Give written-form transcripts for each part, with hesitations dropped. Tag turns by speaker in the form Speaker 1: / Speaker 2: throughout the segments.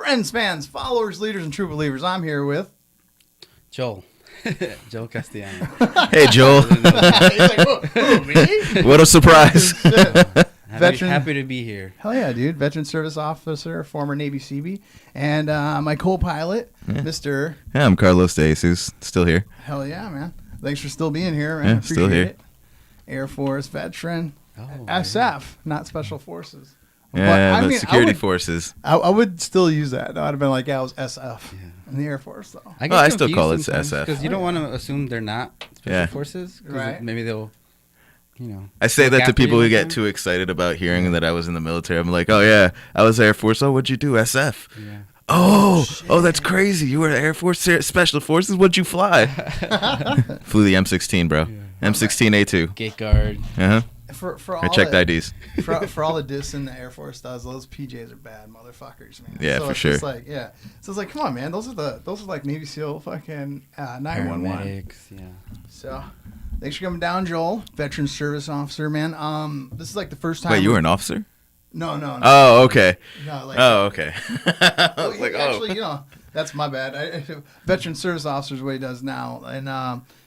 Speaker 1: Friends, fans, followers, leaders, and true believers. I'm here with
Speaker 2: Joel. Joel Castellanos.
Speaker 3: Hey, Joel.
Speaker 1: He's like, who, me?
Speaker 3: What a surprise.
Speaker 2: Happy to be here.
Speaker 1: Hell yeah, dude. Veteran service officer, former Navy CB, and my co-pilot, Mr.
Speaker 3: Yeah, I'm Carlos De Jesus, still here.
Speaker 1: Hell yeah, man. Thanks for still being here, man.
Speaker 3: Yeah, still here.
Speaker 1: It. Air Force veteran.
Speaker 2: Oh,
Speaker 1: SF, not Special Forces.
Speaker 3: Yeah,
Speaker 1: But,
Speaker 3: the security forces.
Speaker 1: I would still use that. I'd have been like, yeah, I was SF in the Air Force, though.
Speaker 3: I still call it SF.
Speaker 2: Because you don't want to assume they're not Special Forces.
Speaker 1: Right.
Speaker 2: Maybe they'll,
Speaker 3: I say that to people who get too excited about hearing that I was in the military. I'm like, oh, yeah, I was Air Force. Oh, what'd you do? SF.
Speaker 2: Yeah.
Speaker 3: Oh, that's crazy. You were Air Force Special Forces? What'd you fly? Flew the M16, bro.
Speaker 2: Yeah.
Speaker 3: M16A2.
Speaker 2: Gate guard.
Speaker 3: Uh-huh.
Speaker 1: For all
Speaker 3: I checked IDs.
Speaker 1: for all the dissing the Air Force does, those PJs are bad motherfuckers, man.
Speaker 3: Yeah,
Speaker 1: so
Speaker 3: for
Speaker 1: it's
Speaker 3: sure.
Speaker 1: Just like, so it's like, come on, man. Those are like Navy SEAL fucking 911.
Speaker 2: Paramedics, yeah.
Speaker 1: So, thanks for coming down, Joel, veteran service officer, man. This is like the first time.
Speaker 3: Wait, you were an officer?
Speaker 1: No.
Speaker 3: Oh, okay.
Speaker 1: No, like,
Speaker 3: Okay. I was like,
Speaker 1: actually, that's my bad. Veteran service officer is what he does now, and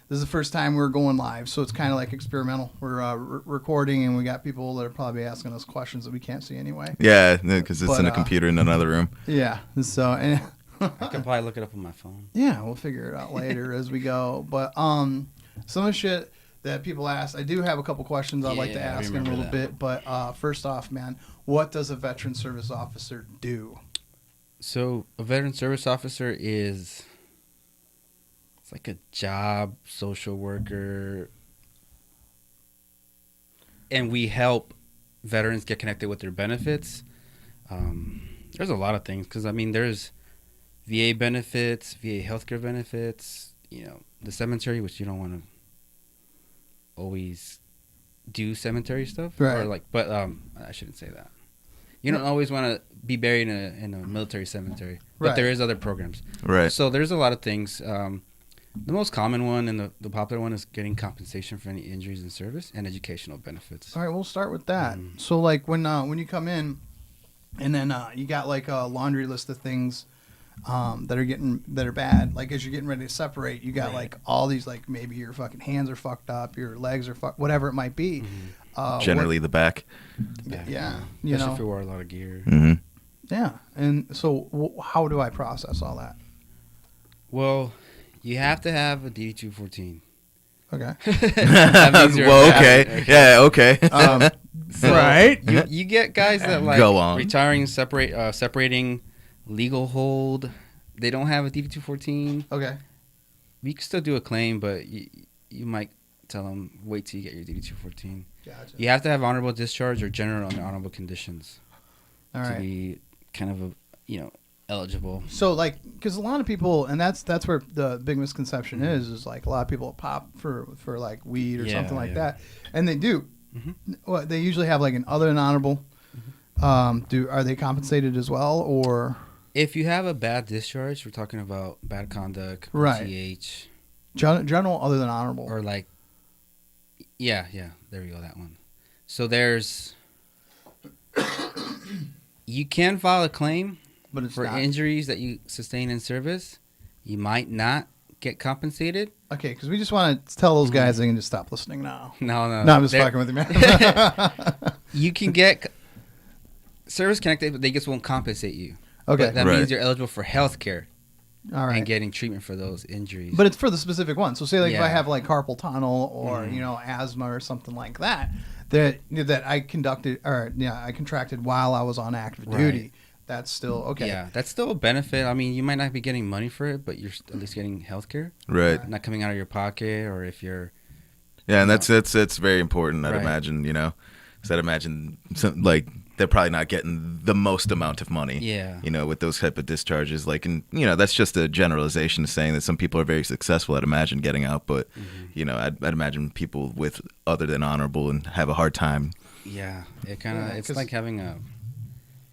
Speaker 1: this is the first time we're going live, so it's kind of like experimental. We're recording, and we got people that are probably asking us questions that we can't see anyway.
Speaker 3: Yeah, because it's in a computer in another room.
Speaker 1: Yeah, so and
Speaker 2: I can probably look it up on my phone.
Speaker 1: yeah, we'll figure it out later as we go. But some of the shit that people ask, I do have a couple questions I'd like to ask in a little bit. But first off, man, what does a veteran service officer do?
Speaker 2: So a veteran service officer is... It's like a job, social worker, and we help veterans get connected with their benefits. There's a lot of things because there's VA benefits, VA healthcare benefits. The cemetery, which you don't want to always do cemetery stuff,
Speaker 1: right?
Speaker 2: But I shouldn't say that. You don't always want to be buried in a military cemetery, but there is other programs,
Speaker 3: right?
Speaker 2: So there's a lot of things. The most common one and the popular one is getting compensation for any injuries in service and educational benefits.
Speaker 1: All right, we'll start with that. So, like, when you come in, and then you got like a laundry list of things that are bad. Like, as you're getting ready to separate, you got like all these, like, maybe your fucking hands are fucked up, your legs are fucked, whatever it might be.
Speaker 3: Generally, the back.
Speaker 1: Yeah,
Speaker 2: especially if we wear a lot of gear.
Speaker 3: Mm-hmm.
Speaker 1: Yeah, and so how do I process all that?
Speaker 2: Well, you have to have a DD-214.
Speaker 1: Okay.
Speaker 3: Well, okay. Yeah, okay.
Speaker 1: Right.
Speaker 2: You get guys that like
Speaker 3: Go on.
Speaker 2: retiring, separating legal hold. They don't have a DD-214.
Speaker 1: Okay.
Speaker 2: We can still do a claim, but you might tell them wait till you get your DD-214.
Speaker 1: Gotcha.
Speaker 2: You have to have honorable discharge or general under honorable conditions
Speaker 1: All right.
Speaker 2: to be kind of eligible.
Speaker 1: So, like, because a lot of people, and that's where the big misconception is like a lot of people pop for like weed or something like that, and they do.
Speaker 2: Mm-hmm.
Speaker 1: Well, they usually have like an other than honorable. Are they compensated as well, or
Speaker 2: If you have a bad discharge, we're talking about bad conduct,
Speaker 1: Right.
Speaker 2: TH,
Speaker 1: general other than honorable?
Speaker 2: or like, yeah, there you go, that one. So there's, you can file a claim.
Speaker 1: But it's
Speaker 2: for
Speaker 1: not.
Speaker 2: injuries that you sustain in service. You might not get compensated.
Speaker 1: Okay, because we just want to tell those guys they can just stop listening now.
Speaker 2: No,
Speaker 1: I'm just fucking with you, man.
Speaker 2: You can get service connected, but they just won't compensate you.
Speaker 1: Okay.
Speaker 2: But that means you're eligible for health care
Speaker 1: All right.
Speaker 2: and getting treatment for those injuries.
Speaker 1: But it's for the specific one. So say like if I
Speaker 2: Yeah.
Speaker 1: have like carpal tunnel or asthma or something like that I contracted while I was on active duty. That's still okay.
Speaker 2: Yeah, that's still a benefit. You might not be getting money for it, but you're at least getting health care.
Speaker 3: Right.
Speaker 2: Not coming out of your pocket, or if you're...
Speaker 3: Yeah, and that's very important, I'd
Speaker 2: Right.
Speaker 3: imagine, Because I'd imagine, they're probably not getting the most amount of money,
Speaker 2: Yeah.
Speaker 3: with those type of discharges. Like, and, that's just a generalization saying that some people are very successful, I'd imagine, getting out. But, I'd imagine people with other than honorable and have a hard time.
Speaker 2: Yeah, it's like having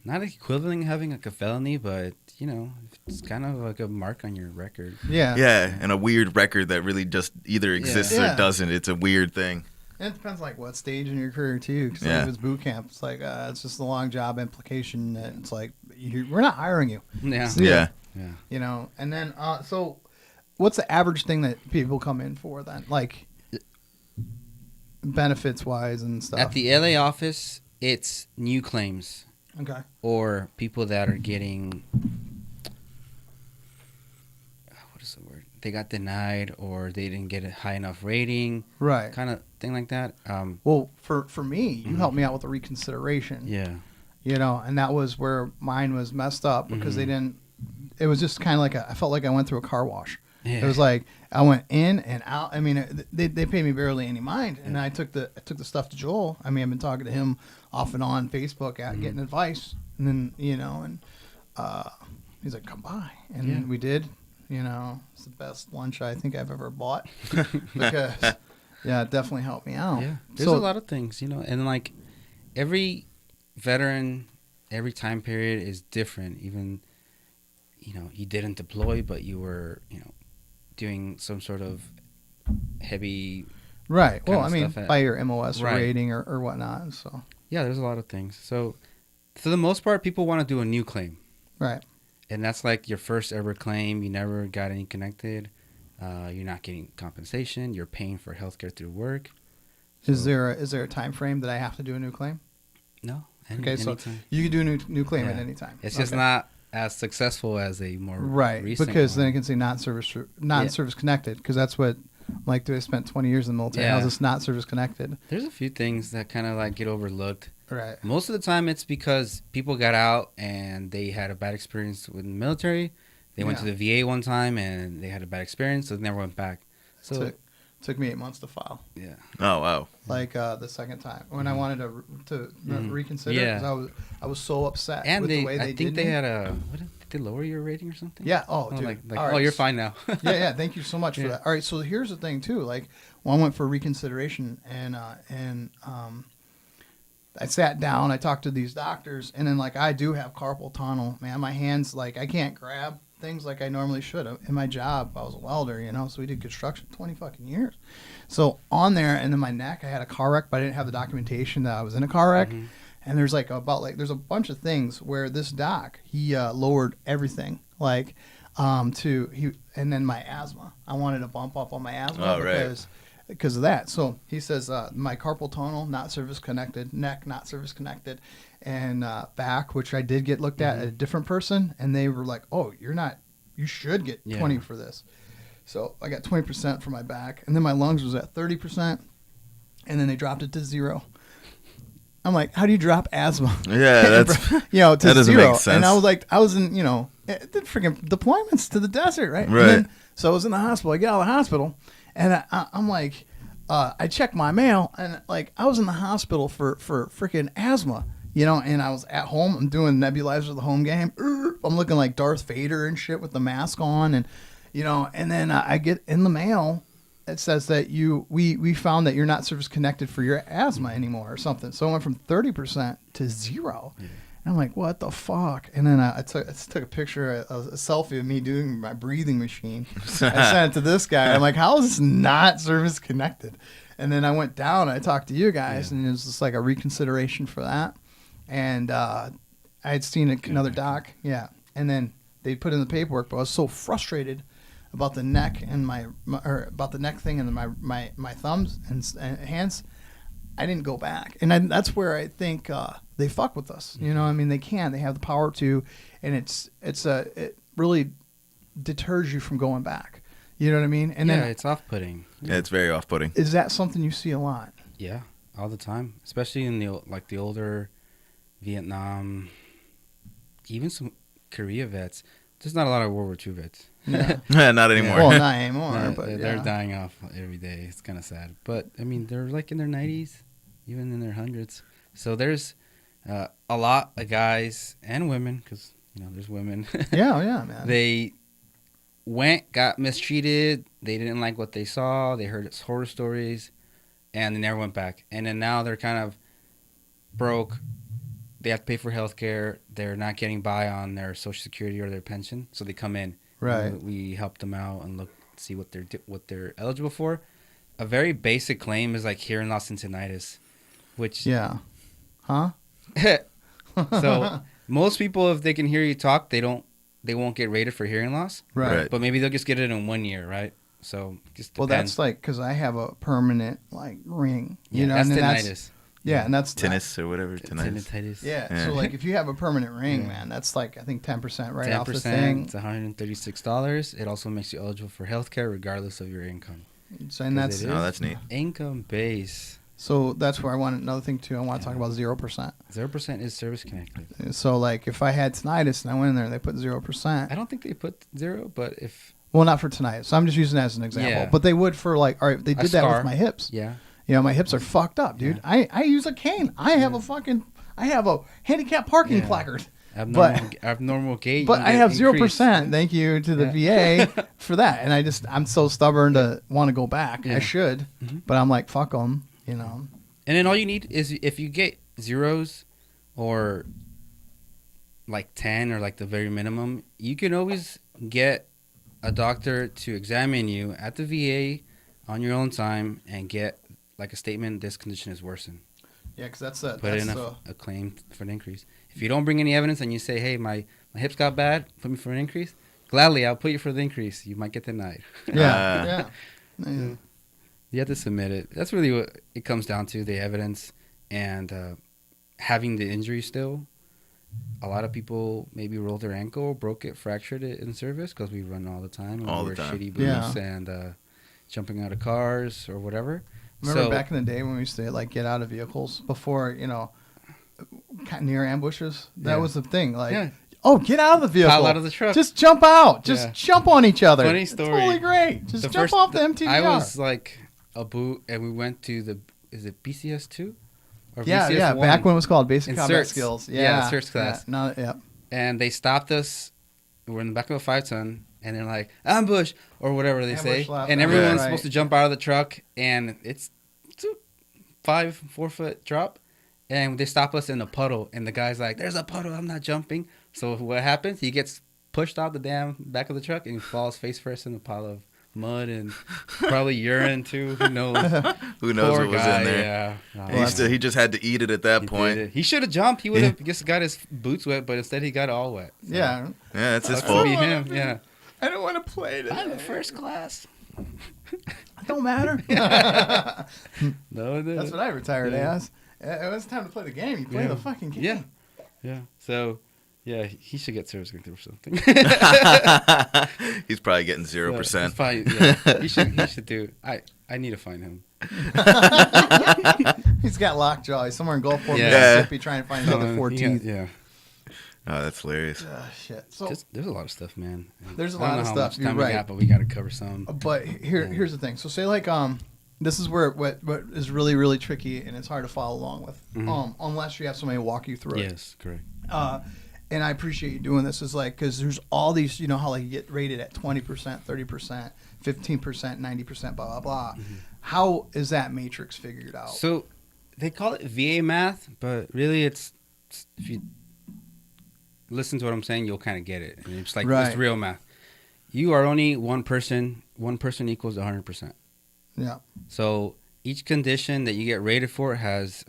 Speaker 2: not equivalent having like a felony, but it's kind of like a mark on your record.
Speaker 1: Yeah.
Speaker 3: Yeah, and a weird record that really just either exists or doesn't. It's a weird thing.
Speaker 1: And it depends like what stage in your career too. Because if it's boot camp, it's like it's just a long job implication. That it's like we're not hiring you.
Speaker 2: Yeah.
Speaker 1: See ya.
Speaker 3: Yeah.
Speaker 1: You know, and then so what's the average thing that people come in for then? Like benefits wise and stuff.
Speaker 2: At the LA office, it's new claims
Speaker 1: Okay.
Speaker 2: or people that are getting, what is the word? They got denied or they didn't get a high enough rating,
Speaker 1: Right.
Speaker 2: kind of thing like that.
Speaker 1: Well, for me, you helped me out with the reconsideration.
Speaker 2: Yeah.
Speaker 1: You know, and that was where mine was messed up because
Speaker 2: Mm-hmm.
Speaker 1: they didn't. It was just kind of like I felt like I went through a car wash.
Speaker 2: Yeah.
Speaker 1: It was like I went in and out. I mean, they paid me barely any mind, and I took the stuff to Joel. I mean, I've been talking to him off and on Facebook, getting advice, and then and he's like, "Come by," and
Speaker 2: Yeah.
Speaker 1: we did. You know, it's the best lunch I think I've ever bought because it definitely helped me out.
Speaker 2: Yeah. There's a lot of things, and like every veteran, every time period is different. Even, you didn't deploy, but you were, doing some sort of heavy.
Speaker 1: Right.
Speaker 2: kind
Speaker 1: Well,
Speaker 2: of
Speaker 1: I mean,
Speaker 2: stuff
Speaker 1: by your MOS
Speaker 2: Right.
Speaker 1: rating or whatnot. So
Speaker 2: Yeah, there's a lot of things. So, for the most part, people want to do a new claim.
Speaker 1: right.
Speaker 2: And that's like your first ever claim. You never got any connected. You're not getting compensation. You're paying for healthcare through work.
Speaker 1: Is
Speaker 2: So-
Speaker 1: there a time frame that I have to do a new claim?
Speaker 2: No.
Speaker 1: Okay, so
Speaker 2: anytime.
Speaker 1: you can do a new claim at
Speaker 2: Yeah.
Speaker 1: any time.
Speaker 2: It's just
Speaker 1: Okay.
Speaker 2: not as successful as a more
Speaker 1: right
Speaker 2: recent
Speaker 1: because then
Speaker 2: one.
Speaker 1: it can say not service connected because that's what like dude, I spent 20 years in the military. How's
Speaker 2: Yeah.
Speaker 1: this not service connected?
Speaker 2: There's a few things that kind of like get overlooked.
Speaker 1: Right.
Speaker 2: Most of the time, it's because people got out and they had a bad experience with the military. They went to
Speaker 1: Yeah.
Speaker 2: the VA one time and they had a bad experience, so they never went back. So
Speaker 1: Took me 8 months to file.
Speaker 2: yeah,
Speaker 3: Oh wow.
Speaker 1: Like the second time when I wanted to reconsider
Speaker 2: Yeah.
Speaker 1: because I was so upset
Speaker 2: and
Speaker 1: with
Speaker 2: they,
Speaker 1: the way they
Speaker 2: I think
Speaker 1: did
Speaker 2: they
Speaker 1: me.
Speaker 2: had did they lower your rating or something?
Speaker 1: Yeah. Oh,
Speaker 2: Oh,
Speaker 1: dude.
Speaker 2: like
Speaker 1: All
Speaker 2: oh,
Speaker 1: right.
Speaker 2: you're fine now.
Speaker 1: yeah. Thank you so much for
Speaker 2: Yeah.
Speaker 1: that. All right. So here's the thing too. Like when I went for reconsideration and I sat down, I talked to these doctors, and then like I do have carpal tunnel, man. My hands like I can't grab things like I normally should. In my job, I was a welder, so we did construction 20 fucking years. So on there, and then my neck, I had a car wreck, but I didn't have the documentation that I was in a car wreck.
Speaker 2: Mhm.
Speaker 1: And there's there's a bunch of things where this doc he lowered everything and then my asthma. I wanted to bump up on my asthma
Speaker 3: Oh, right.
Speaker 1: because of that. So he says my carpal tunnel not service connected, neck not service connected, and back, which I did get looked at a different person, and they were like, "Oh, you should get 20 for this." So I got 20% for my back, and then my lungs was at 30%, and then they dropped it to 0. I'm like, how do you drop asthma?
Speaker 3: Yeah, that's
Speaker 1: to
Speaker 3: that doesn't
Speaker 1: 0.
Speaker 3: make sense.
Speaker 1: And I was in, did freaking deployments to the desert, right?
Speaker 3: Right.
Speaker 1: And then, so I was in the hospital. I get out of the hospital, and I'm like, I check my mail, and like I was in the hospital for freaking asthma, and I was at home. I'm doing nebulizer the home game. I'm looking like Darth Vader and shit with the mask on, and and then I get in the mail. It says that we found that you're not service connected for your asthma anymore or something. So I went from 30% to 0. Yeah. And I'm like, what the fuck? And then I took a picture, a selfie of me doing my breathing machine. I sent it to this guy. I'm like, how is this not service connected? And then I went down. I talked to you guys, and it was just like a reconsideration for that. And I had seen another doc. Yeah. And then they put in the paperwork, but I was so frustrated about the neck and about the neck thing and my thumbs and hands, I didn't go back, and that's where I think they fuck with us. I mean, they have the power to, and it really deters you from going back. You know what I mean? And then
Speaker 2: it's off-putting.
Speaker 3: Yeah, it's very off-putting.
Speaker 1: Is that something you see a lot?
Speaker 2: Yeah, all the time, especially in the older Vietnam, even some Korea vets. There's not a lot of World War II vets.
Speaker 1: Yeah.
Speaker 3: Not anymore.
Speaker 1: Well, not anymore.
Speaker 2: No,
Speaker 1: but
Speaker 2: they're
Speaker 1: yeah.
Speaker 2: dying off every day. It's kind of sad. But, I mean, they're like in their 90s, even in their hundreds. So there's a lot of guys and women, because, there's women.
Speaker 1: Yeah, man.
Speaker 2: They got mistreated. They didn't like what they saw. They heard horror stories, and they never went back. And then now they're kind of broke. They have to pay for health care. They're not getting by on their Social Security or their pension. So they come in.
Speaker 1: Right.
Speaker 2: We help them out and see what they're eligible for. A very basic claim is like hearing loss and tinnitus, which
Speaker 1: Yeah. Huh?
Speaker 2: so Most people, if they can hear you talk, they won't get rated for hearing loss.
Speaker 3: Right.
Speaker 2: But maybe they'll just get it in 1 year, right? So just
Speaker 1: Well,
Speaker 2: depends.
Speaker 1: that's like because I have a permanent like ring.
Speaker 2: Yeah,
Speaker 1: You know,
Speaker 2: that's
Speaker 1: and then
Speaker 2: tinnitus.
Speaker 1: yeah, and that's
Speaker 3: Tinnitus or whatever.
Speaker 2: Tinnitus.
Speaker 1: Yeah.
Speaker 3: Yeah.
Speaker 1: So like if you have a permanent ring,
Speaker 2: Yeah.
Speaker 1: man, that's like I think 10% right off the
Speaker 2: 10%.
Speaker 1: thing.
Speaker 2: It's $136. It also makes you eligible for healthcare regardless of your income.
Speaker 1: So, and that's
Speaker 2: It
Speaker 3: Oh,
Speaker 2: is
Speaker 3: that's neat.
Speaker 2: income base.
Speaker 1: so that's where I want another thing too. I want to talk about 0%.
Speaker 2: 0% is service connected.
Speaker 1: So like if I had tinnitus and I went in there and they put 0%.
Speaker 2: I don't think they put 0, but if
Speaker 1: Well, not for tinnitus. So I'm just using that as an example.
Speaker 2: Yeah.
Speaker 1: But they would for like all right, they
Speaker 2: A
Speaker 1: did that
Speaker 2: scar.
Speaker 1: with my hips.
Speaker 2: yeah,
Speaker 1: You know, my hips are fucked up, dude. I use a cane. I have a handicap parking
Speaker 2: Yeah.
Speaker 1: placard.
Speaker 2: abnormal gait.
Speaker 1: But
Speaker 2: you
Speaker 1: I
Speaker 2: get
Speaker 1: have
Speaker 2: increased.
Speaker 1: 0%. Thank you to the VA for that. And I'm so stubborn to want to go back.
Speaker 2: Yeah.
Speaker 1: I should,
Speaker 2: Mhm.
Speaker 1: but I'm like, fuck them. You know.
Speaker 2: And then all you need is if you get zeros or like 10 or like the very minimum, you can always get a doctor to examine you at the VA on your own time and get like a statement, this condition is worsened.
Speaker 1: Yeah, because that's a
Speaker 2: Put in a claim for an increase. If you don't bring any evidence and you say, hey, my hips got bad, put me for an increase, gladly, I'll put you for the increase. You might get denied.
Speaker 1: yeah.
Speaker 2: You have to submit it. That's really what it comes down to, the evidence and having the injury still. A lot of people maybe rolled their ankle, broke it, fractured it in service because we run all the time. And
Speaker 3: All
Speaker 2: we
Speaker 3: the
Speaker 2: wear
Speaker 3: time.
Speaker 2: shitty boots and jumping out of cars or whatever.
Speaker 1: Remember back in the day when we used to like get out of vehicles before, near ambushes? That
Speaker 2: Yeah.
Speaker 1: was the thing. Like,
Speaker 2: Yeah.
Speaker 1: oh, get out of the vehicle.
Speaker 2: Pile out of the truck.
Speaker 1: Just jump out. Just
Speaker 2: Yeah.
Speaker 1: jump on each other.
Speaker 2: Funny
Speaker 1: It's
Speaker 2: story.
Speaker 1: totally great. Just jump off the MTVR.
Speaker 2: I was like a boot, and we went to is it BCS2? Or
Speaker 1: yeah,
Speaker 2: BCS1?
Speaker 1: back when it was called Basic
Speaker 2: In
Speaker 1: Combat
Speaker 2: certs.
Speaker 1: Skills.
Speaker 2: Yeah, the certs class.
Speaker 1: Yeah.
Speaker 2: And they stopped us. We're in the back of a 5-ton, and they're like, ambush, or whatever they
Speaker 1: Ambush
Speaker 2: say.
Speaker 1: left,
Speaker 2: And
Speaker 1: ambush
Speaker 2: everyone's
Speaker 1: right.
Speaker 2: supposed to jump out of the truck, and it's a 4 foot drop. And they stop us in a puddle, and the guy's like, there's a puddle, I'm not jumping. So what happens? He gets pushed out the damn back of the truck, and he falls face first in a pile of mud and probably urine, too. Who knows?
Speaker 3: Who knows
Speaker 2: Poor
Speaker 3: what was
Speaker 2: guy,
Speaker 3: in there?
Speaker 2: Yeah.
Speaker 3: He just had to eat it at that
Speaker 2: He
Speaker 3: point.
Speaker 2: did it. He should have jumped. He would have just got his boots wet, but instead he got all wet. So
Speaker 1: Yeah.
Speaker 3: Yeah, that's his
Speaker 2: That could
Speaker 3: fault.
Speaker 2: be him. Yeah.
Speaker 1: I don't want to play today.
Speaker 2: I'm the first class.
Speaker 1: It don't matter.
Speaker 2: No,
Speaker 1: That's what I retired
Speaker 2: Yeah.
Speaker 1: as. It was time to play the game. You play
Speaker 2: Yeah.
Speaker 1: the fucking game.
Speaker 2: Yeah. Yeah. So, yeah, he should get service connected or something.
Speaker 3: He's probably getting 0%.
Speaker 2: He's probably, yeah, he should do. I need to find him.
Speaker 1: He's got lockjaw. He's somewhere in Gulfport,
Speaker 2: Yeah.
Speaker 1: Mississippi, trying to find another
Speaker 2: He
Speaker 1: 14.
Speaker 2: yeah.
Speaker 3: Oh, that's hilarious.
Speaker 1: Shit. So,
Speaker 2: There's a lot of stuff, man.
Speaker 1: There's a
Speaker 2: I don't
Speaker 1: lot
Speaker 2: know
Speaker 1: of
Speaker 2: how
Speaker 1: stuff,
Speaker 2: much
Speaker 1: you're
Speaker 2: time we
Speaker 1: right.
Speaker 2: got, but we got to cover some.
Speaker 1: but here's the thing. So say like this is where what is really really tricky and it's hard to follow along with unless you have somebody walk you through it.
Speaker 2: Yes, correct.
Speaker 1: And I appreciate you doing this. Is like because there's all these how like you get rated at 20%, 30%, 15%, 90%, blah blah blah. How is that matrix figured out?
Speaker 2: So they call it VA math, but really it's if you listen to what I'm saying, you'll kind of get it. And it's like
Speaker 1: Right.
Speaker 2: it's real math. You are only one person. One person equals 100%.
Speaker 1: Yeah.
Speaker 2: So each condition that you get rated for has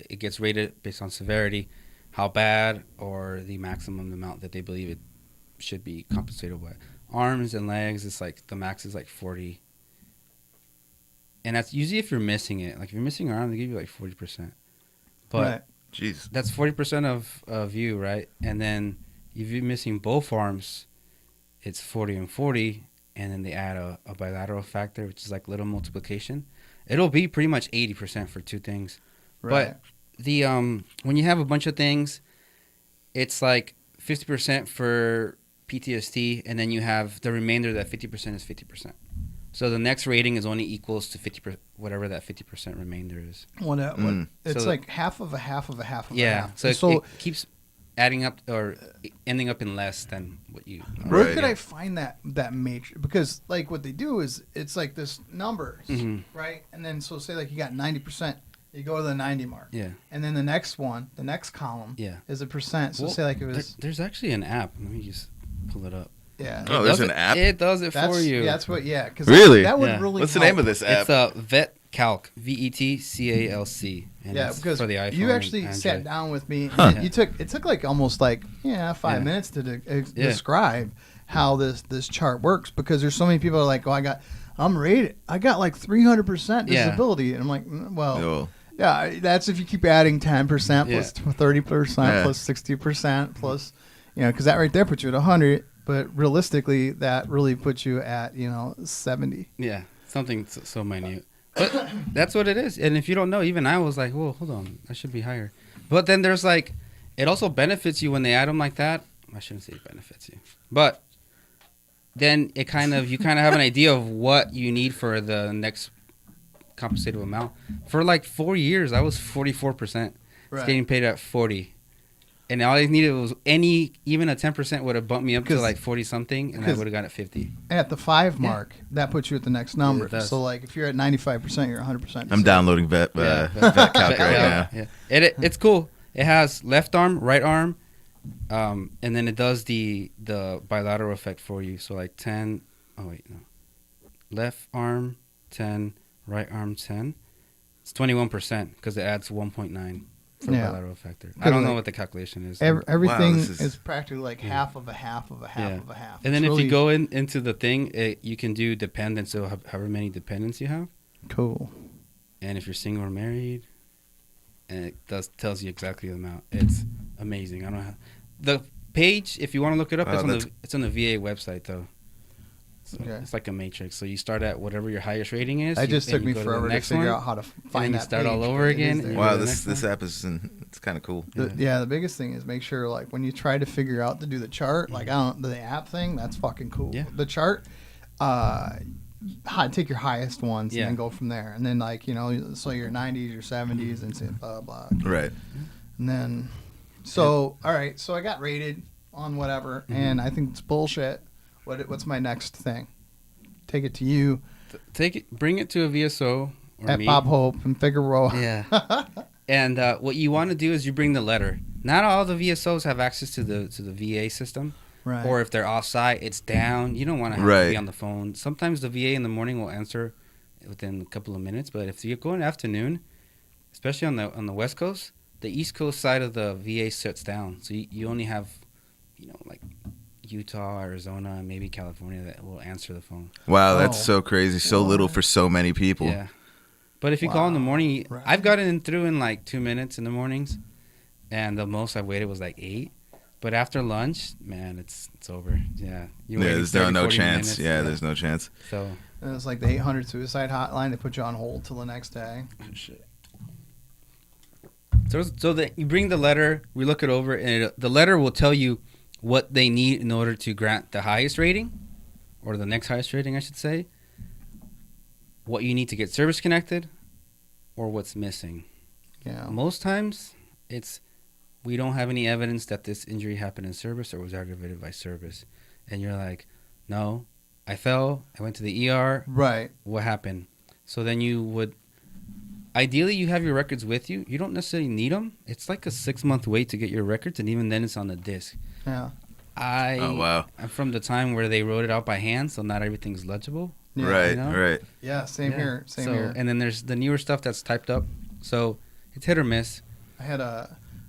Speaker 2: it gets rated based on severity, how bad, or the maximum amount that they believe it should be compensated with. Arms and legs, it's like the max is like 40. And that's usually if you're missing it. Like if you're missing an arm, they give you like 40%. But
Speaker 1: right.
Speaker 3: Jeez.
Speaker 2: that's 40% of you, right? And then if you're missing both arms, it's 40 and 40. And then they add a bilateral factor, which is like little multiplication. It'll be pretty much 80% for two things.
Speaker 1: Right.
Speaker 2: But the when you have a bunch of things, it's like 50% for PTSD, and then you have the remainder. That 50% is 50%. So the next rating is only equals to 50%, whatever that 50% remainder is.
Speaker 1: It's
Speaker 2: So-
Speaker 1: like half of a half of a half of a
Speaker 2: Yeah.
Speaker 1: half.
Speaker 2: So it keeps adding up or ending up in less than what you.
Speaker 1: Where
Speaker 3: Right.
Speaker 1: could I find that matrix? Because like what they do is it's like this numbers,
Speaker 2: Mhm.
Speaker 1: right? And then so say like you got 90%, you go to the 90 mark,
Speaker 2: Yeah.
Speaker 1: and then the next one, the next column,
Speaker 2: Yeah.
Speaker 1: is a percent. So
Speaker 2: Well,
Speaker 1: say like it was,
Speaker 2: There's actually an app. Let me just pull it up.
Speaker 1: yeah.
Speaker 3: Oh,
Speaker 2: It
Speaker 3: there's
Speaker 2: does
Speaker 3: an
Speaker 2: it-
Speaker 3: app?
Speaker 2: It does it
Speaker 1: That's
Speaker 2: for you.
Speaker 1: Yeah, that's what. Yeah, because
Speaker 3: Really?
Speaker 1: that would
Speaker 2: Yeah.
Speaker 1: really.
Speaker 3: What's the
Speaker 1: help.
Speaker 3: name of this app?
Speaker 2: It's a vet Calc, VETCALC. And
Speaker 1: Yeah,
Speaker 2: it's
Speaker 1: because
Speaker 2: for the iPhone
Speaker 1: you
Speaker 2: and
Speaker 1: actually sat
Speaker 2: Android.
Speaker 1: down with me.
Speaker 2: Huh.
Speaker 1: And it took like almost like 5
Speaker 2: Yeah.
Speaker 1: minutes to describe how this chart works, because there's so many people are like, I'm rated. I got like 300%
Speaker 2: Yeah.
Speaker 1: disability, and I'm like, well,
Speaker 3: Oh.
Speaker 1: yeah, that's if you keep adding 10% plus 30%
Speaker 3: Yeah.
Speaker 1: plus 60% plus, because that right there puts you at 100. But realistically, that really puts you at 70.
Speaker 2: Yeah, something so minute. But that's what it is. And if you don't know, even I was like, whoa, hold on, I should be higher. But then there's like, it also benefits you when they add them like that. I shouldn't say it benefits you. But then you kind of have an idea of what you need for the next compensated amount. For like 4 years, I was 44%.
Speaker 1: Right.
Speaker 2: Getting paid at 40. And all I needed was even a 10% would have bumped me up to like 40 something, and I would have got at 50.
Speaker 1: At the 5 mark, that puts you at the next number.
Speaker 2: it does.
Speaker 1: So like if you're at 95%, you're 100%.
Speaker 3: I'm downloading vet calc right now.
Speaker 2: Yeah. It's cool. It has left arm, right arm, and then it does the bilateral effect for you. So like 10. Oh wait, no. Left arm 10, right arm 10. It's 21% because it adds 1.9 for bilateral effector. I don't know what the calculation is.
Speaker 1: Everything
Speaker 3: Wow,
Speaker 1: is practically like half of a half of a half of a half.
Speaker 2: And then
Speaker 1: It's
Speaker 2: if
Speaker 1: really
Speaker 2: you go into the thing, you can do dependents. So however many dependents you have.
Speaker 1: cool.
Speaker 2: And if you're single or married, and it tells you exactly the amount. It's amazing. I don't know the page. If you want to look it up, it's on the VA website though. So it's like a matrix. So you start at whatever your highest rating is.
Speaker 1: It just took me forever to figure out how to find that.
Speaker 2: You start
Speaker 1: page,
Speaker 2: all over
Speaker 1: but it is
Speaker 2: again.
Speaker 1: there.
Speaker 3: Wow, this app is it's kind of cool.
Speaker 1: The biggest thing is make sure like when you try to figure out to do the chart, like the app thing, that's fucking cool.
Speaker 2: Yeah.
Speaker 1: The chart, take your highest ones and then go from there, and then like so your 90s, your 70s, and say blah blah.
Speaker 3: Right.
Speaker 1: And then, all right, so I got rated on whatever, and I think it's bullshit. What's my next thing? Take it to you.
Speaker 2: Bring it to a VSO or
Speaker 1: At
Speaker 2: me.
Speaker 1: Bob Hope in Figueroa.
Speaker 2: Yeah. And what you want to do is you bring the letter. Not all the VSOs have access to the VA system.
Speaker 1: Right.
Speaker 2: Or if they're off-site, it's down. You don't want to have to be on the phone. Sometimes the VA in the morning will answer within a couple of minutes. But if you go in the afternoon, especially on the West Coast, the East Coast side of the VA shuts down. So you only have, like Utah, Arizona, and maybe California that will answer the phone.
Speaker 3: Wow, that's so crazy. So little for so many people.
Speaker 2: Yeah. But if you call in the morning, I've gotten through in like 2 minutes in the mornings, and the most I waited was like 8. But after lunch, man, it's over. Yeah.
Speaker 3: There's no chance.
Speaker 2: Minutes.
Speaker 3: Yeah, there's no chance.
Speaker 2: So.
Speaker 1: And it's like the 800 suicide hotline. They put you on hold till the next day.
Speaker 2: Shit. So that you bring the letter, we look it over, and the letter will tell you what they need in order to grant the highest rating, or the next highest rating, I should say. What you need to get service connected, or what's missing.
Speaker 1: Yeah.
Speaker 2: Most times, we don't have any evidence that this injury happened in service or was aggravated by service, and you're like, no, I fell, I went to the ER.
Speaker 1: Right.
Speaker 2: What happened? So then you would. Ideally, you have your records with you. You don't necessarily need them. It's like a 6-month wait to get your records, and even then, it's on the disc.
Speaker 1: Yeah.
Speaker 3: I'm
Speaker 2: from the time where they wrote it out by hand, so not everything's legible.
Speaker 1: Yeah.
Speaker 3: Right,
Speaker 2: You know?
Speaker 3: right.
Speaker 1: Yeah, same here. Same here.
Speaker 2: And then there's the newer stuff that's typed up. So it's hit or miss.
Speaker 1: I had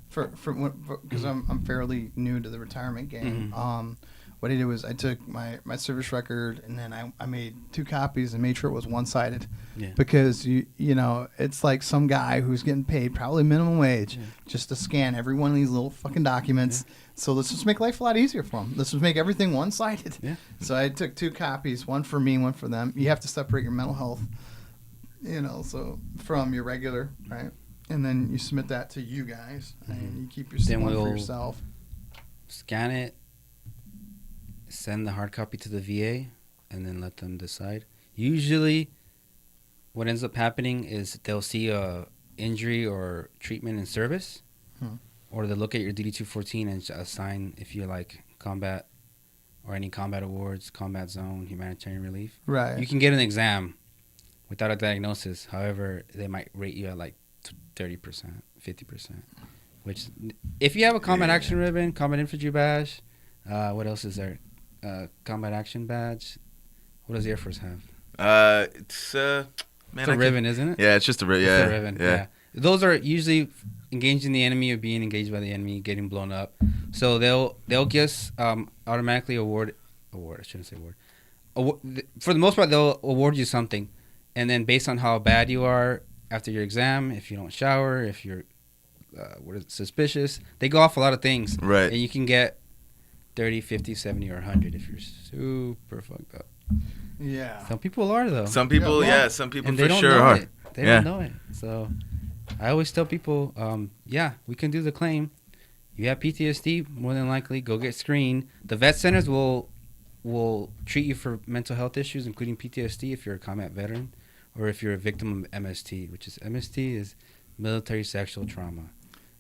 Speaker 1: because I'm fairly new to the retirement game.
Speaker 2: Mm-hmm.
Speaker 1: What I did was I took my service record and then I made 2 copies and made sure it was one-sided.
Speaker 2: Yeah.
Speaker 1: Because it's like some guy who's getting paid probably minimum wage just to scan every one of these little fucking documents. Yeah. So let's just make life a lot easier for them. Let's just make everything one-sided.
Speaker 2: Yeah.
Speaker 1: So I took 2 copies, one for me, one for them. You have to separate your mental health, so from your regular, right? And then you submit that to you guys, and you keep your one for yourself.
Speaker 2: Scan it, send the hard copy to the VA, and then let them decide. Usually, what ends up happening is they'll see a injury or treatment in service, or they'll look at your DD-214 and assign if you like combat or any combat awards, combat zone, humanitarian relief.
Speaker 1: Right.
Speaker 2: You can get an exam without a diagnosis. However, they might rate you at like 30%, 50%. Which, if you have a combat action ribbon, combat infantry badge, what else is there? Combat action badge. What does the Air Force have?
Speaker 3: It's Man,
Speaker 2: It's a ribbon, isn't it?
Speaker 3: Yeah, it's just a ribbon.
Speaker 2: It's
Speaker 3: Yeah,
Speaker 2: a ribbon.
Speaker 3: yeah.
Speaker 2: Yeah. Those are usually engaging the enemy or being engaged by the enemy, getting blown up. So they'll just automatically award. I shouldn't say award. For the most part, they'll award you something, and then based on how bad you are after your exam, if you don't shower, if you're suspicious, they go off a lot of things.
Speaker 3: Right.
Speaker 2: And you can get 30, 50, 70, or 100 if you're super fucked up.
Speaker 1: Yeah.
Speaker 2: Some people are though.
Speaker 3: Some people,
Speaker 1: Yeah, well,
Speaker 3: some people
Speaker 2: and
Speaker 3: for
Speaker 2: they don't
Speaker 3: sure
Speaker 2: know
Speaker 3: are.
Speaker 2: it. They
Speaker 3: Yeah.
Speaker 2: don't know it. So I always tell people, we can do the claim. You have PTSD, more than likely, go get screened. The vet centers will treat you for mental health issues, including PTSD, if you're a combat veteran, or if you're a victim of MST, which is military sexual trauma.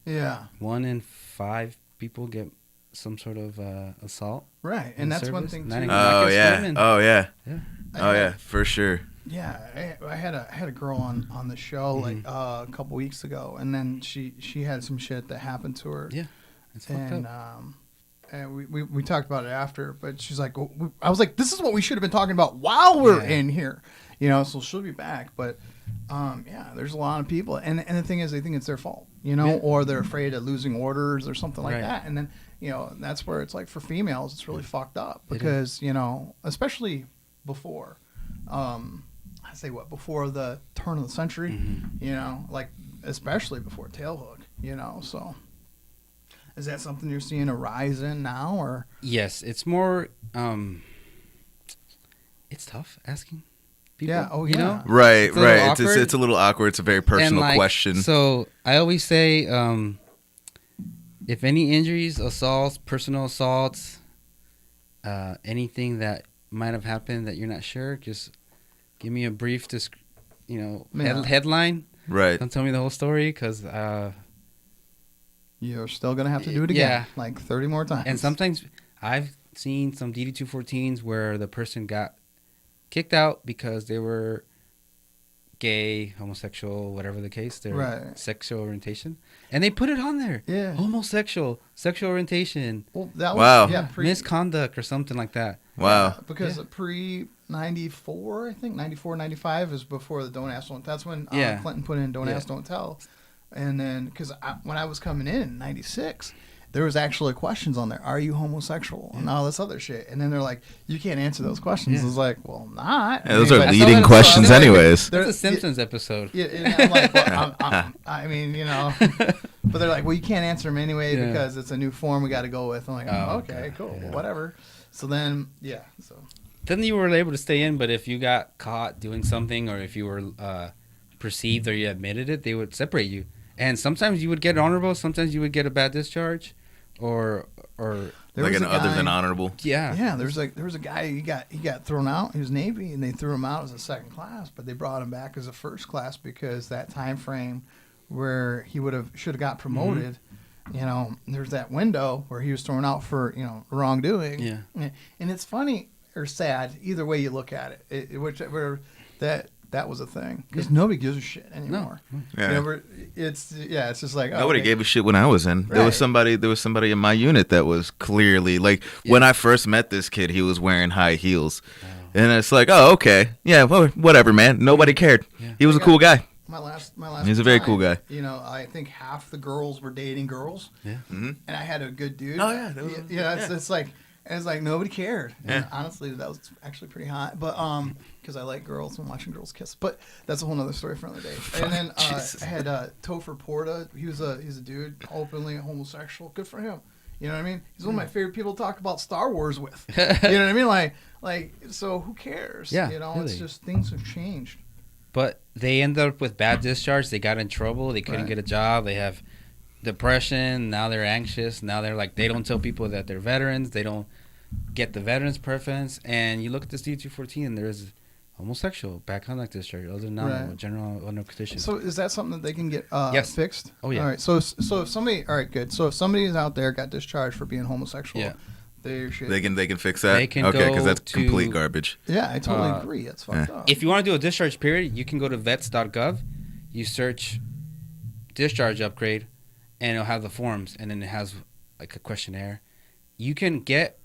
Speaker 1: Yeah.
Speaker 2: 1 in 5 people get some sort of assault.
Speaker 1: Right.
Speaker 2: in
Speaker 1: And that's one
Speaker 2: service.
Speaker 1: thing
Speaker 2: Not
Speaker 1: too.
Speaker 2: even- not
Speaker 3: Oh
Speaker 2: just
Speaker 3: yeah.
Speaker 2: women.
Speaker 3: Oh yeah.
Speaker 2: Yeah.
Speaker 3: Oh yeah. For sure.
Speaker 1: Yeah, I had a girl on the show like a couple weeks ago, and then she had some shit that happened to her.
Speaker 2: Yeah. It's fucked
Speaker 1: And
Speaker 2: up.
Speaker 1: and we talked about it after, but she's like, I was like, this is what we should have been talking about while we're
Speaker 2: Yeah.
Speaker 1: in here, so she'll be back. But yeah, there's a lot of people, and the thing is, they think it's their fault,
Speaker 2: Yeah.
Speaker 1: or they're afraid of losing orders or something like
Speaker 2: Right.
Speaker 1: that, and then that's where it's like for females, it's really fucked up
Speaker 2: It is.
Speaker 1: because especially before. I say before the turn of the century,
Speaker 2: Mm-hmm.
Speaker 1: like especially before tailhook, so is that something you're seeing a rise in now, or?
Speaker 2: Yes, it's more. It's tough asking people.
Speaker 1: Yeah, oh,
Speaker 2: You
Speaker 1: yeah.
Speaker 2: know?
Speaker 3: Right.
Speaker 2: It's a little
Speaker 3: Right.
Speaker 2: awkward.
Speaker 3: It's a little awkward. It's a very personal
Speaker 2: And,
Speaker 3: question.
Speaker 2: So I always say, if any injuries, assaults, personal assaults, anything that might have happened that you're not sure, just give me a brief,
Speaker 1: Yeah.
Speaker 2: headline.
Speaker 3: Right.
Speaker 2: Don't tell me the whole story, because
Speaker 1: You're still gonna have to do it again,
Speaker 2: Yeah.
Speaker 1: like 30 more times.
Speaker 2: and sometimes I've seen some DD-214s where the person got kicked out because they were gay, homosexual, whatever the case, their
Speaker 1: Right.
Speaker 2: sexual orientation, and they put it on there.
Speaker 1: Yeah.
Speaker 2: Homosexual, sexual orientation,
Speaker 1: Well, that
Speaker 3: Wow.
Speaker 1: was
Speaker 2: misconduct, or something like that.
Speaker 3: Wow.
Speaker 1: because pre 94, I think 94, 95 is before the Don't Ask Don't. That's when
Speaker 2: Yeah.
Speaker 1: Clinton put in Don't
Speaker 2: Yeah.
Speaker 1: Ask Don't Tell, and then because when I was coming in 96. There was actually questions on there. Are you homosexual? And all this other shit. And then they're like, you can't answer those questions.
Speaker 2: Yeah.
Speaker 1: I was like, well, I'm not.
Speaker 3: Yeah, those
Speaker 1: I
Speaker 3: are
Speaker 1: mean,
Speaker 2: I saw
Speaker 3: leading
Speaker 2: that-
Speaker 3: questions,
Speaker 2: I saw that-
Speaker 3: anyways.
Speaker 1: They're-
Speaker 2: That's a Simpsons episode.
Speaker 1: Yeah, and I'm like, well, I mean, but they're like, well, you can't answer them anyway
Speaker 2: Yeah.
Speaker 1: because it's a new form we got to go with. I'm like,
Speaker 2: Oh,
Speaker 1: okay,
Speaker 2: okay.
Speaker 1: cool,
Speaker 2: Yeah.
Speaker 1: well, whatever. So then, yeah, so
Speaker 2: Then you were able to stay in, but if you got caught doing something, or if you were perceived or you admitted it, they would separate you. And sometimes you would get honorable, sometimes you would get a bad discharge, or
Speaker 1: there
Speaker 3: Like
Speaker 1: was
Speaker 3: an
Speaker 1: a
Speaker 3: other
Speaker 1: guy-
Speaker 3: than honorable.
Speaker 1: Yeah, there was a guy he got thrown out. He was Navy, and they threw him out as a second class, but they brought him back as a first class because that time frame where he should have got promoted. There's that window where he was thrown out for wrongdoing.
Speaker 2: Yeah.
Speaker 1: And it's funny or sad either way you look at it. Whichever that was a thing because nobody gives a shit anymore.
Speaker 3: Yeah.
Speaker 1: It's just like
Speaker 3: Nobody
Speaker 1: okay.
Speaker 3: gave a shit when I was in. There was
Speaker 1: Right.
Speaker 3: somebody in my unit that was clearly like when I first met this kid, he was wearing high heels. And it's like, oh, okay. Yeah, well, whatever, man. Nobody cared.
Speaker 2: Yeah.
Speaker 3: He was a cool guy.
Speaker 1: My last.
Speaker 3: He's a very
Speaker 1: time,
Speaker 3: cool guy.
Speaker 1: I think half the girls were dating girls.
Speaker 2: Yeah.
Speaker 3: Mm-hmm.
Speaker 1: And I had a good dude.
Speaker 3: Oh, yeah, that was-
Speaker 1: it's like nobody cared.
Speaker 3: Yeah.
Speaker 1: And honestly, that was actually pretty hot. But because I like girls and watching girls kiss. But that's a whole nother story for another day. And then
Speaker 3: Jesus.
Speaker 1: I had Topher Porta. He's a dude, openly homosexual. Good for him. You know what I mean? He's one of my favorite people to talk about Star Wars with. You know what I mean? Like so who cares?
Speaker 2: Yeah,
Speaker 1: It's
Speaker 2: really.
Speaker 1: just things have changed.
Speaker 2: But they ended up with bad discharge. They got in trouble. They couldn't
Speaker 1: Right.
Speaker 2: get a job. They have depression. Now they're anxious. Now they're like, they don't tell people that they're veterans. They don't get the veterans preference. And you look at this D214, and there's homosexual back conduct discharge, other than
Speaker 1: Right.
Speaker 2: general under conditions.
Speaker 1: So is that something that they can get
Speaker 2: Yes.
Speaker 1: fixed?
Speaker 2: Oh, yeah.
Speaker 1: All right. So if somebody, all right, good. So if somebody's out there got discharged for being homosexual,
Speaker 2: Yeah.
Speaker 1: they should.
Speaker 3: They can fix that.
Speaker 2: They can
Speaker 3: okay,
Speaker 2: go
Speaker 3: because that's
Speaker 2: to-
Speaker 3: complete garbage.
Speaker 1: Yeah, I totally
Speaker 2: Uh,
Speaker 1: agree. It's fucked
Speaker 3: yeah.
Speaker 1: up.
Speaker 2: If you want to do a discharge period, you can go to vets.gov. You search discharge upgrade, and it'll have the forms, and then it has like a questionnaire. You can get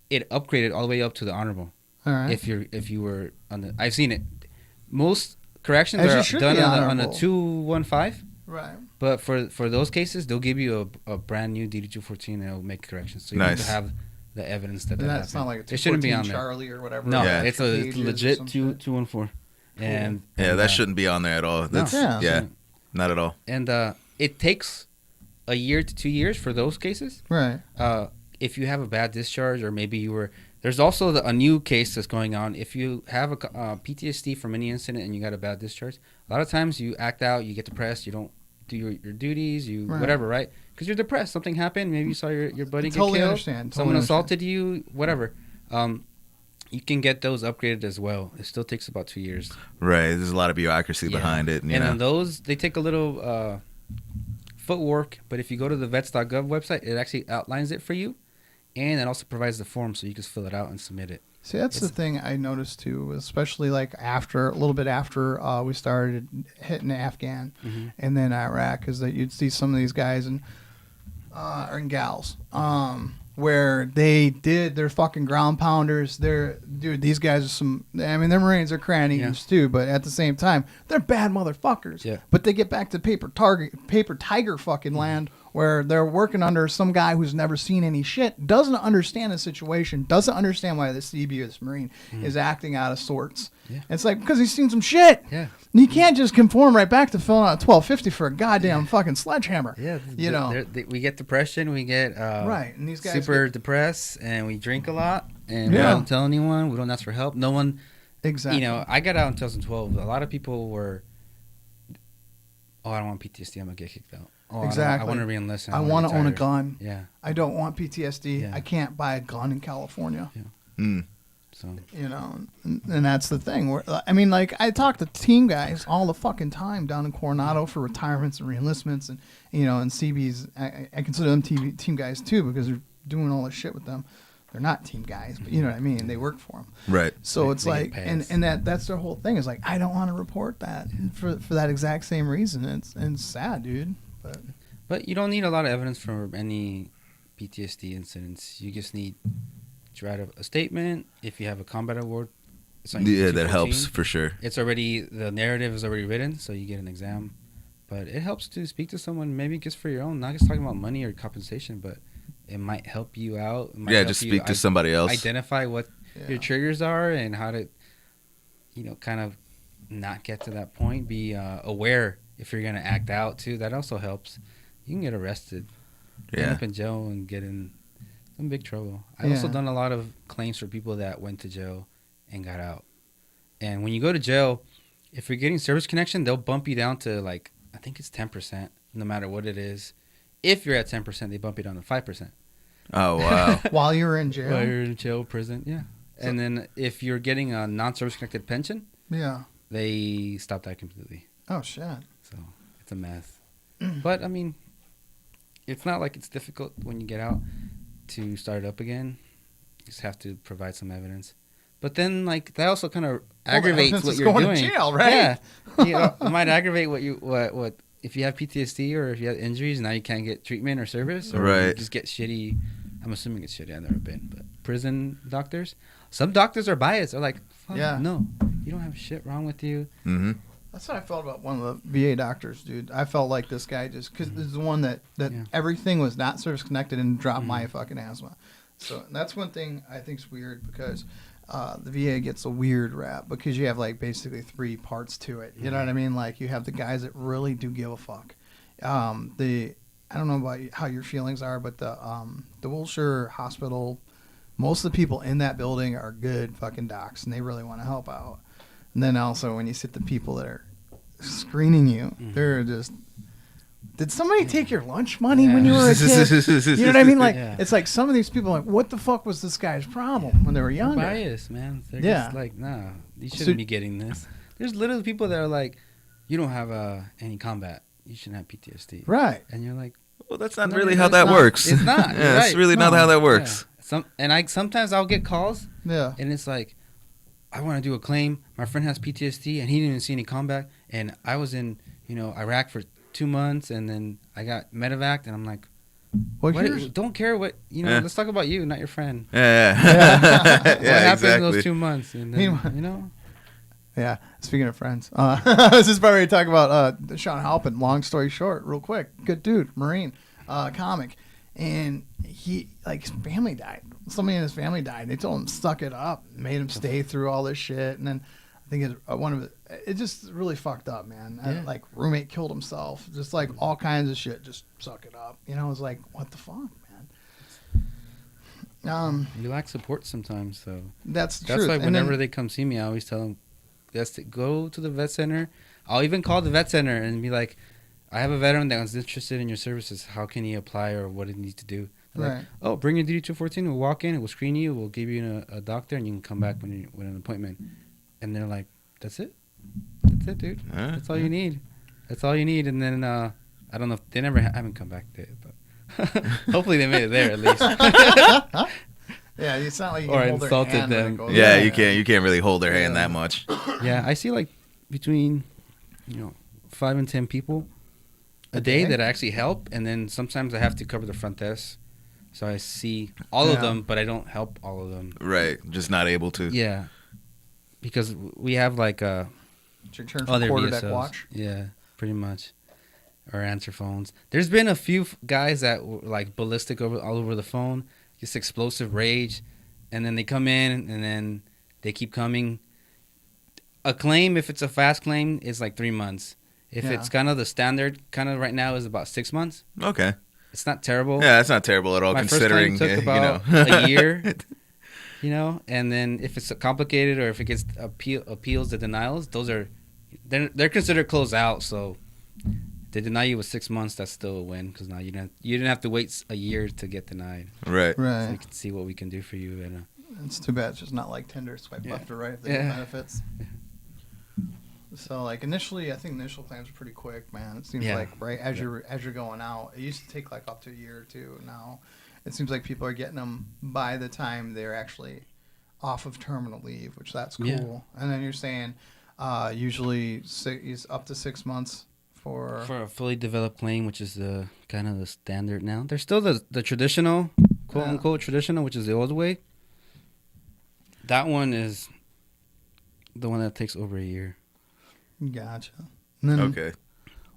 Speaker 2: it upgraded all the way up to the honorable.
Speaker 1: all right.
Speaker 2: If you were on the, I've seen it. Most corrections
Speaker 1: As you
Speaker 2: are
Speaker 1: should
Speaker 2: done
Speaker 1: be
Speaker 2: on a
Speaker 1: honorable.
Speaker 2: 215.
Speaker 1: Right.
Speaker 2: But for those cases, they'll give you a brand new DD-214 and it'll make corrections. So you have to
Speaker 3: Nice.
Speaker 2: have the evidence that
Speaker 1: And
Speaker 2: that
Speaker 1: that's
Speaker 2: happened.
Speaker 1: not like a
Speaker 2: It shouldn't be
Speaker 1: 214
Speaker 2: on there.
Speaker 1: Charlie or whatever.
Speaker 2: No,
Speaker 3: Yeah.
Speaker 2: it's
Speaker 1: extra
Speaker 2: a
Speaker 1: pages or
Speaker 2: legit
Speaker 1: some
Speaker 2: 214. And
Speaker 3: that shouldn't be on there at all. That's
Speaker 1: Yeah.
Speaker 3: yeah, not at all.
Speaker 2: And it takes a year to 2 years for those cases.
Speaker 1: Right.
Speaker 2: If you have a bad discharge, or maybe you were, there's also a new case that's going on. If you have a PTSD from any incident and you got a bad discharge, a lot of times you act out, you get depressed, you don't do your duties, you
Speaker 1: Right.
Speaker 2: whatever, right? Because you're depressed. Something happened. Maybe you saw your buddy
Speaker 1: Totally
Speaker 2: get killed.
Speaker 1: understand.
Speaker 2: Someone
Speaker 1: Totally
Speaker 2: assaulted you. Whatever. You can get those upgraded as well. It still takes about 2 years.
Speaker 3: Right. There's a lot of bureaucracy
Speaker 2: Yeah.
Speaker 3: behind it. You
Speaker 2: And
Speaker 3: know.
Speaker 2: then those, they take a little footwork, but if you go to the vets.gov website, it actually outlines it for you, and it also provides the form so you can fill it out and submit it.
Speaker 1: See, that's the thing I noticed too, especially like a little bit after we started hitting Afghan
Speaker 2: Mm-hmm.
Speaker 1: and then Iraq, is that you'd see some of these guys and gals where they're fucking ground pounders. These guys are their Marines are cranny
Speaker 2: Yeah.
Speaker 1: too, but at the same time, they're bad motherfuckers.
Speaker 2: Yeah.
Speaker 1: But they get back to paper tiger fucking land where they're working under some guy who's never seen any shit, doesn't understand the situation, doesn't understand why this CB or this Marine is acting out of sorts.
Speaker 2: Yeah.
Speaker 1: It's like, because he's seen some shit.
Speaker 2: Yeah.
Speaker 1: You can't just conform right back to filling out a 1250 for a goddamn fucking sledgehammer.
Speaker 2: Yeah,
Speaker 1: You know.
Speaker 2: we get depression, we get
Speaker 1: Right, and these guys
Speaker 2: super depressed, and we drink a lot, and we
Speaker 1: Yeah.
Speaker 2: don't tell anyone, we don't ask for help. No one,
Speaker 1: Exactly.
Speaker 2: I got out in 2012. A lot of people were, I don't want PTSD, I'm going to get kicked out.
Speaker 1: Exactly.
Speaker 2: I want to re-enlist.
Speaker 1: I want to own a gun.
Speaker 2: Yeah.
Speaker 1: I don't want PTSD.
Speaker 2: Yeah.
Speaker 1: I can't buy a gun in California.
Speaker 3: Mm.
Speaker 2: So
Speaker 1: And that's the thing. I talk to team guys all the fucking time down in Coronado for retirements and reenlistments, and and CBs. I consider them team guys too because they're doing all this shit with them. They're not team guys, but you know what I mean. They work for them.
Speaker 3: Right.
Speaker 1: So it's
Speaker 2: They
Speaker 1: like,
Speaker 2: get
Speaker 1: and
Speaker 2: passed.
Speaker 1: that's their whole thing. Is like, I don't want to report that for that exact same reason. It's sad, dude.
Speaker 2: But you don't need a lot of evidence for any PTSD incidents. You just need to write a statement. If you have a combat award, it's on
Speaker 3: Yeah,
Speaker 2: your
Speaker 3: that
Speaker 2: 214.
Speaker 3: helps for sure.
Speaker 2: It's already, the narrative is already written, so you get an exam. But it helps to speak to someone, maybe just for your own, not just talking about money or compensation, but it might help you out. It might
Speaker 3: Yeah,
Speaker 2: help
Speaker 3: just
Speaker 2: you
Speaker 3: speak to somebody else.
Speaker 2: Identify what
Speaker 1: Yeah.
Speaker 2: your triggers are and how to, kind of not get to that point. Be aware if you're going to act out, too. That also helps. You can get arrested, end
Speaker 3: Yeah.
Speaker 2: up in jail, and get in some big trouble. I've also
Speaker 1: Yeah.
Speaker 2: done a lot of claims for people that went to jail and got out. And when you go to jail, if you're getting service connection, they'll bump you down to I think it's 10%, no matter what it is. If you're at 10%, they bump you down to 5%.
Speaker 3: Oh wow.
Speaker 1: While you were in jail.
Speaker 2: While you're in jail, prison, yeah. And then if you're getting a non-service connected pension,
Speaker 1: Yeah.
Speaker 2: they stop that completely.
Speaker 1: Oh shit.
Speaker 2: So it's a mess. But it's not like it's difficult when you get out to start it up again. You just have to provide some evidence. But then that also kind of aggravates
Speaker 1: evidence
Speaker 2: what
Speaker 1: is
Speaker 2: you're
Speaker 1: going to
Speaker 2: doing.
Speaker 1: jail, right?
Speaker 2: Yeah. It might aggravate what if you have PTSD or if you have injuries, now you can't get treatment or service, or you
Speaker 3: Right.
Speaker 2: just get shitty. I'm assuming it's shitty. I've never been, but prison doctors. Some doctors are biased. They're like, fuck,
Speaker 1: Yeah.
Speaker 2: no, you don't have shit wrong with you.
Speaker 3: Mm-hmm.
Speaker 1: That's what I felt about one of the VA doctors, dude. I felt like this guy just because this is the one that
Speaker 2: Yeah.
Speaker 1: everything was not service connected and dropped my fucking asthma. So that's one thing I think is weird because the VA gets a weird rap because you have basically three parts to it. You know what I mean? You have the guys that really do give a fuck. I don't know about how your feelings are, but the Wilshire Hospital, most of the people in that building are good fucking docs and they really want to help out. And then also when you sit the people that are screening you, they're just, did somebody take your lunch money when you were a kid? You know what I mean?
Speaker 2: Yeah.
Speaker 1: It's like some of these people are like, what the fuck was this guy's problem when they were younger?
Speaker 2: Bias, man. They're
Speaker 1: Yeah.
Speaker 2: just nah, you shouldn't
Speaker 1: So-
Speaker 2: be getting this. There's literally people that are like, you don't have any combat. You shouldn't have PTSD.
Speaker 1: Right.
Speaker 2: And you're like,
Speaker 3: Well, that's not
Speaker 2: No,
Speaker 3: really
Speaker 2: it's
Speaker 3: how that
Speaker 2: not.
Speaker 3: works.
Speaker 2: It's not. You're
Speaker 3: Yeah, it's
Speaker 2: right.
Speaker 3: really not
Speaker 1: No.
Speaker 3: how that works.
Speaker 2: yeah. Sometimes I'll get calls
Speaker 1: Yeah.
Speaker 2: and it's like, I want to do a claim. My friend has PTSD and he didn't even see any combat. And I was in, Iraq for 2 months and then I got medevac and I'm like,
Speaker 1: Well,
Speaker 2: don't care what,
Speaker 3: Yeah.
Speaker 2: let's talk about you, not your friend.
Speaker 3: Yeah.
Speaker 1: Yeah.
Speaker 3: Yeah,
Speaker 2: What happened in those
Speaker 3: exactly.
Speaker 2: 2 months? And then,
Speaker 1: Meanwhile- Yeah. Speaking of friends, I was just about ready to talk about Sean Halpin. Long story short, real quick, good dude, Marine, comic, and he like his family died. Somebody in his family died. They told him suck it up, made him stay through all this shit, and then I think it just really fucked up, man.
Speaker 2: Yeah.
Speaker 1: Like roommate killed himself, just like all kinds of shit. Just suck it up, you know. It was like what the fuck, man.
Speaker 2: You lack support sometimes, so
Speaker 1: That's
Speaker 2: that's
Speaker 1: true.
Speaker 2: why whenever they come see me, I always tell them, "Yes, to go to the vet center." I'll even call the vet center and be like, "I have a veteran that was interested in your services. How can he apply or what he needs to do?" They're
Speaker 1: Right.
Speaker 2: like, "Oh, bring your DD-214. We'll walk in, we'll screen you, we'll give you a doctor, and you can come back with an appointment." And they're like, "That's it. That's it, dude. That's all you need. That's all you need." And then I don't know if they haven't come back there, but hopefully they made it there at least.
Speaker 1: Yeah, it's not like you
Speaker 2: Or
Speaker 1: can hold their
Speaker 2: insulted
Speaker 1: hand when it
Speaker 2: them.
Speaker 1: goes-
Speaker 3: Yeah, you can't really hold their hand
Speaker 1: Yeah.
Speaker 3: that much.
Speaker 2: Yeah, I see like between 5 and 10 people a day that I actually help, and then sometimes I have to cover the front desk, so I see all of them, but I don't help all of them.
Speaker 3: Right, just not able to.
Speaker 2: Yeah, because we have like
Speaker 1: It's your turn for
Speaker 2: other
Speaker 1: quarterdeck
Speaker 2: VSOs.
Speaker 1: watch.
Speaker 2: Yeah, pretty much, or answer phones. There's been a few guys that were like ballistic all over the phone, just explosive rage, and then they come in and then they keep coming. A claim, if it's a fast claim, is like 3 months. If
Speaker 1: Yeah.
Speaker 2: it's kind of the standard, kind of right now is about 6 months.
Speaker 3: Okay.
Speaker 2: It's not terrible.
Speaker 3: Yeah, that's not terrible at all,
Speaker 2: My
Speaker 3: considering
Speaker 2: first claim took about
Speaker 3: you know.
Speaker 2: a year. And then if it's complicated or if it gets appeals to denials, they're considered closed out. So they deny you with 6 months, that's still a win because now you didn't have to wait a year to get denied.
Speaker 3: Right.
Speaker 2: So
Speaker 1: Right.
Speaker 2: we can see what we can do for you. And
Speaker 1: It's too bad it's just not like Tinder, swipe
Speaker 2: Yeah.
Speaker 1: left or right if they
Speaker 2: Yeah.
Speaker 1: get benefits. So like initially, I think initial claims are pretty quick, man. It seems
Speaker 2: Yeah.
Speaker 1: like right as you're going out, it used to take like up to a year or two. Now it seems like people are getting them by the time they're actually off of terminal leave, which that's cool.
Speaker 2: Yeah.
Speaker 1: And then you're saying usually is up to 6 months for
Speaker 2: a fully developed claim, which is the kind of the standard now. There's still the traditional, quote unquote traditional, which is the old way. That one is the one that takes over a year.
Speaker 1: Gotcha. And then,
Speaker 3: Okay.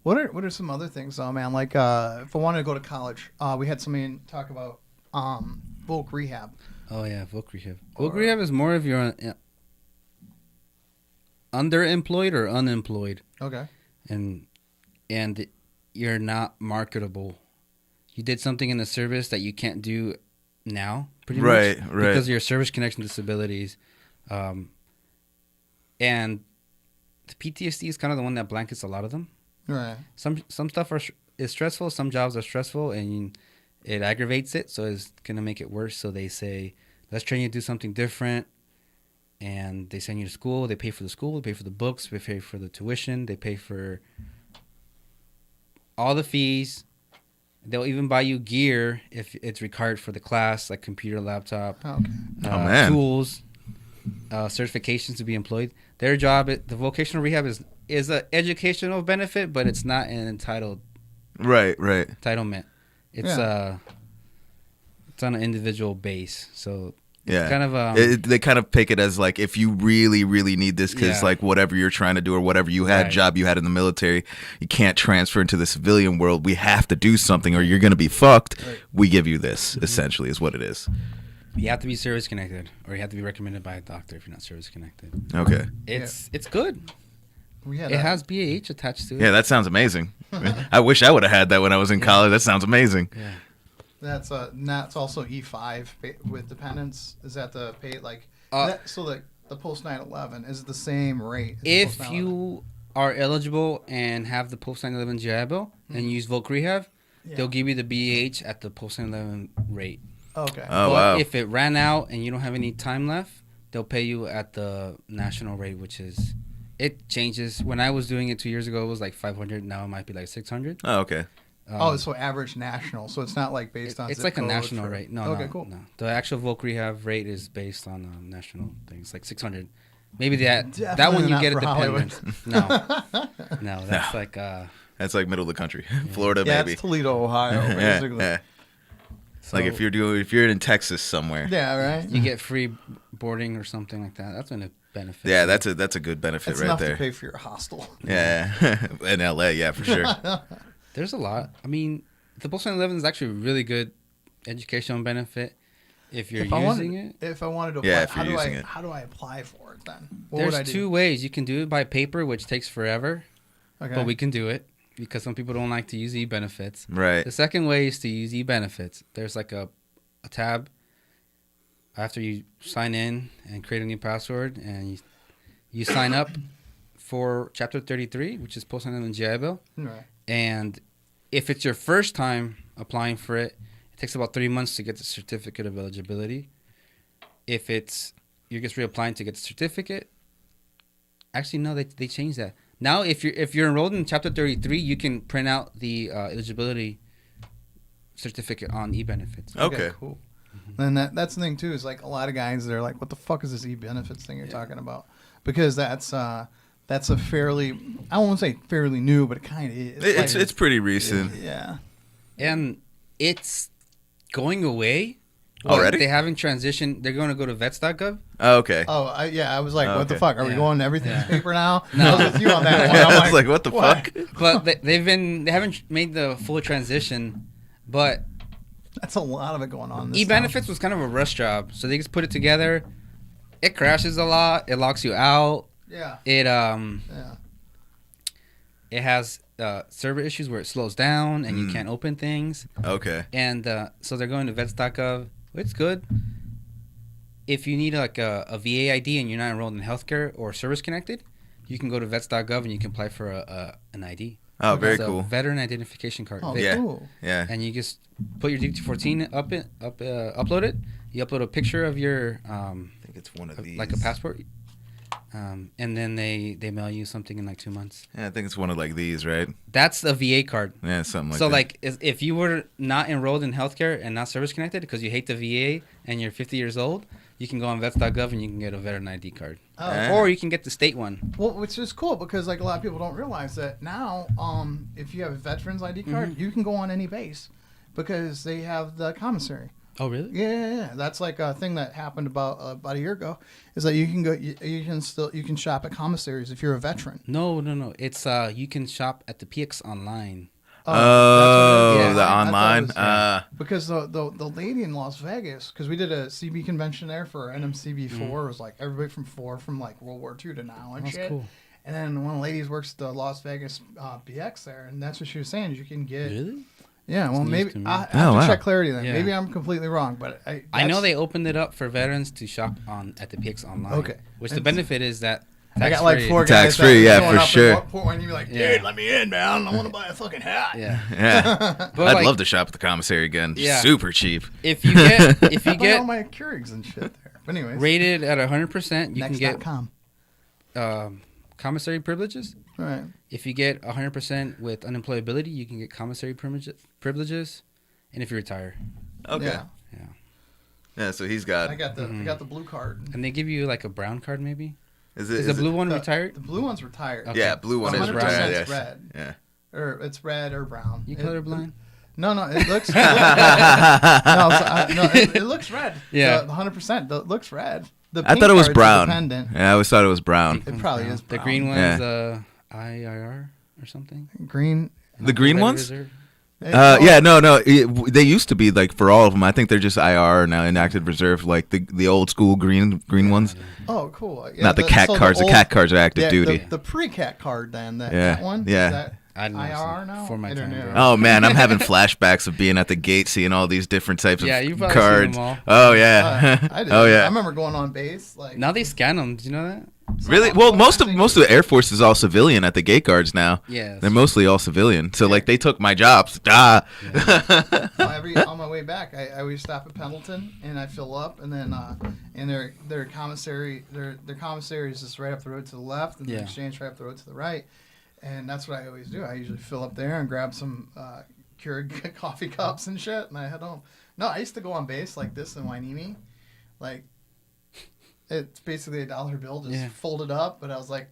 Speaker 1: What are some other things though, man? Like if I wanted to go to college, we had somebody talk about voc rehab.
Speaker 2: Oh yeah, voc rehab. Voc rehab is more of your underemployed or unemployed,
Speaker 1: Okay.
Speaker 2: and you're not marketable. You did something in the service that you can't do now, pretty
Speaker 3: Right,
Speaker 2: much,
Speaker 3: right.
Speaker 2: because of your service connection disabilities, and the PTSD is kind of the one that blankets a lot of them.
Speaker 1: Right.
Speaker 2: Some stuff is stressful. Some jobs are stressful, and it aggravates it, so it's gonna make it worse. So they say, let's train you to do something different, and they send you to school. They pay for the school. They pay for the books. They pay for the tuition. They pay for all the fees. They'll even buy you gear if it's required for the class, like computer, laptop,
Speaker 1: Okay.
Speaker 3: Oh, man.
Speaker 2: tools, certifications to be employed. Their job, the vocational rehab is an educational benefit, but it's not an
Speaker 3: Right.
Speaker 2: entitlement. It's
Speaker 1: Yeah.
Speaker 2: it's on an individual base. So
Speaker 3: Yeah.
Speaker 2: kind of
Speaker 3: They kind of pick it as like if you really, really need this because
Speaker 2: Yeah.
Speaker 3: like whatever you're trying to do or whatever you had
Speaker 2: Right.
Speaker 3: job you had in the military, you can't transfer into the civilian world. We have to do something or you're going to be fucked.
Speaker 1: Right.
Speaker 3: We give you this, essentially, is what it is.
Speaker 2: you have to be service connected, or you have to be recommended by a doctor if you're not service connected.
Speaker 3: Okay.
Speaker 2: It's good.
Speaker 1: We had
Speaker 2: It has BAH attached to it.
Speaker 3: Yeah, that sounds amazing. I wish I would have had that when I was in college. That sounds amazing.
Speaker 2: Yeah.
Speaker 1: that's also E5 with dependents. Is that the pay like so the post 9/11 is it the same rate? as the
Speaker 2: If
Speaker 1: post-9/11?
Speaker 2: you are eligible and have the post 9/11 GI Bill and use voc rehab,
Speaker 1: Yeah.
Speaker 2: they'll give you the BAH at the post 9/11 rate.
Speaker 1: Okay.
Speaker 3: Oh,
Speaker 2: But
Speaker 3: wow.
Speaker 2: if it ran out and you don't have any time left, they'll pay you at the national rate, which is, it changes. When I was doing it 2 years ago, it was like 500. Now it might be like 600.
Speaker 3: Oh, okay.
Speaker 1: So average national. So it's not like based on.
Speaker 2: It's
Speaker 1: zip
Speaker 2: like a
Speaker 1: code
Speaker 2: national
Speaker 1: for-
Speaker 2: rate. No,
Speaker 1: Okay,
Speaker 2: no,
Speaker 1: cool.
Speaker 2: no. The actual voc rehab rate is based on national things, like 600. Maybe that one
Speaker 1: Definitely
Speaker 2: you
Speaker 1: not
Speaker 2: get a
Speaker 1: for Hollywood.
Speaker 2: dependent. No, that's like
Speaker 3: That's like middle of the country. Florida,
Speaker 1: Yeah,
Speaker 3: maybe.
Speaker 1: it's Toledo, Ohio,
Speaker 3: Yeah,
Speaker 1: basically.
Speaker 3: yeah.
Speaker 2: so
Speaker 3: Like if you're in Texas somewhere.
Speaker 1: Yeah, right.
Speaker 2: you get free boarding or something like that. That's when benefit.
Speaker 3: Yeah, that's a good benefit
Speaker 1: It's
Speaker 3: right
Speaker 1: enough
Speaker 3: there.
Speaker 1: to pay for your hostel.
Speaker 3: Yeah, in LA, yeah, for sure.
Speaker 2: There's a lot. I mean, the Post 9/11 is actually a really good educational benefit if you're using it.
Speaker 1: If I wanted to apply,
Speaker 3: Yeah, if you're using it.
Speaker 1: how do I apply for it then? What would I
Speaker 2: There's
Speaker 1: do?
Speaker 2: 2 ways. You can do it by paper, which takes forever,
Speaker 1: Okay.
Speaker 2: but we can do it because some people don't like to use e-benefits.
Speaker 3: Right.
Speaker 2: The second way is to use e-benefits. There's like a tab after you sign in and create a new password, and you sign up for Chapter 33, which is Post 9/11 GI Bill.
Speaker 1: Right.
Speaker 2: And if it's your first time applying for it, it takes about 3 months to get the certificate of eligibility. If you're just reapplying to get the certificate, actually no, they changed that. Now if you're enrolled in Chapter 33, you can print out the eligibility certificate on e-benefits.
Speaker 3: Okay.
Speaker 1: Cool. And that's the thing too, is like a lot of guys, they're like, what the fuck is this e-benefits thing you're talking about? Because that's a fairly, I won't say fairly new, but it kind of is.
Speaker 3: It's pretty recent.
Speaker 1: Yeah.
Speaker 2: And it's going away.
Speaker 3: Already?
Speaker 2: They haven't transitioned. They're going to go to vets.gov.
Speaker 3: Oh, okay.
Speaker 1: Oh, I was like,
Speaker 3: Oh,
Speaker 1: what the
Speaker 3: okay.
Speaker 1: fuck? Are we
Speaker 2: Yeah.
Speaker 1: going to everything's paper now?
Speaker 2: No.
Speaker 1: I was with you on that one. I'm
Speaker 3: I was like, what the
Speaker 1: why?
Speaker 3: fuck?
Speaker 2: But they haven't made the full transition. But
Speaker 1: That's a lot of it going on. This
Speaker 2: e-benefits was kind of a rush job, so they just put it together. It crashes a lot. It locks you out.
Speaker 1: town.
Speaker 2: It
Speaker 1: Yeah.
Speaker 2: it has server issues where it slows down and you
Speaker 3: Mm.
Speaker 2: can't open things.
Speaker 3: Okay.
Speaker 2: And so they're going to vets.gov. It's good. If you need like a VA ID and you're not enrolled in healthcare or service connected, you can go to vets.gov and you can apply for an ID.
Speaker 3: Oh, very
Speaker 2: It's a
Speaker 3: cool.
Speaker 2: Veteran identification card.
Speaker 1: Oh,
Speaker 3: Yeah.
Speaker 1: cool.
Speaker 3: Yeah.
Speaker 2: And you just put your DT14 upload it. You upload a picture of your
Speaker 3: I think it's one of these.
Speaker 2: like a passport, and then they mail you something in like 2 months.
Speaker 3: Yeah, I think it's one of like these, right?
Speaker 2: That's a VA card.
Speaker 3: Yeah, something like
Speaker 2: So
Speaker 3: that.
Speaker 2: like if you were not enrolled in healthcare and not service connected because you hate the VA and you're 50 years old, you can go on vets.gov and you can get a veteran ID card.
Speaker 1: Oh.
Speaker 3: Yeah.
Speaker 2: Or you can get the state one.
Speaker 1: Well, which is cool because like a lot of people don't realize that now, if you have a veteran's ID card, you can go on any base because they have the commissary.
Speaker 2: Oh really?
Speaker 1: Yeah. That's like a thing that happened about a year ago. Is that you can go, you can shop at commissaries if you're a veteran.
Speaker 2: No. It's you can shop at the PX online.
Speaker 3: Oh,
Speaker 2: Yeah.
Speaker 3: the
Speaker 1: I thought it
Speaker 3: online.
Speaker 1: was- because the lady in Las Vegas, because we did a CB convention there for NMCB4, it was like everybody from like World War II to now and
Speaker 2: That's
Speaker 1: shit.
Speaker 2: cool.
Speaker 1: And then one of the ladies works the Las Vegas BX there, and that's what she was saying. Is you can get
Speaker 2: Really?
Speaker 1: yeah. Well,
Speaker 2: news
Speaker 1: maybe
Speaker 2: to me.
Speaker 1: I have
Speaker 3: Oh,
Speaker 1: to
Speaker 3: wow.
Speaker 1: check clarity then.
Speaker 2: Yeah.
Speaker 1: Maybe I'm completely wrong, but
Speaker 2: I know they opened it up for veterans to shop at the PX online.
Speaker 1: Okay.
Speaker 2: Which the
Speaker 1: And-
Speaker 2: benefit is that
Speaker 1: I got like
Speaker 2: tax-free.
Speaker 1: 4 guys
Speaker 3: Tax-free,
Speaker 1: that
Speaker 3: yeah,
Speaker 1: showing
Speaker 3: for
Speaker 1: up in
Speaker 3: sure.
Speaker 1: Portland, and you're like, dude,
Speaker 2: Yeah.
Speaker 1: let me in, man. I want to buy a fucking hat.
Speaker 2: Yeah.
Speaker 3: Yeah.
Speaker 2: But
Speaker 3: I'd
Speaker 2: like,
Speaker 3: love to shop at the commissary again.
Speaker 2: Yeah.
Speaker 3: Super cheap.
Speaker 2: if you get
Speaker 1: I buy all my Keurigs and shit there. But anyways,
Speaker 2: rated at 100%, you can get
Speaker 1: Next.com.
Speaker 2: commissary privileges.
Speaker 1: Right.
Speaker 2: If you get 100% with unemployability, you can get commissary privileges. And if you retire,
Speaker 3: Okay.
Speaker 1: Yeah.
Speaker 3: Yeah, so he's got.
Speaker 1: I got the blue card.
Speaker 2: and they give you like a brown card, maybe.
Speaker 3: Is
Speaker 2: Is the blue one
Speaker 1: The
Speaker 2: retired?
Speaker 1: blue one's retired.
Speaker 2: Okay.
Speaker 3: Yeah, blue one is
Speaker 1: 100%
Speaker 3: retired.
Speaker 1: it's
Speaker 3: Yes.
Speaker 1: red.
Speaker 3: Yeah.
Speaker 1: Or it's red or brown.
Speaker 2: You
Speaker 1: It-
Speaker 2: colorblind?
Speaker 1: No, it looks. It looks red.
Speaker 2: Yeah.
Speaker 1: 100%. It looks red. The
Speaker 3: I
Speaker 1: pink
Speaker 3: thought it was
Speaker 1: card's
Speaker 3: brown.
Speaker 1: independent.
Speaker 3: Yeah, I always thought it was brown.
Speaker 1: It probably is
Speaker 2: The
Speaker 1: brown.
Speaker 2: green one
Speaker 3: Yeah.
Speaker 2: is IIR or something.
Speaker 1: Green.
Speaker 3: The green
Speaker 2: Federal
Speaker 3: ones?
Speaker 2: Reserve.
Speaker 3: Yeah, no. They used to be like for all of them. I think they're just IR now, inactive reserve, like the old school green ones.
Speaker 1: Oh, cool. Yeah,
Speaker 3: Not the cat
Speaker 1: so
Speaker 3: cards. The
Speaker 1: old-
Speaker 3: cat cards are active
Speaker 1: yeah,
Speaker 3: duty.
Speaker 1: The pre-cat card then. That,
Speaker 3: Yeah,
Speaker 1: that one.
Speaker 3: yeah.
Speaker 1: Is that
Speaker 2: I don't know.
Speaker 1: IR now?
Speaker 2: For my
Speaker 1: I don't
Speaker 2: time,
Speaker 1: know.
Speaker 2: bro.
Speaker 3: Oh man, I'm having flashbacks of being at the gate, seeing all these different types
Speaker 2: Yeah,
Speaker 3: of
Speaker 2: you've probably seen
Speaker 3: cards.
Speaker 2: them all.
Speaker 3: Oh yeah.
Speaker 1: I did.
Speaker 3: Oh
Speaker 1: I
Speaker 3: yeah.
Speaker 1: remember going on base. Like
Speaker 2: Now they scan them. Did you know that?
Speaker 3: Really? Well, most of the Air Force is all civilian at the gate guards now.
Speaker 2: Yeah.
Speaker 3: They're mostly all civilian. So like they took my jobs. Ah.
Speaker 1: on my way back, I always stop at Pendleton and I fill up, and then and their commissary is just right up the road to the left, and the
Speaker 2: Yeah.
Speaker 1: exchange right up the road to the right, and that's what I always do. I usually fill up there and grab some Keurig coffee cups and shit, and I head home. No, I used to go on base like this in Wainimi, like it's basically a dollar bill just
Speaker 2: Yeah.
Speaker 1: folded up. But I was like,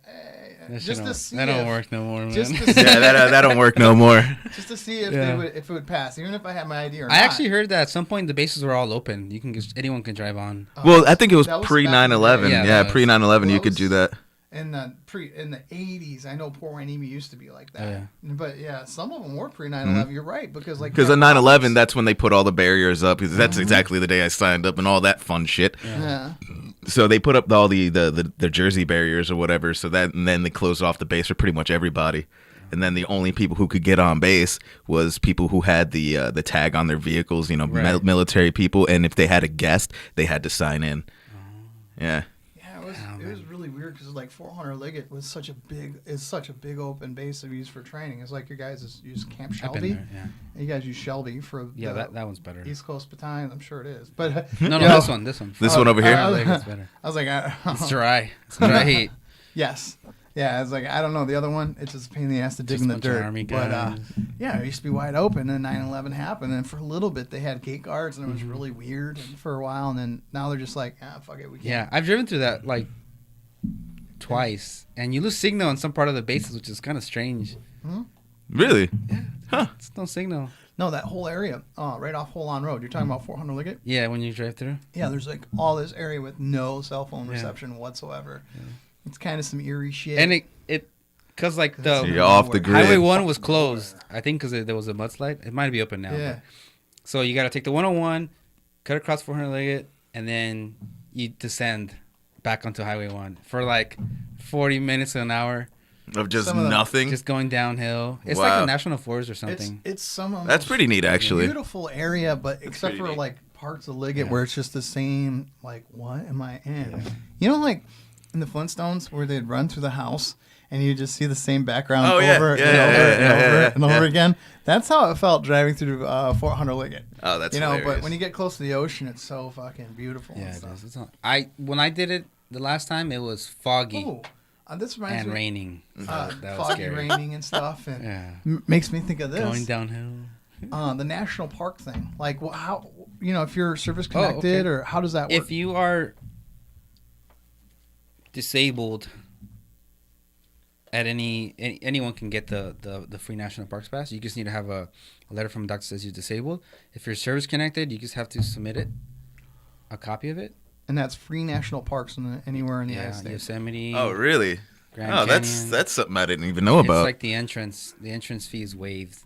Speaker 1: just to see
Speaker 2: that don't
Speaker 1: if-
Speaker 2: work no more, man.
Speaker 1: just to see,
Speaker 3: Yeah, that don't work no more.
Speaker 1: just to see if
Speaker 2: Yeah.
Speaker 1: if it would pass, even if I had my ID or
Speaker 2: I
Speaker 1: not.
Speaker 2: actually heard that at some point the bases were all open. You can anyone can drive on.
Speaker 3: Well, I think it was
Speaker 1: That was
Speaker 3: pre
Speaker 1: back in the
Speaker 3: 9/11.
Speaker 1: day.
Speaker 2: Yeah,
Speaker 3: Yeah,
Speaker 2: that was-
Speaker 3: pre 9/11,
Speaker 1: Well,
Speaker 3: you
Speaker 1: that
Speaker 3: could
Speaker 1: was-
Speaker 3: do that.
Speaker 1: in the 80s, I know Port Hueneme used to be like that.
Speaker 2: Oh, yeah.
Speaker 1: But yeah, some of them were pre 9/11. You're right, because like
Speaker 3: Because
Speaker 1: yeah,
Speaker 3: on 9/11, that's when they put all the barriers up. Because that's
Speaker 1: Mhm.
Speaker 3: exactly the day I signed up and all that fun shit.
Speaker 1: yeah.
Speaker 3: So they put up all the Jersey barriers or whatever. So that, and then they closed off the base for pretty much everybody. And then the only people who could get on base was people who had the tag on their vehicles. You know,
Speaker 2: Right.
Speaker 3: military people. And if they had a guest, they had to sign in. Yeah.
Speaker 1: Yeah, it
Speaker 2: Oh,
Speaker 1: was really weird because like 400 Liggett was such a big open base that we use for training. It's like your guys use Camp
Speaker 2: I've been
Speaker 1: Shelby.
Speaker 2: there, yeah.
Speaker 1: And you guys use Shelby for
Speaker 2: Yeah,
Speaker 1: the
Speaker 2: that one's better.
Speaker 1: East Coast Battalion. I'm sure it is, but
Speaker 2: No,
Speaker 1: you know,
Speaker 2: this one.
Speaker 3: This one over here?
Speaker 2: I think it's better.
Speaker 1: I was like,
Speaker 2: It's dry. It's dry heat.
Speaker 1: yes. Yeah, it's like I don't know the other one. It's just a pain in the ass to dig
Speaker 2: Just
Speaker 1: in
Speaker 2: a
Speaker 1: the
Speaker 2: bunch of
Speaker 1: dirt.
Speaker 2: Army
Speaker 1: But
Speaker 2: guys.
Speaker 1: yeah, it used to be wide open, and 9/11 happened, and for a little bit they had gate guards, and it was
Speaker 2: Mm-hmm.
Speaker 1: really weird for a while, and then now they're just like, fuck it, we can't.
Speaker 2: Yeah, I've driven through that like twice, and you lose signal on some part of the bases, which is kind of strange.
Speaker 3: Really?
Speaker 2: It's no signal.
Speaker 1: No, that whole area, right off Holon Road. You're talking about 400 Liggett.
Speaker 2: Yeah, when you drive through.
Speaker 1: Yeah, there's like all this area with no cell phone
Speaker 2: Yeah.
Speaker 1: reception whatsoever. It's kind of some eerie shit.
Speaker 2: And cause like
Speaker 3: So
Speaker 2: the
Speaker 3: you're off the grid.
Speaker 2: Highway 1 was closed. I think because there was a mudslide. It might be open now.
Speaker 1: yeah,
Speaker 2: but- So you got to take the 101, cut across 400 Liggett, and then you descend back onto Highway 1 for like 40 minutes to an hour,
Speaker 3: Of just
Speaker 1: Some of them-
Speaker 3: nothing?
Speaker 2: just going downhill. It's like
Speaker 3: Wow.
Speaker 2: the National Forest or something.
Speaker 1: it's some of the
Speaker 3: That's
Speaker 1: most
Speaker 3: pretty neat, actually.
Speaker 1: beautiful area, but except
Speaker 3: pretty
Speaker 1: for
Speaker 3: neat.
Speaker 1: like parts of Liggett
Speaker 2: Yeah.
Speaker 1: where it's just the same. Like, what am I in? You know, like in the Flintstones where they'd run through the house and you just see the same background
Speaker 3: Oh, yeah.
Speaker 1: over
Speaker 3: Yeah,
Speaker 1: and
Speaker 3: yeah,
Speaker 1: over
Speaker 3: yeah,
Speaker 1: and
Speaker 3: yeah,
Speaker 1: over
Speaker 3: yeah,
Speaker 1: and over
Speaker 3: yeah.
Speaker 1: again. That's how it felt driving through 400 Liggett.
Speaker 3: Oh, that's
Speaker 1: you know,
Speaker 3: hilarious.
Speaker 1: but when you get close to the ocean, it's so fucking beautiful.
Speaker 2: Yeah,
Speaker 1: and
Speaker 2: it
Speaker 1: stuff.
Speaker 2: is. It's not, when I did it the last time, it was foggy
Speaker 1: Oh, this reminds
Speaker 2: and
Speaker 1: me.
Speaker 2: raining. So that was
Speaker 1: Foggy,
Speaker 2: scary.
Speaker 1: raining, and stuff, and
Speaker 2: Yeah,
Speaker 1: makes me think of this.
Speaker 2: going downhill.
Speaker 1: The national park thing. Like, how if you're service
Speaker 2: Oh, okay.
Speaker 1: connected, or how does that work?
Speaker 2: If you are disabled, anyone can get the free national parks pass. You just need to have a letter from a doctor that says you're disabled. If you're service connected, you just have to submit it, a copy of it.
Speaker 1: And that's free national parks anywhere in the United
Speaker 2: Yeah,
Speaker 1: States.
Speaker 2: Yosemite.
Speaker 3: Oh, really?
Speaker 2: Grand
Speaker 3: Oh,
Speaker 2: Canyon.
Speaker 3: that's something I didn't even know
Speaker 2: It's
Speaker 3: about.
Speaker 2: like the entrance. The entrance fee is waived.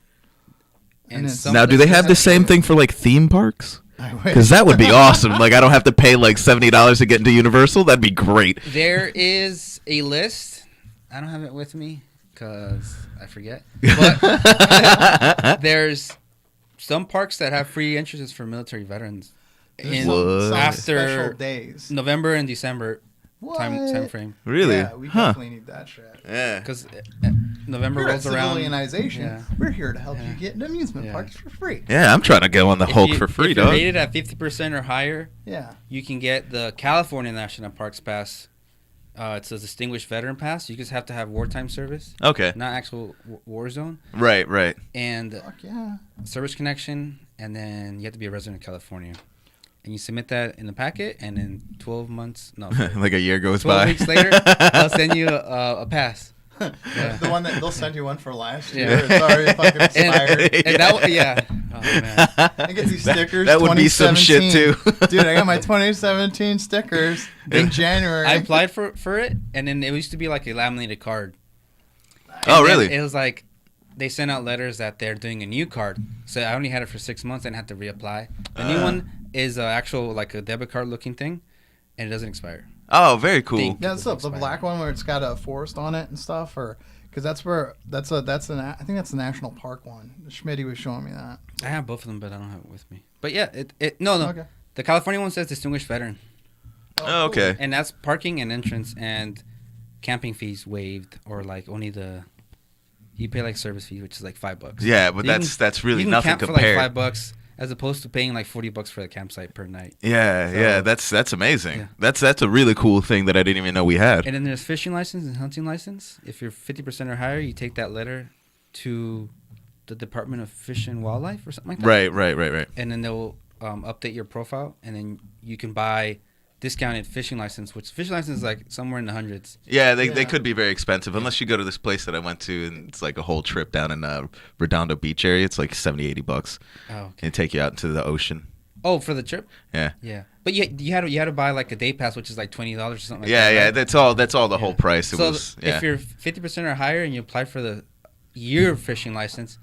Speaker 1: And it's-
Speaker 2: some
Speaker 3: Now, do they
Speaker 2: places
Speaker 3: have the same thing for like theme parks?
Speaker 1: I wish.
Speaker 3: Because that would be awesome. Like, I don't have to pay like $70 to get into Universal. That'd be great.
Speaker 2: There is a list. I don't have it with me because I forget. But there's some parks that have free entrances for military veterans
Speaker 1: There's
Speaker 2: in
Speaker 1: some
Speaker 2: after
Speaker 1: special days.
Speaker 2: November and December
Speaker 1: What?
Speaker 2: time frame.
Speaker 3: Really?
Speaker 1: Yeah, we
Speaker 3: Huh.
Speaker 1: definitely need that shit.
Speaker 3: Yeah.
Speaker 2: Because November
Speaker 1: We're at
Speaker 2: rolls around.
Speaker 1: civilianization.
Speaker 2: Yeah.
Speaker 1: We're here to help
Speaker 2: Yeah.
Speaker 1: you get into amusement
Speaker 2: Yeah.
Speaker 1: parks for free.
Speaker 3: Yeah, I'm trying to go on the Hulk for free,
Speaker 2: if you're
Speaker 3: dog.
Speaker 2: rated at 50% or higher,
Speaker 1: Yeah.
Speaker 2: you can get the California National Parks Pass. It's a Distinguished Veteran Pass. You just have to have wartime service,
Speaker 3: Okay.
Speaker 2: not actual war zone,
Speaker 3: Right, right.
Speaker 2: and
Speaker 1: Fuck yeah.
Speaker 2: service connection, and then you have to be a resident of California. And you submit that in the packet, and in 12 months, no,
Speaker 3: Like a year goes
Speaker 2: 12
Speaker 3: by.
Speaker 2: weeks later, they'll send you a pass. Yeah.
Speaker 1: The one that they'll send you one for last year.
Speaker 2: Yeah.
Speaker 1: It's already fucking expired.
Speaker 2: And that, yeah. Oh, man.
Speaker 1: I get these stickers.
Speaker 3: That would be some shit,
Speaker 1: 2017. Dude, I got my 2017 stickers in January.
Speaker 2: I applied for it, and then it used to be like a laminated card.
Speaker 3: Oh,
Speaker 2: And then
Speaker 3: really?
Speaker 2: It was like they sent out letters that they're doing a new card. So I only had it for 6 months and had to reapply. The new one is actual like a debit card looking thing, and it doesn't expire.
Speaker 3: Oh, very cool.
Speaker 2: Think.
Speaker 1: Yeah, it's the black one where it's got a forest on it and stuff, or because I think that's the national park one. Schmitty was showing me that.
Speaker 2: I have both of them, but I don't have it with me. But yeah, no.
Speaker 1: Okay.
Speaker 2: The California one says Distinguished Veteran,
Speaker 3: Oh, okay.
Speaker 2: and that's parking and entrance and camping fees waived, or like only you pay like service fee, which is like $5.
Speaker 3: Yeah, but
Speaker 2: You
Speaker 3: that's really
Speaker 2: you can
Speaker 3: nothing
Speaker 2: camp
Speaker 3: compared.
Speaker 2: for like $5 as opposed to paying like $40 for the campsite per night.
Speaker 3: Yeah,
Speaker 2: So-
Speaker 3: yeah, that's amazing.
Speaker 2: Yeah.
Speaker 3: That's a really cool thing that I didn't even know we had.
Speaker 2: And then there's fishing license and hunting license. If you're 50% or higher, you take that letter to the Department of Fish and Wildlife or something like that.
Speaker 3: Right.
Speaker 2: And then they'll update your profile, and then you can buy discounted fishing license, which fishing license is like somewhere in the hundreds.
Speaker 3: Yeah, they could be very expensive unless you go to this place that I went to, and it's like a whole trip down in Redondo Beach area. It's like $70-$80.
Speaker 2: Oh, okay.
Speaker 3: And take you out into the ocean.
Speaker 2: Oh, for the trip?
Speaker 3: Yeah.
Speaker 2: Yeah. But you had to buy like a day pass, which is like $20 or something like
Speaker 3: Yeah,
Speaker 2: that.
Speaker 3: yeah.
Speaker 2: Right?
Speaker 3: That's all the whole price. It
Speaker 2: so
Speaker 3: was. Yeah.
Speaker 2: if you're 50% or higher and you apply for the year fishing license,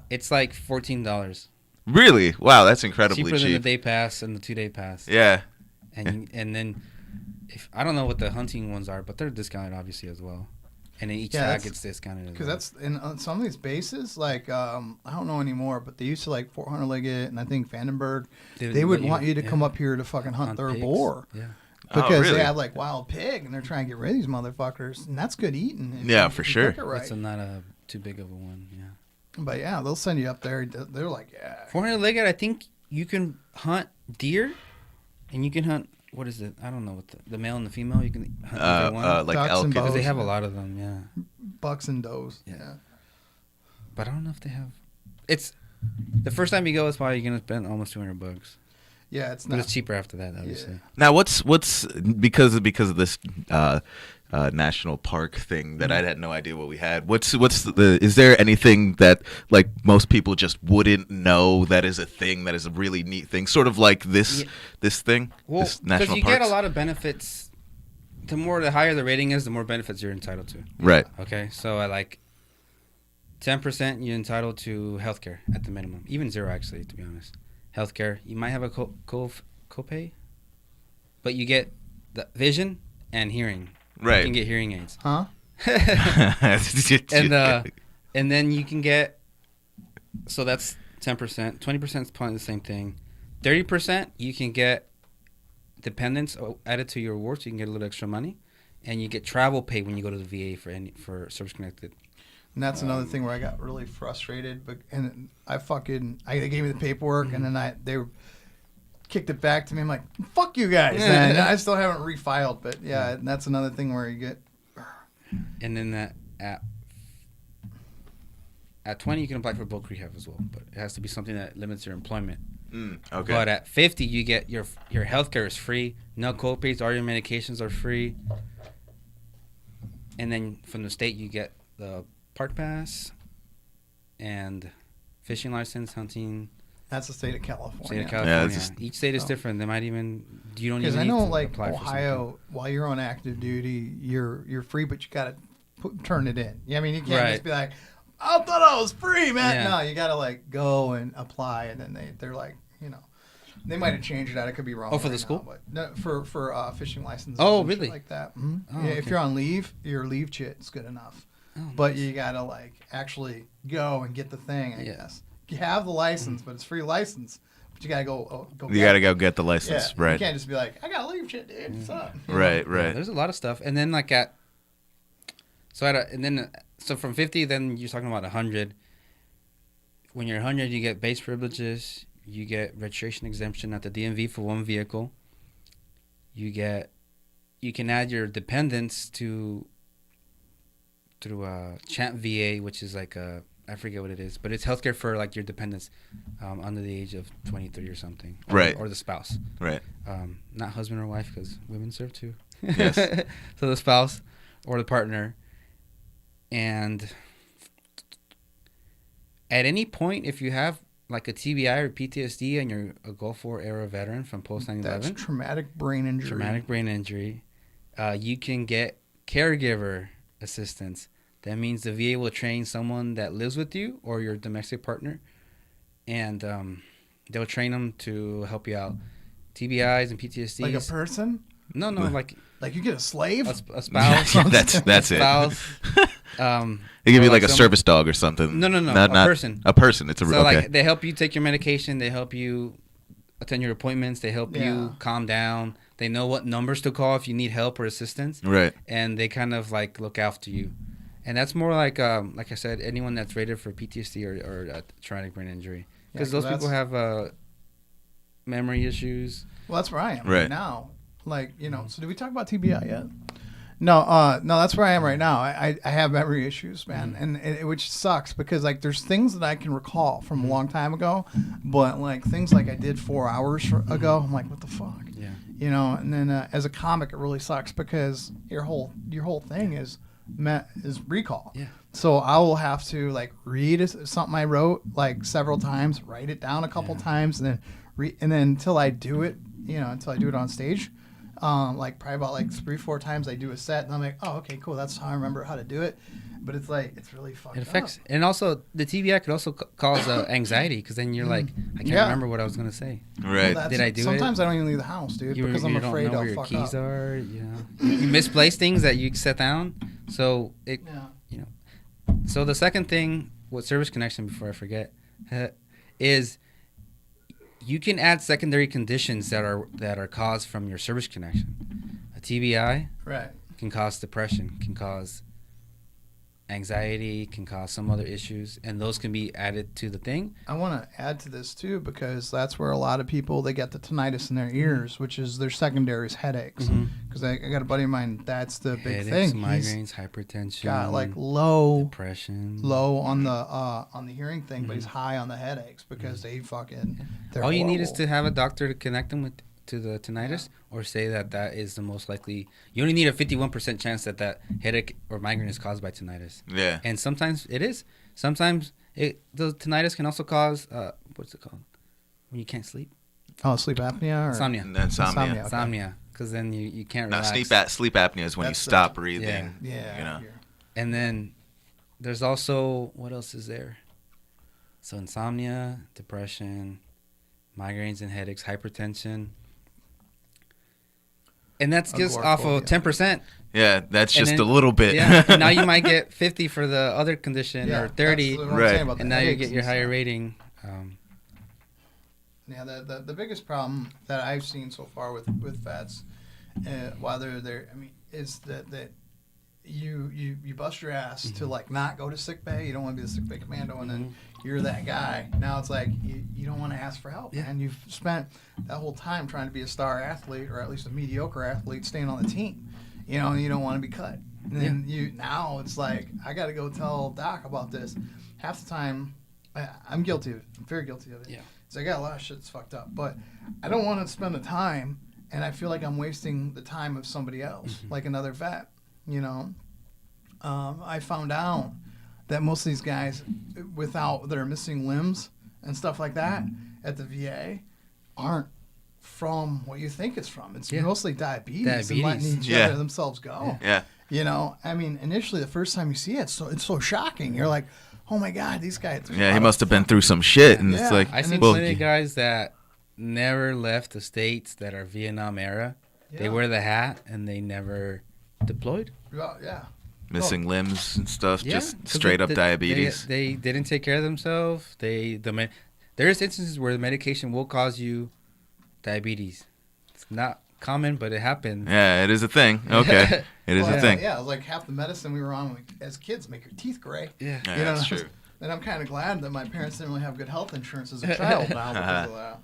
Speaker 2: it's like $14.
Speaker 3: Really? Wow, that's incredibly
Speaker 2: Cheaper
Speaker 3: cheap.
Speaker 2: than the day pass and the 2-day pass.
Speaker 3: Yeah.
Speaker 2: And then, if I don't know what the hunting ones are, but they're discounted obviously as well. And then each tag gets discounted as
Speaker 1: because
Speaker 2: well.
Speaker 1: that's in on some of these bases. Like I don't know anymore, but they used to like 400 Liggett and I think Vandenberg. They would want you to come up here to fucking hunt their
Speaker 2: pigs.
Speaker 1: boar.
Speaker 2: Yeah.
Speaker 1: Because
Speaker 3: really?
Speaker 1: they have like wild pig and they're trying to get rid of these motherfuckers, and that's good eating. if
Speaker 3: Yeah,
Speaker 1: you-
Speaker 3: for
Speaker 1: if you
Speaker 3: sure.
Speaker 1: cook it right.
Speaker 2: That's not a too big of a one. Yeah.
Speaker 1: But yeah, they'll send you up there. They're like, yeah.
Speaker 2: 400 Liggett, I think you can hunt deer, and you can hunt. What is it? I don't know what the male and the female. You can hunt either one.
Speaker 3: Like
Speaker 1: Ducks
Speaker 3: elk.
Speaker 1: and
Speaker 2: Because
Speaker 1: bows.
Speaker 2: they have a lot of them. Yeah.
Speaker 1: Bucks and does.
Speaker 2: Yeah.
Speaker 1: Yeah.
Speaker 2: But I don't know if they have. It's the first time you go, it's probably gonna spend almost $200.
Speaker 1: Yeah, it's
Speaker 2: But
Speaker 1: not.
Speaker 2: it's cheaper after that, obviously.
Speaker 3: Now, what's because of this national park thing that I had no idea what we had. What's the is there anything that like most people just wouldn't know that is a thing that is a really neat thing, sort of like this thing,
Speaker 2: Well,
Speaker 3: this
Speaker 2: because
Speaker 3: national
Speaker 2: you
Speaker 3: parks?
Speaker 2: get a lot of benefits. The higher the rating is, the more benefits you're entitled to.
Speaker 3: Right.
Speaker 2: Okay, so at like 10%, you're entitled to healthcare at the minimum, even zero actually, to be honest. Healthcare, you might have a copay, but you get the vision and hearing.
Speaker 3: Right.
Speaker 2: You can get hearing aids.
Speaker 1: Huh?
Speaker 2: And then you can get, so that's 10%. 20% is probably the same thing. 30% you can get dependents added to your award, so you can get a little extra money, and you get travel pay when you go to the VA for service connected.
Speaker 1: And that's another thing where I got really frustrated. But and they gave me the paperwork, and then they kicked it back to me. I'm like, fuck you guys. And I still haven't refiled, but yeah, and that's another thing where you get.
Speaker 2: And then that at 20 you can apply for bulk rehab as well, but it has to be something that limits your employment.
Speaker 3: Okay.
Speaker 2: But at 50 you get your healthcare is free, no copays, all your medications are free, and then from the state you get the park pass and fishing license, hunting.
Speaker 1: That's the state of California.
Speaker 2: State of California.
Speaker 3: Yeah,
Speaker 2: Each state is different. They might even you don't
Speaker 1: Because
Speaker 2: even
Speaker 1: I
Speaker 2: need
Speaker 1: know,
Speaker 2: to
Speaker 1: like
Speaker 2: apply for
Speaker 1: Ohio, while you're on active duty, you're free, but you got to turn it in. Yeah, I mean, you can't just be like, I thought I was free, man.
Speaker 2: Yeah.
Speaker 1: No, you got to like go and apply, and then they're like, they might have changed that. I could be wrong.
Speaker 2: Oh, for
Speaker 1: right
Speaker 2: the school?
Speaker 1: now, but no, for fishing licenses.
Speaker 2: Oh,
Speaker 1: and shit
Speaker 2: really?
Speaker 1: like that. Mm-hmm.
Speaker 2: Oh,
Speaker 1: Yeah,
Speaker 2: okay.
Speaker 1: if you're on leave, your leave chit is good enough.
Speaker 2: Oh,
Speaker 1: But
Speaker 2: nice.
Speaker 1: you got to like actually go and get the thing. I
Speaker 2: Yeah.
Speaker 1: guess you have the license, but it's free license. But you got to go.
Speaker 3: You got to go get the license,
Speaker 1: Yeah,
Speaker 3: right?
Speaker 1: You can't just be like, I got leave shit, dude. What's up? You know?
Speaker 3: Right,
Speaker 2: Yeah,
Speaker 3: right.
Speaker 2: there's a lot of stuff, and then like so from 50, then you're talking about 100. When you're 100, you get base privileges. You get registration exemption at the DMV for one vehicle. You can add your dependents through Champ VA, which is like I forget what it is, but it's healthcare for like your dependents under the age of 23 or something,
Speaker 3: Right.
Speaker 2: or the spouse.
Speaker 3: Right.
Speaker 2: Not husband or wife, because women serve too.
Speaker 3: Yes.
Speaker 2: So the spouse or the partner. And at any point, if you have like a TBI or PTSD and you're a Gulf War era veteran from post 9/11,
Speaker 1: That's traumatic brain injury.
Speaker 2: You can get caregiver assistance. That means the VA will train someone that lives with you or your domestic partner, and they'll train them to help you out. TBIs and PTSDs.
Speaker 1: Like a person?
Speaker 2: No, like
Speaker 1: Like you get a slave?
Speaker 2: a spouse.
Speaker 3: Yeah, that's it.
Speaker 2: spouse.
Speaker 3: They give
Speaker 2: or
Speaker 3: you like a
Speaker 2: some-
Speaker 3: service dog or something.
Speaker 2: No,
Speaker 3: Not
Speaker 2: a person.
Speaker 3: A person. It's a
Speaker 2: So
Speaker 3: okay.
Speaker 2: like they help you take your medication. They help you attend your appointments. They help
Speaker 1: Yeah.
Speaker 2: you calm down. They know what numbers to call if you need help or assistance.
Speaker 3: Right.
Speaker 2: And they kind of like look after you. And that's more like I said, anyone that's rated for PTSD or traumatic brain injury, because
Speaker 1: Yeah,
Speaker 2: those people have memory issues.
Speaker 1: Well, that's where I am
Speaker 3: Right.
Speaker 1: right now. Like, so did we talk about TBI yet? No, that's where I am right now. I have memory issues, man, and which sucks because like there's things that I can recall from a long time ago, but like things like I did 4 hours ago, I'm like, what the fuck?
Speaker 2: Yeah.
Speaker 1: you know. And then as a comic, it really sucks because your whole thing is recall.
Speaker 2: Yeah.
Speaker 1: So I will have to like read something I wrote like several times, write it down a couple times, and then until I do it, you know, until I do it on stage. Like probably about like 3-4 times I do a set, and I'm like, oh, okay, cool, that's how I remember how to do it. But it's like it's really fucked
Speaker 2: It affects,
Speaker 1: up.
Speaker 2: and also the TBI could also cause anxiety because then you're like, I can't remember what I was gonna say.
Speaker 3: Right.
Speaker 1: Well,
Speaker 2: Did I do it?
Speaker 1: Sometimes I don't even leave the house, dude, because I'm afraid
Speaker 2: don't know
Speaker 1: I'll
Speaker 2: where your
Speaker 1: fuck
Speaker 2: keys
Speaker 1: up.
Speaker 2: are. You know, you misplace things that you set down. So it,
Speaker 1: Yeah.
Speaker 2: you know. So the second thing with service connection, before I forget, is you can add secondary conditions that are caused from your service connection. A TBI
Speaker 1: Right.
Speaker 2: can cause depression, can cause anxiety, can cause some other issues, and those can be added to the thing.
Speaker 1: I want to add to this too because that's where a lot of people they get the tinnitus in their ears, which is their secondary is headaches. Because I got a buddy of mine that's the big
Speaker 2: Headaches,
Speaker 1: thing.
Speaker 2: migraines,
Speaker 1: He's
Speaker 2: hypertension,
Speaker 1: got like low
Speaker 2: depression.
Speaker 1: on the hearing thing, but he's high on the headaches because they fucking. They're
Speaker 2: All you need is
Speaker 1: horrible.
Speaker 2: to have a doctor to connect them to the tinnitus, or say that is the most likely. You only need a 51% chance that headache or migraine is caused by tinnitus.
Speaker 3: Yeah.
Speaker 2: And sometimes it is. Sometimes the tinnitus can also cause what's it called when you can't sleep?
Speaker 1: Oh, sleep apnea or
Speaker 2: Insomnia.
Speaker 3: Insomnia.
Speaker 1: Okay.
Speaker 2: Insomnia, because then you can't
Speaker 3: Now,
Speaker 2: relax.
Speaker 3: sleep apnea is when
Speaker 1: That's
Speaker 3: you
Speaker 1: the-
Speaker 3: stop breathing.
Speaker 1: Yeah.
Speaker 3: You know.
Speaker 1: you're-
Speaker 2: And then there's also, what else is there? So insomnia, depression, migraines and headaches, hypertension. And that's just off of
Speaker 1: Agoraphobia.
Speaker 2: 10%.
Speaker 3: Yeah, that's
Speaker 2: And
Speaker 3: just
Speaker 2: then-
Speaker 3: a little bit.
Speaker 2: Yeah. And now you might get 50 for the other condition,
Speaker 1: Yeah,
Speaker 2: or 30,
Speaker 1: that's what I'm
Speaker 3: Right.
Speaker 1: saying about the
Speaker 2: and now you
Speaker 1: headaches
Speaker 2: get your
Speaker 1: and
Speaker 2: higher
Speaker 1: stuff.
Speaker 2: rating.
Speaker 1: Yeah, the biggest problem that I've seen so far with vets, while they're there, I mean, is that you bust your ass to like not go to sick bay. You don't want to be the sick bay commando, and then you're that guy. Now it's like you don't want to ask for help,
Speaker 2: Yeah.
Speaker 1: and you've spent that whole time trying to be a star athlete or at least a mediocre athlete, staying on the team. You know, and you don't want to be cut. And then now it's like I got to go tell Doc about this. Half the time, I'm guilty of it. I'm very guilty of it.
Speaker 2: Yeah.
Speaker 1: So I got a lot of shit that's fucked up, but I don't want to spend the time, and I feel like I'm wasting the time of somebody else, like another vet. You know, I found out that most of these guys, that are missing limbs and stuff like that at the VA, aren't from what you think it's from. It's mostly diabetes and letting each other themselves go.
Speaker 3: Yeah.
Speaker 1: You know, I mean, initially the first time you see it, it's so shocking. You're like, oh my god, these guys.
Speaker 3: Yeah, he must have been through some shit, and it's
Speaker 1: Yeah.
Speaker 3: like,
Speaker 2: I seen
Speaker 3: well,
Speaker 2: plenty of guys that never left the States that are Vietnam era. They
Speaker 1: Yeah.
Speaker 2: wear the hat and they never deployed.
Speaker 1: Well, yeah.
Speaker 3: missing limbs and stuff,
Speaker 2: Yeah,
Speaker 3: just
Speaker 2: 'cause
Speaker 3: straight up diabetes.
Speaker 2: They didn't take care of themselves. There's instances where the medication will cause you diabetes. It's not common, but it happens.
Speaker 3: Yeah, it is a thing. Okay, it is
Speaker 1: Well,
Speaker 3: a thing.
Speaker 1: Yeah, it was like half the medicine we were on as kids make your teeth gray.
Speaker 2: Yeah.
Speaker 3: Yeah,
Speaker 1: You know,
Speaker 3: that's true.
Speaker 1: And I'm kind of glad that my parents didn't really have good health insurance as a child now because of that.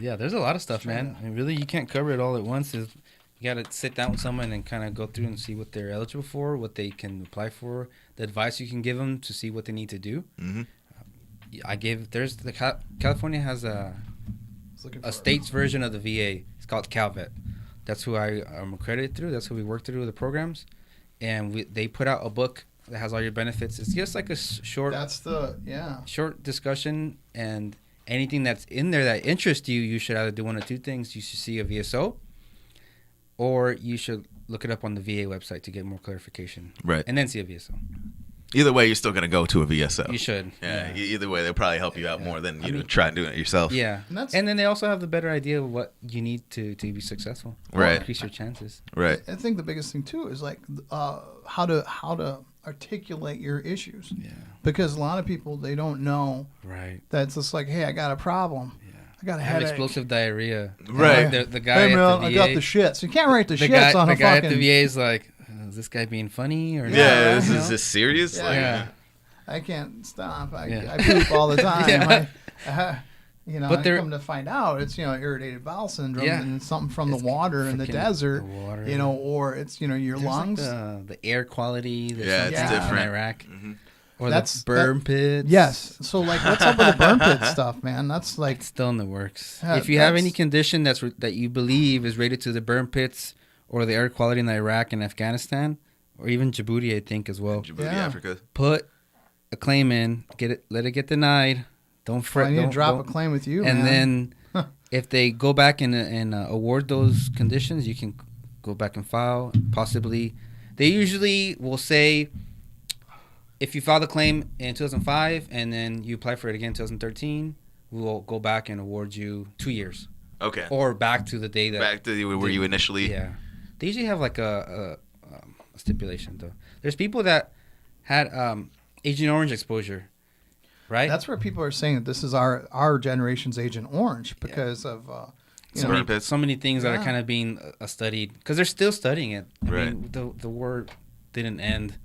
Speaker 2: Yeah, there's a lot of stuff, man. I mean, really, you can't cover it all at once. You got to sit down with someone and kind of go through and see what they're eligible for, what they can apply for, the advice you can give them to see what they need to do.
Speaker 3: Mm-hmm.
Speaker 2: California has
Speaker 1: I was looking for
Speaker 2: a
Speaker 1: it.
Speaker 2: state's version of the VA. It's called CalVet. That's who I am accredited through. That's who we work through the programs. And they put out a book that has all your benefits. It's just like a short discussion, and anything that's in there that interests you, you should either do one of two things. You should see a VSO, or you should look it up on the VA website to get more clarification.
Speaker 3: Right.
Speaker 2: And then see a VSO.
Speaker 3: Either way, you're still gonna go to a VSO.
Speaker 2: You should.
Speaker 3: Yeah. Either way, they'll probably help you out more than try doing it yourself.
Speaker 2: Yeah. And then they also have the better idea of what you need to be successful.
Speaker 3: Right.
Speaker 2: Increase your chances.
Speaker 3: Right.
Speaker 1: I think the biggest thing too is like how to articulate your issues.
Speaker 2: Yeah.
Speaker 1: Because a lot of people, they don't know
Speaker 2: Right.
Speaker 1: that it's just like, hey, I got a problem.
Speaker 2: Yeah.
Speaker 1: I got a
Speaker 2: I have
Speaker 1: headache.
Speaker 2: explosive diarrhea.
Speaker 3: Right.
Speaker 2: The guy
Speaker 1: Hey
Speaker 2: at
Speaker 1: man,
Speaker 2: the VA.
Speaker 1: I got the shits. You can't write the
Speaker 2: the
Speaker 1: shits
Speaker 2: guy,
Speaker 1: on
Speaker 2: the
Speaker 1: a
Speaker 2: guy
Speaker 1: fucking.
Speaker 2: at the VA is like, is this guy being funny or
Speaker 3: Yeah.
Speaker 2: not?
Speaker 1: you
Speaker 3: Is
Speaker 1: know?
Speaker 3: this serious?
Speaker 1: Yeah.
Speaker 3: Like,
Speaker 2: Yeah.
Speaker 1: I can't stop. I
Speaker 2: Yeah.
Speaker 1: poop all the time.
Speaker 2: Yeah.
Speaker 1: But
Speaker 2: But they're-
Speaker 1: come to find out, it's irritated bowel syndrome
Speaker 2: Yeah.
Speaker 1: and something from
Speaker 2: It's
Speaker 1: the water in the
Speaker 2: freaking
Speaker 1: desert.
Speaker 2: the water.
Speaker 1: Or it's your
Speaker 2: There's like
Speaker 1: lungs.
Speaker 2: the air quality. There's
Speaker 3: Yeah, it's
Speaker 2: something
Speaker 1: different.
Speaker 2: in Iraq.
Speaker 3: Mhm.
Speaker 2: Or
Speaker 1: That's
Speaker 2: the burn pits.
Speaker 1: Yes. So like, what's up with the burn pit stuff, man? That's like
Speaker 2: It's still in the works.
Speaker 1: Yeah,
Speaker 2: If you have any
Speaker 1: that's-
Speaker 2: condition that you believe is related to the burn pits or the air quality in Iraq and Afghanistan, or even Djibouti, I think as well,
Speaker 3: Djibouti,
Speaker 1: Yeah.
Speaker 3: Africa.
Speaker 2: put a claim in. Let it get denied. Don't fret.
Speaker 1: I need to
Speaker 2: don't-
Speaker 1: drop a
Speaker 2: don't-
Speaker 1: claim with you,
Speaker 2: and
Speaker 1: man.
Speaker 2: then if they go back and award those conditions, you can go back and file. Possibly, they usually will say, if you file the claim in 2005 and then you apply for it again in 2013, we will go back and award you 2 years,
Speaker 3: Okay.
Speaker 2: or back to the day that
Speaker 3: Back to where you initially.
Speaker 2: Yeah, they usually have like a stipulation though. There's people that had Agent Orange exposure, right?
Speaker 1: That's where people are saying that this is our generation's Agent Orange because of you
Speaker 2: so
Speaker 1: know,
Speaker 3: Burn pits.
Speaker 2: many things that are
Speaker 1: Yeah.
Speaker 2: kind of being studied because they're still studying it. I
Speaker 3: Right.
Speaker 2: mean, the war didn't end,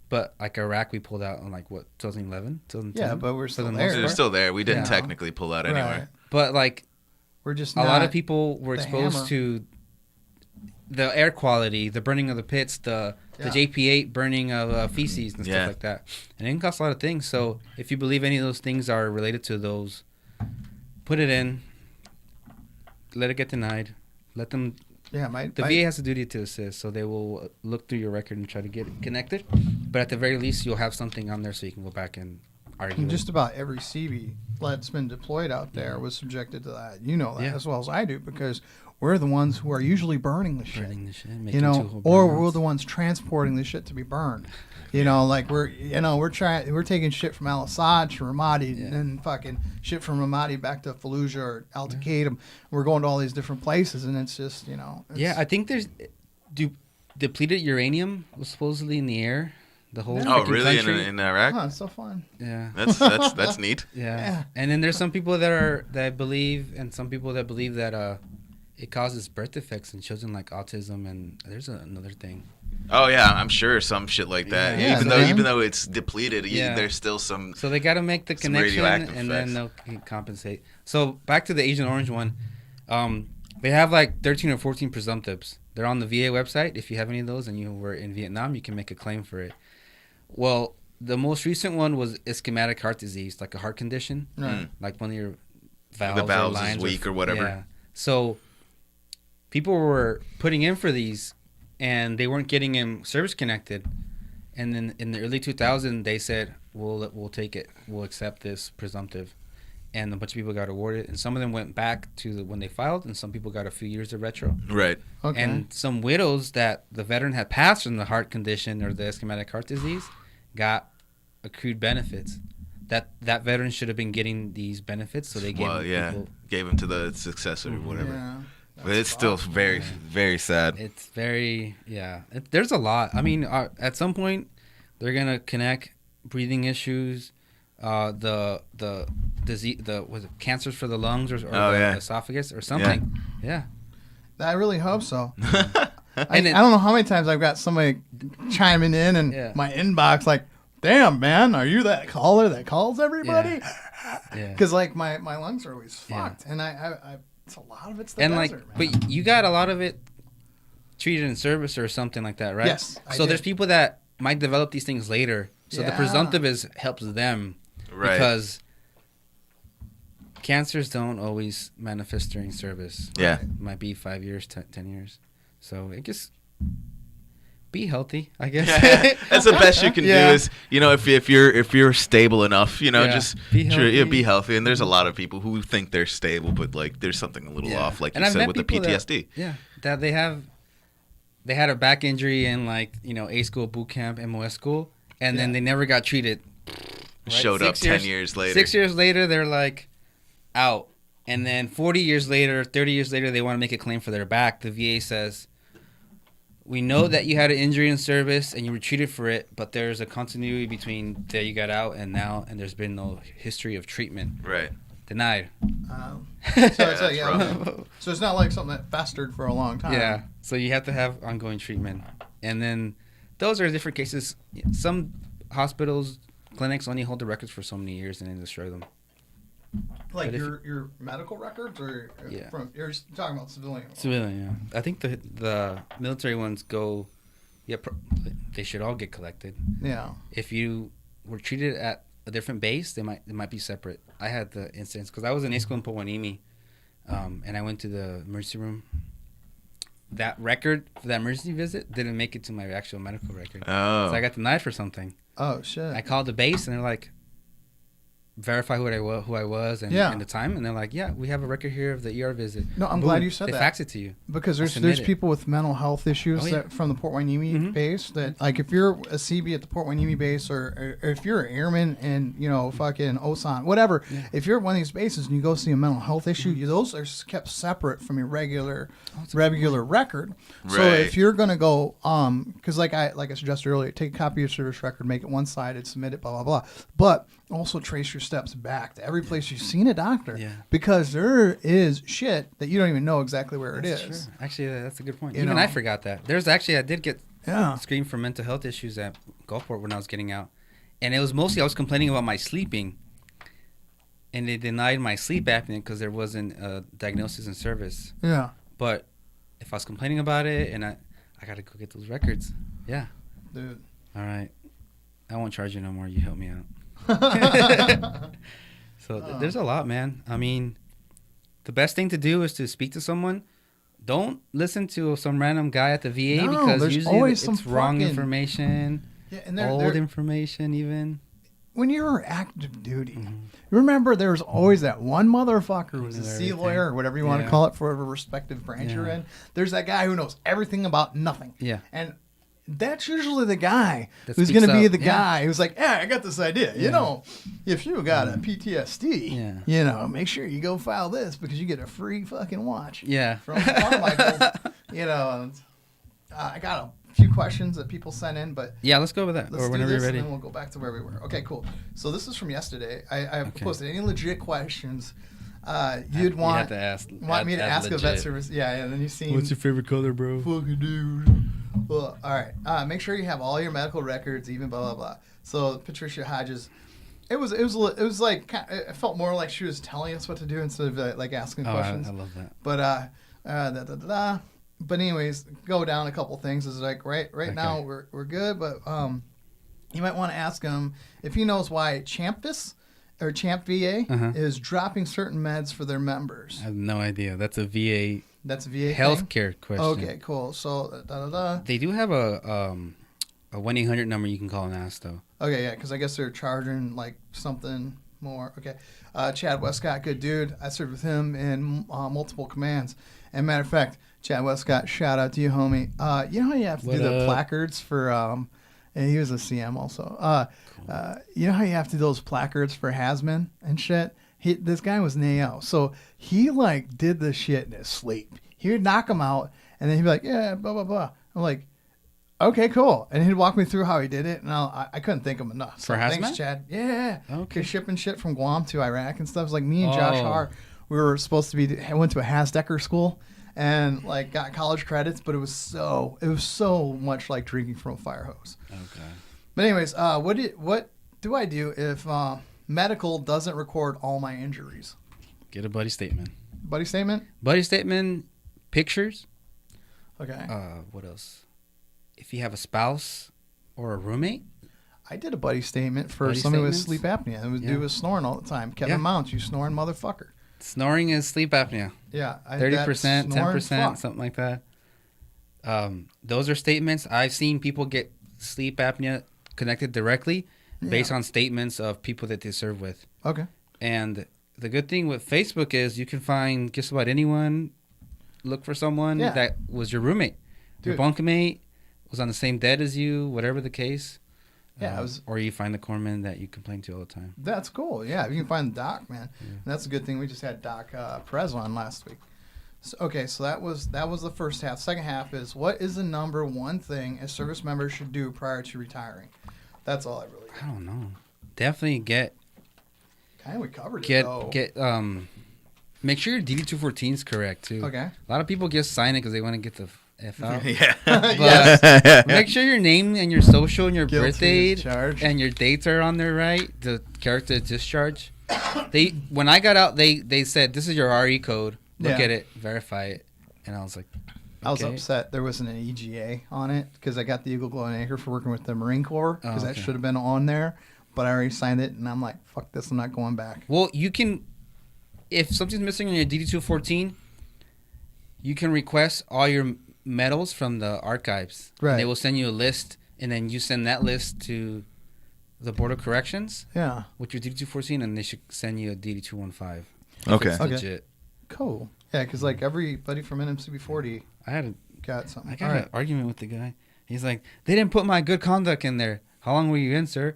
Speaker 2: but like Iraq, we pulled out in like what 2011, 2010.
Speaker 1: yeah, but we're still
Speaker 2: the most
Speaker 1: there.
Speaker 2: part.
Speaker 3: They're still there. We didn't
Speaker 1: Yeah.
Speaker 3: technically pull out anyway.
Speaker 1: Right.
Speaker 2: But like
Speaker 1: We're just
Speaker 2: a lot
Speaker 1: not-
Speaker 2: of people were
Speaker 1: the
Speaker 2: exposed
Speaker 1: hammer.
Speaker 2: to the air quality, the burning of the pits, the
Speaker 1: Yeah.
Speaker 2: JP8 burning of feces and
Speaker 3: Yeah.
Speaker 2: stuff like that, and it can cost a lot of things. So if you believe any of those things are related to those, put it in. Let it get denied. Let them.
Speaker 1: Yeah,
Speaker 2: The VA has a duty to assist, so they will look through your record and try to get it connected. But at the very least, you'll have something on there so you can go back and argue.
Speaker 1: And
Speaker 2: it.
Speaker 1: just about every CV that's been deployed out there was subjected to that. You know that
Speaker 2: Yeah.
Speaker 1: as well as I do because we're the ones who are usually burning the shit.
Speaker 2: burning the shit,
Speaker 1: You
Speaker 2: making
Speaker 1: know,
Speaker 2: two-hole
Speaker 1: or
Speaker 2: burnouts.
Speaker 1: we're the ones transporting the shit to be burned. You know, like we're taking shit from Al Assad to Ramadi
Speaker 2: Yeah.
Speaker 1: and then fucking shit from Ramadi back to Fallujah or Al Taqadim. We're going to all these different places, and it's just
Speaker 2: Yeah, I think there's depleted uranium was supposedly in the air. The whole
Speaker 1: Yeah.
Speaker 3: Oh,
Speaker 2: freaking
Speaker 3: really?
Speaker 2: country.
Speaker 3: In Iraq?
Speaker 1: huh, it's so fun.
Speaker 2: Yeah.
Speaker 3: That's neat.
Speaker 2: Yeah.
Speaker 1: Yeah.
Speaker 2: And then there's some people that believe, and some people that believe that it causes birth defects in children like autism, and there's another thing.
Speaker 3: Oh yeah, I'm sure some shit like that.
Speaker 2: Yeah,
Speaker 3: even
Speaker 1: so
Speaker 3: though
Speaker 1: then-
Speaker 3: even though it's depleted,
Speaker 2: Yeah.
Speaker 3: there's still some.
Speaker 2: So they got to make the
Speaker 3: Some
Speaker 2: connection,
Speaker 3: radioactive
Speaker 2: and then
Speaker 3: effects.
Speaker 2: they'll compensate. So back to the Agent Orange one, they have like 13 or 14 presumptives. They're on the VA website. If you have any of those and you were in Vietnam, you can make a claim for it. Well, the most recent one was ischemic heart disease, like a heart condition,
Speaker 1: Right.
Speaker 2: like one of your valves,
Speaker 3: valves
Speaker 2: or
Speaker 3: is
Speaker 2: lines
Speaker 3: weak or whatever.
Speaker 2: Yeah. So people were putting in for these, and they weren't getting them service connected. And then in the early 2000s, they said, "We'll take it. We'll accept this presumptive." And a bunch of people got awarded, and some of them went back to when they filed, and some people got a few years of retro.
Speaker 3: Right.
Speaker 1: Okay.
Speaker 2: And some widows that the veteran had passed from the heart condition or the ischemic heart disease got accrued benefits. That veteran should have been getting these benefits, so they gave
Speaker 3: Well, yeah,
Speaker 2: people.
Speaker 3: gave him to the successor or whatever.
Speaker 1: Yeah.
Speaker 3: But it's still very, very sad.
Speaker 2: It's very there's a lot. I mean, at some point, they're gonna connect breathing issues, the disease, was it cancers for the lungs or the esophagus or something. Yeah.
Speaker 1: I really hope so. I
Speaker 2: And
Speaker 1: don't know how many times I've got somebody chiming in and
Speaker 2: Yeah.
Speaker 1: my inbox like, "Damn, man, are you that caller that calls everybody?"
Speaker 2: Yeah.
Speaker 1: Because like my lungs are always
Speaker 2: Yeah.
Speaker 1: fucked, and I it's a lot of it's the
Speaker 2: And
Speaker 1: desert,
Speaker 2: like,
Speaker 1: man.
Speaker 2: but you got a lot of it treated in service or something like that, right?
Speaker 1: Yes, I
Speaker 2: So there's
Speaker 1: did.
Speaker 2: people that might develop these things later. So the
Speaker 1: Yeah.
Speaker 2: presumptive helps them
Speaker 3: Right.
Speaker 2: because cancers don't always manifest during service.
Speaker 3: Yeah.
Speaker 2: It might be 5 years, 10 years. So I guess be healthy, I guess.
Speaker 3: That's the best you can
Speaker 1: Yeah.
Speaker 3: do is, if you're stable enough,
Speaker 2: Yeah.
Speaker 3: just
Speaker 2: Be healthy.
Speaker 3: be healthy. And there's a lot of people who think they're stable, but like there's something a little
Speaker 2: Yeah.
Speaker 3: off, like
Speaker 2: And
Speaker 3: you
Speaker 2: I've
Speaker 3: said
Speaker 2: met
Speaker 3: with the
Speaker 2: people that-
Speaker 3: PTSD.
Speaker 2: that they had a back injury in like, A school, boot camp, MOS school, and then
Speaker 1: Yeah.
Speaker 2: they never got treated. Right?
Speaker 3: Showed up
Speaker 2: 6
Speaker 3: 10 years later.
Speaker 2: 6 years later, they're like out. And then 40 years later, 30 years later, they want to make a claim for their back. The VA says, "We know that you had an injury in service and you were treated for it, but there's a continuity between that you got out and now, and there's been no history of treatment."
Speaker 3: Right.
Speaker 2: Denied.
Speaker 1: So it's
Speaker 3: That's
Speaker 1: like,
Speaker 3: rough.
Speaker 1: so it's not like something that festered for a long time.
Speaker 2: Yeah. So you have to have ongoing treatment. And then those are different cases. Some hospitals, clinics only hold the records for so many years and then destroy them.
Speaker 1: Like
Speaker 2: But if-
Speaker 1: your medical records, or
Speaker 2: Yeah.
Speaker 1: you're talking about civilian.
Speaker 2: Civilian, yeah. I think the military ones go, they should all get collected.
Speaker 1: Yeah.
Speaker 2: If you were treated at a different base, they might be separate. I had the instance because I was in A school in Powanimi, and I went to the emergency room. That record for that emergency visit didn't make it to my actual medical record.
Speaker 3: Oh.
Speaker 2: So I got denied for something.
Speaker 1: Oh shit.
Speaker 2: I called the base and they're like, verify who I was and the time, and they're like, yeah, we have a record here of the ER visit.
Speaker 1: No, I'm glad you said
Speaker 2: they
Speaker 1: that.
Speaker 2: They fax it to you
Speaker 1: Because there's people with mental health issues that from the Port Hueneme base that, like, if you're a CB at the Port Hueneme base or if you're an airman and, you know, fucking Osan, whatever, if you're at one of these bases and you go see a mental health issue, those are kept separate from your regular record.
Speaker 3: Right.
Speaker 1: So if you're going to go, because like I suggested earlier, take a copy of your service record, make it one-sided, submit it, blah, blah, blah. But also trace your steps back to every place you've seen a doctor.
Speaker 2: Yeah.
Speaker 1: Because there is shit that you don't even know exactly where it is.
Speaker 2: True. Actually, that's a good point.
Speaker 1: You
Speaker 2: Even
Speaker 1: know?
Speaker 2: I forgot that. I did get
Speaker 1: Yeah.
Speaker 2: screened for mental health issues at Gulfport when I was getting out. And it was mostly I was complaining about my sleeping. And they denied my sleep apnea because there wasn't a diagnosis in service.
Speaker 1: Yeah.
Speaker 2: But if I was complaining about it and I got to go get those records. Yeah.
Speaker 1: Dude.
Speaker 2: All right. I won't charge you no more. You help me out. So there's a lot, man. I mean, the best thing to do is to speak to someone. Don't listen to some random guy at the VA because usually it's wrong information, and old information even.
Speaker 1: When you're active duty, remember there was always that one motherfucker who was a sea lawyer or whatever you want to call it for whatever respective branch you're in. There's that guy who knows everything about nothing.
Speaker 2: Yeah.
Speaker 1: And that's usually the guy who's going to be the guy who's like, I got this idea. You know, if you got a PTSD, you know, make sure you go file this because you get a free fucking watch.
Speaker 2: Yeah.
Speaker 1: From Carmichael. You know, I got a few questions that people sent in, but
Speaker 2: yeah, let's go with that.
Speaker 1: Let's
Speaker 2: or whenever
Speaker 1: do this,
Speaker 2: you're ready.
Speaker 1: And then we'll go back to where we were. Okay, cool. So this is from yesterday. I posted any legit questions you'd want
Speaker 2: to ask.
Speaker 1: Want me to ask a vet service? Yeah, and then you see.
Speaker 2: What's your favorite color, bro?
Speaker 1: Fucking dude. Well, all right. Make sure you have all your medical records, even blah blah blah. So Patricia Hodges, it was like it felt more like she was telling us what to do instead of like asking questions.
Speaker 2: I love that.
Speaker 1: But But anyways, go down a couple things. It's like right now we're good, but you might want to ask him if he knows why Champvis or Champ VA is dropping certain meds for their members.
Speaker 2: I have no idea. That's a VA.
Speaker 1: That's a VA
Speaker 2: healthcare question.
Speaker 1: Okay, cool. So
Speaker 2: they do have a 1-800 number you can call and ask though.
Speaker 1: Okay, yeah, because I guess they're charging like something more. Okay, Chad Westcott, good dude. I served with him in multiple commands. And matter of fact, Chad Westcott, shout out to you, homie. You know how you have to do the placards for, and he was a CM also. Cool. You know how you have to do those placards for Hasman and shit? This guy was an AO. So he like did this shit in his sleep. He would knock him out and then he'd be like, yeah, blah, blah, blah. I'm like, okay, cool. And he'd walk me through how he did it. And I couldn't thank him enough. So
Speaker 2: for Hasman?
Speaker 1: Thanks, Chad. Yeah.
Speaker 2: Okay.
Speaker 1: Shipping shit from Guam to Iraq and stuff. It was like me and Josh Haar. We were supposed to be, went to a Hasdecker school and like got college credits, but it was so much like drinking from a fire hose.
Speaker 2: Okay.
Speaker 1: But anyways, what do I do if medical doesn't record all my injuries?
Speaker 2: Get a buddy statement.
Speaker 1: Buddy statement?
Speaker 2: Buddy statement, pictures.
Speaker 1: Okay.
Speaker 2: What else? If you have a spouse or a roommate.
Speaker 1: I did a buddy statement for somebody with sleep apnea. Dude was snoring all the time. Kevin Mounts, you snoring motherfucker.
Speaker 2: Snoring is sleep apnea.
Speaker 1: Yeah.
Speaker 2: 30%, 10%, something like that. Those are statements. I've seen people get sleep apnea connected directly based on statements of people that they serve with.
Speaker 1: Okay.
Speaker 2: And the good thing with Facebook is you can find just about anyone, look for someone that was your roommate. Your bunkmate was on the same debt as you, whatever the case.
Speaker 1: Yeah,
Speaker 2: or you find the corpsman that you complain to all the time.
Speaker 1: That's cool. Yeah, you can find the doc, man. Yeah. And that's a good thing. We just had Doc Perez on last week. So that was the first half. Second half is what is the number one thing a service member should do prior to retiring? That's all I really.
Speaker 2: I don't know. Definitely
Speaker 1: we covered it though.
Speaker 2: Make sure your DD-214 is correct too.
Speaker 1: Okay.
Speaker 2: A lot of people just sign it because they want to get the F out.
Speaker 1: But
Speaker 2: make sure your name and your social and your birth date
Speaker 1: and
Speaker 2: your dates are on there right. The character of discharge. When I got out, they said this is your RE code. Look at it, verify it, and I was like, okay.
Speaker 1: I was upset there wasn't an EGA on it because I got the Eagle Glow and Anchor for working with the Marine Corps because that should have been on there. but I already signed it, and I'm like, fuck this, I'm not going back.
Speaker 2: Well, you can, if something's missing on your DD-214, you can request all your medals from the archives.
Speaker 1: Right.
Speaker 2: And they will send you a list, and then you send that list to the Board of Corrections
Speaker 1: Yeah.
Speaker 2: with your DD-214, and they should send you a DD-215.
Speaker 3: Okay.
Speaker 2: It's legit.
Speaker 1: Cool. Yeah, because like everybody from NMCB 40
Speaker 2: I
Speaker 1: got something.
Speaker 2: got an argument with the guy. He's like, they didn't put my good conduct in there. How long were you in, sir?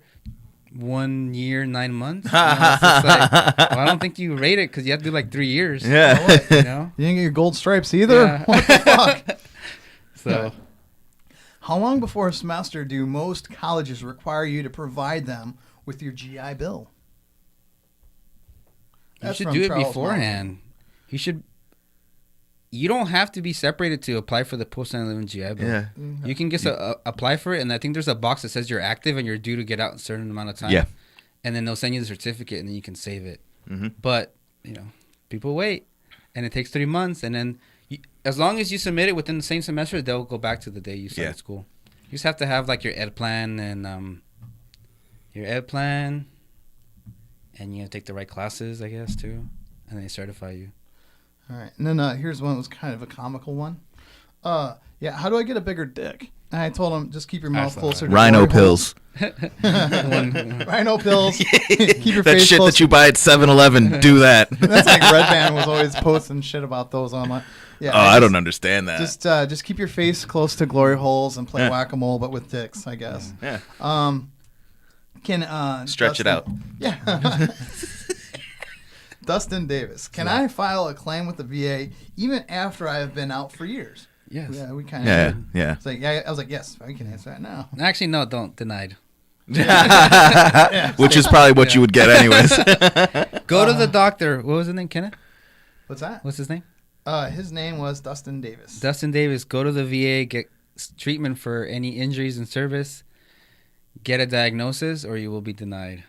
Speaker 2: 1 year, 9 months. You know, it's just like, well, I don't think you rate it because you have to do like 3 years.
Speaker 3: Yeah.
Speaker 2: You know.
Speaker 1: You didn't get your gold stripes either?
Speaker 2: Yeah.
Speaker 1: What the fuck?
Speaker 2: So,
Speaker 1: How long before a semester do most colleges require you to provide them with your GI Bill?
Speaker 2: you
Speaker 1: That's
Speaker 2: should
Speaker 1: from
Speaker 2: do it
Speaker 1: Charles
Speaker 2: beforehand. You should. You don't have to be separated to apply for the post 9/11 GI Bill.
Speaker 3: Yeah.
Speaker 1: Malone.
Speaker 2: You can just apply for it, and I think there's a box that says you're active and you're due to get out in a certain amount of time.
Speaker 3: Yeah.
Speaker 2: And then they'll send you the certificate, and then you can save it.
Speaker 3: Mm-hmm.
Speaker 2: But people wait, and it takes 3 months, and then as long as you submit it within the same semester, they'll go back to the day you started school. You just have to have like your ed plan and you take the right classes, I guess, too, and they certify you.
Speaker 1: All right. And then here's one that was kind of a comical one. Yeah, how do I get a bigger dick? And I told him, just keep your mouth
Speaker 2: saw
Speaker 1: closer
Speaker 2: that.
Speaker 1: to
Speaker 3: Rhino
Speaker 1: glory hole.
Speaker 3: pills.
Speaker 1: Rhino pills. Keep your
Speaker 3: That
Speaker 1: face
Speaker 3: shit
Speaker 1: close
Speaker 3: that you buy at 7-Eleven. Do that.
Speaker 1: That's like Red Band was always posting shit about those online. Yeah,
Speaker 3: I don't understand that.
Speaker 1: Just keep your face close to glory holes and play whack-a-mole, but with dicks, I guess.
Speaker 3: Yeah.
Speaker 1: Can
Speaker 3: Stretch it out.
Speaker 1: Yeah. Dustin Davis, can I file a claim with the VA even after I have been out for years?
Speaker 2: Yes.
Speaker 1: Yeah, we kind of.
Speaker 3: Yeah. Yeah.
Speaker 1: It's like, yeah, I was like, yes, I can answer that now.
Speaker 2: Actually, no, don't. Denied.
Speaker 3: Which is probably what you would get anyways.
Speaker 2: Go to the doctor. What was his name, Kenneth?
Speaker 1: What's that?
Speaker 2: What's his name?
Speaker 1: His name was Dustin Davis.
Speaker 2: Dustin Davis. Go to the VA, get treatment for any injuries in service, get a diagnosis, or you will be denied.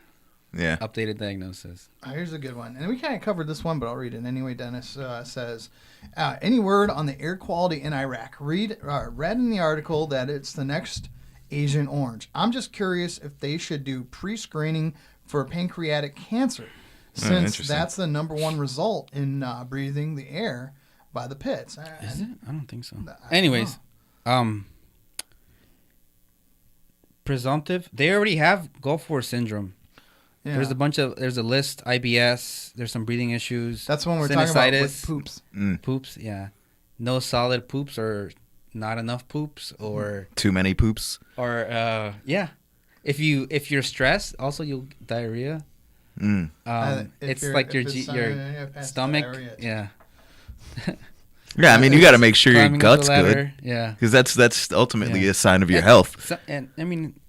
Speaker 3: Yeah.
Speaker 2: Updated diagnosis.
Speaker 1: Here's a good one. And we kind of covered this one, but I'll read it anyway. Dennis says, any word on the air quality in Iraq? Read in the article that it's the next Agent Orange. I'm just curious if they should do pre-screening for pancreatic cancer, since that's the number one result in breathing the air by the pits.
Speaker 2: Is it? I don't think so. Anyways, presumptive. They already have Gulf War syndrome.
Speaker 1: Yeah.
Speaker 2: There's a list, IBS, there's some breathing issues.
Speaker 1: That's when we're talking about with poops.
Speaker 2: Poops, yeah. No solid poops or not enough poops or
Speaker 3: Too many poops.
Speaker 2: or yeah. If you're stressed, also you'll diarrhea. It's like your stomach,
Speaker 1: diarrhea.
Speaker 2: yeah.
Speaker 3: Yeah, I mean, you got to make sure your
Speaker 2: Climbing up the
Speaker 3: gut's
Speaker 2: ladder,
Speaker 3: good.
Speaker 2: Yeah.
Speaker 3: Because that's ultimately
Speaker 2: Yeah.
Speaker 3: a sign of your health.
Speaker 2: So, and I mean,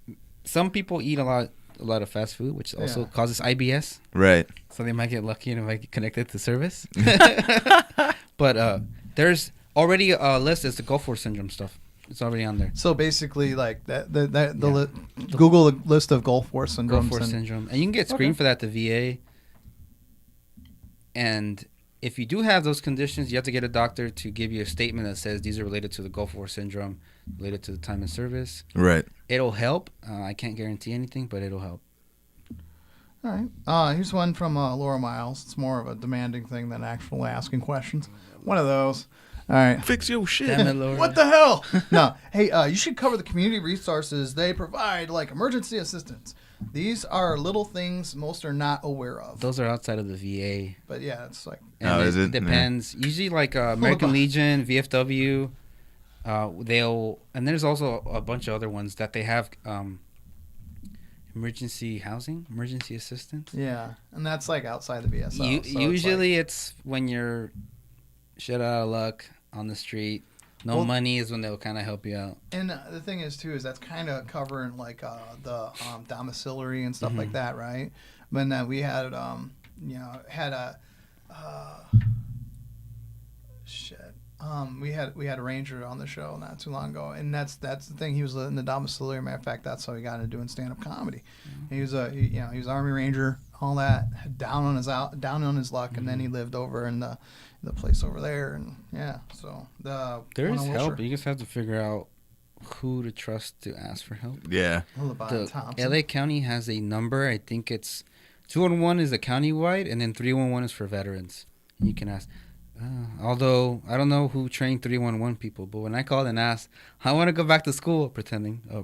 Speaker 2: some people eat a lot of fast food, which also causes IBS.
Speaker 3: Right.
Speaker 2: So they might get lucky and might get connected to service. But there's already a list. It's the Gulf War syndrome stuff. It's already on there.
Speaker 1: So basically, like Google the list of Gulf War syndromes.
Speaker 2: Gulf War syndrome, and you can get screened for that at the VA. And if you do have those conditions, you have to get a doctor to give you a statement that says these are related to the Gulf War syndrome, related to the time in service.
Speaker 3: Right.
Speaker 2: It'll help. I can't guarantee anything, but it'll help.
Speaker 1: All right. Here's one from Laura Miles. It's more of a demanding thing than actual asking questions. One of those. All right.
Speaker 3: Fix your shit.
Speaker 2: Damn it, Laura.
Speaker 1: What the hell? No. Hey, you should cover the community resources they provide, like emergency assistance. These are little things most are not aware of.
Speaker 2: Those are outside of the VA.
Speaker 1: But yeah, it's like.
Speaker 2: And
Speaker 3: is it?
Speaker 2: Depends. Usually, like American Legion, VFW, and there's also a bunch of other ones that they have emergency housing, emergency assistance.
Speaker 1: Yeah, and that's like outside the BSL. So
Speaker 2: usually, it's when you're shit out of luck on the street. No money is when they'll kind of help you out.
Speaker 1: And the thing is, too, is that's kind of covering like the domiciliary and stuff like that, right? When we had, we had a ranger on the show not too long ago, and that's the thing. He was in the domiciliary. Matter of fact, that's how he got into doing stand-up comedy. Mm-hmm. He was Army Ranger, all that, down on his luck, and then he lived over in the place over there, and yeah. So
Speaker 2: there is help. You just have to figure out who to trust to ask for help.
Speaker 3: Yeah.
Speaker 1: LeBron Thompson.
Speaker 2: LA County has a number. I think it's 211 is the countywide, and then 311 is for veterans. You can ask. Although I don't know who trained 311 people, but when I called and asked, I want to go back to school, pretending I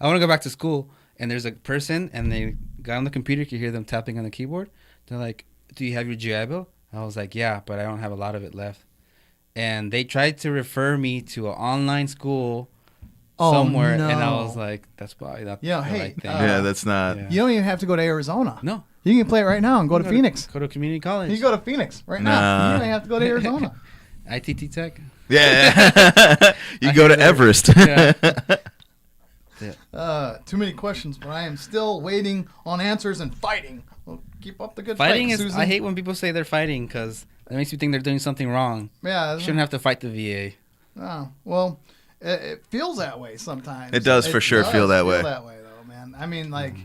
Speaker 2: want to go back to school, and there's a person, and they got on the computer, you could hear them tapping on the keyboard. They're like, "Do you have your GI Bill?" I was like, "Yeah, but I don't have a lot of it left." And they tried to refer me to an online school somewhere,
Speaker 1: no.
Speaker 2: and I was like, "That's probably not
Speaker 1: Yeah,
Speaker 2: the
Speaker 1: hey,
Speaker 2: right thing."
Speaker 3: Yeah, that's not.
Speaker 2: Yeah.
Speaker 1: You don't even have to go to Arizona.
Speaker 2: No,
Speaker 1: You can play it right now and go to Phoenix.
Speaker 2: Go to community college.
Speaker 1: You go to Phoenix right now.
Speaker 3: Nah.
Speaker 1: You don't even have to go to Arizona.
Speaker 2: ITT Tech.
Speaker 3: Yeah. You
Speaker 2: I
Speaker 3: go
Speaker 2: hear
Speaker 3: to
Speaker 2: that.
Speaker 3: Everest.
Speaker 2: Yeah.
Speaker 1: Too many questions, but I am still waiting on answers and fighting. Well, keep up the good
Speaker 2: Fighting
Speaker 1: fight,
Speaker 2: is.
Speaker 1: Susan.
Speaker 2: I hate when people say they're fighting because that makes me think they're doing something wrong.
Speaker 1: Yeah.
Speaker 2: You shouldn't have to fight the VA.
Speaker 1: Oh, well, it feels that way sometimes.
Speaker 3: It does for sure feel that way.
Speaker 1: Though, man. I mean, like,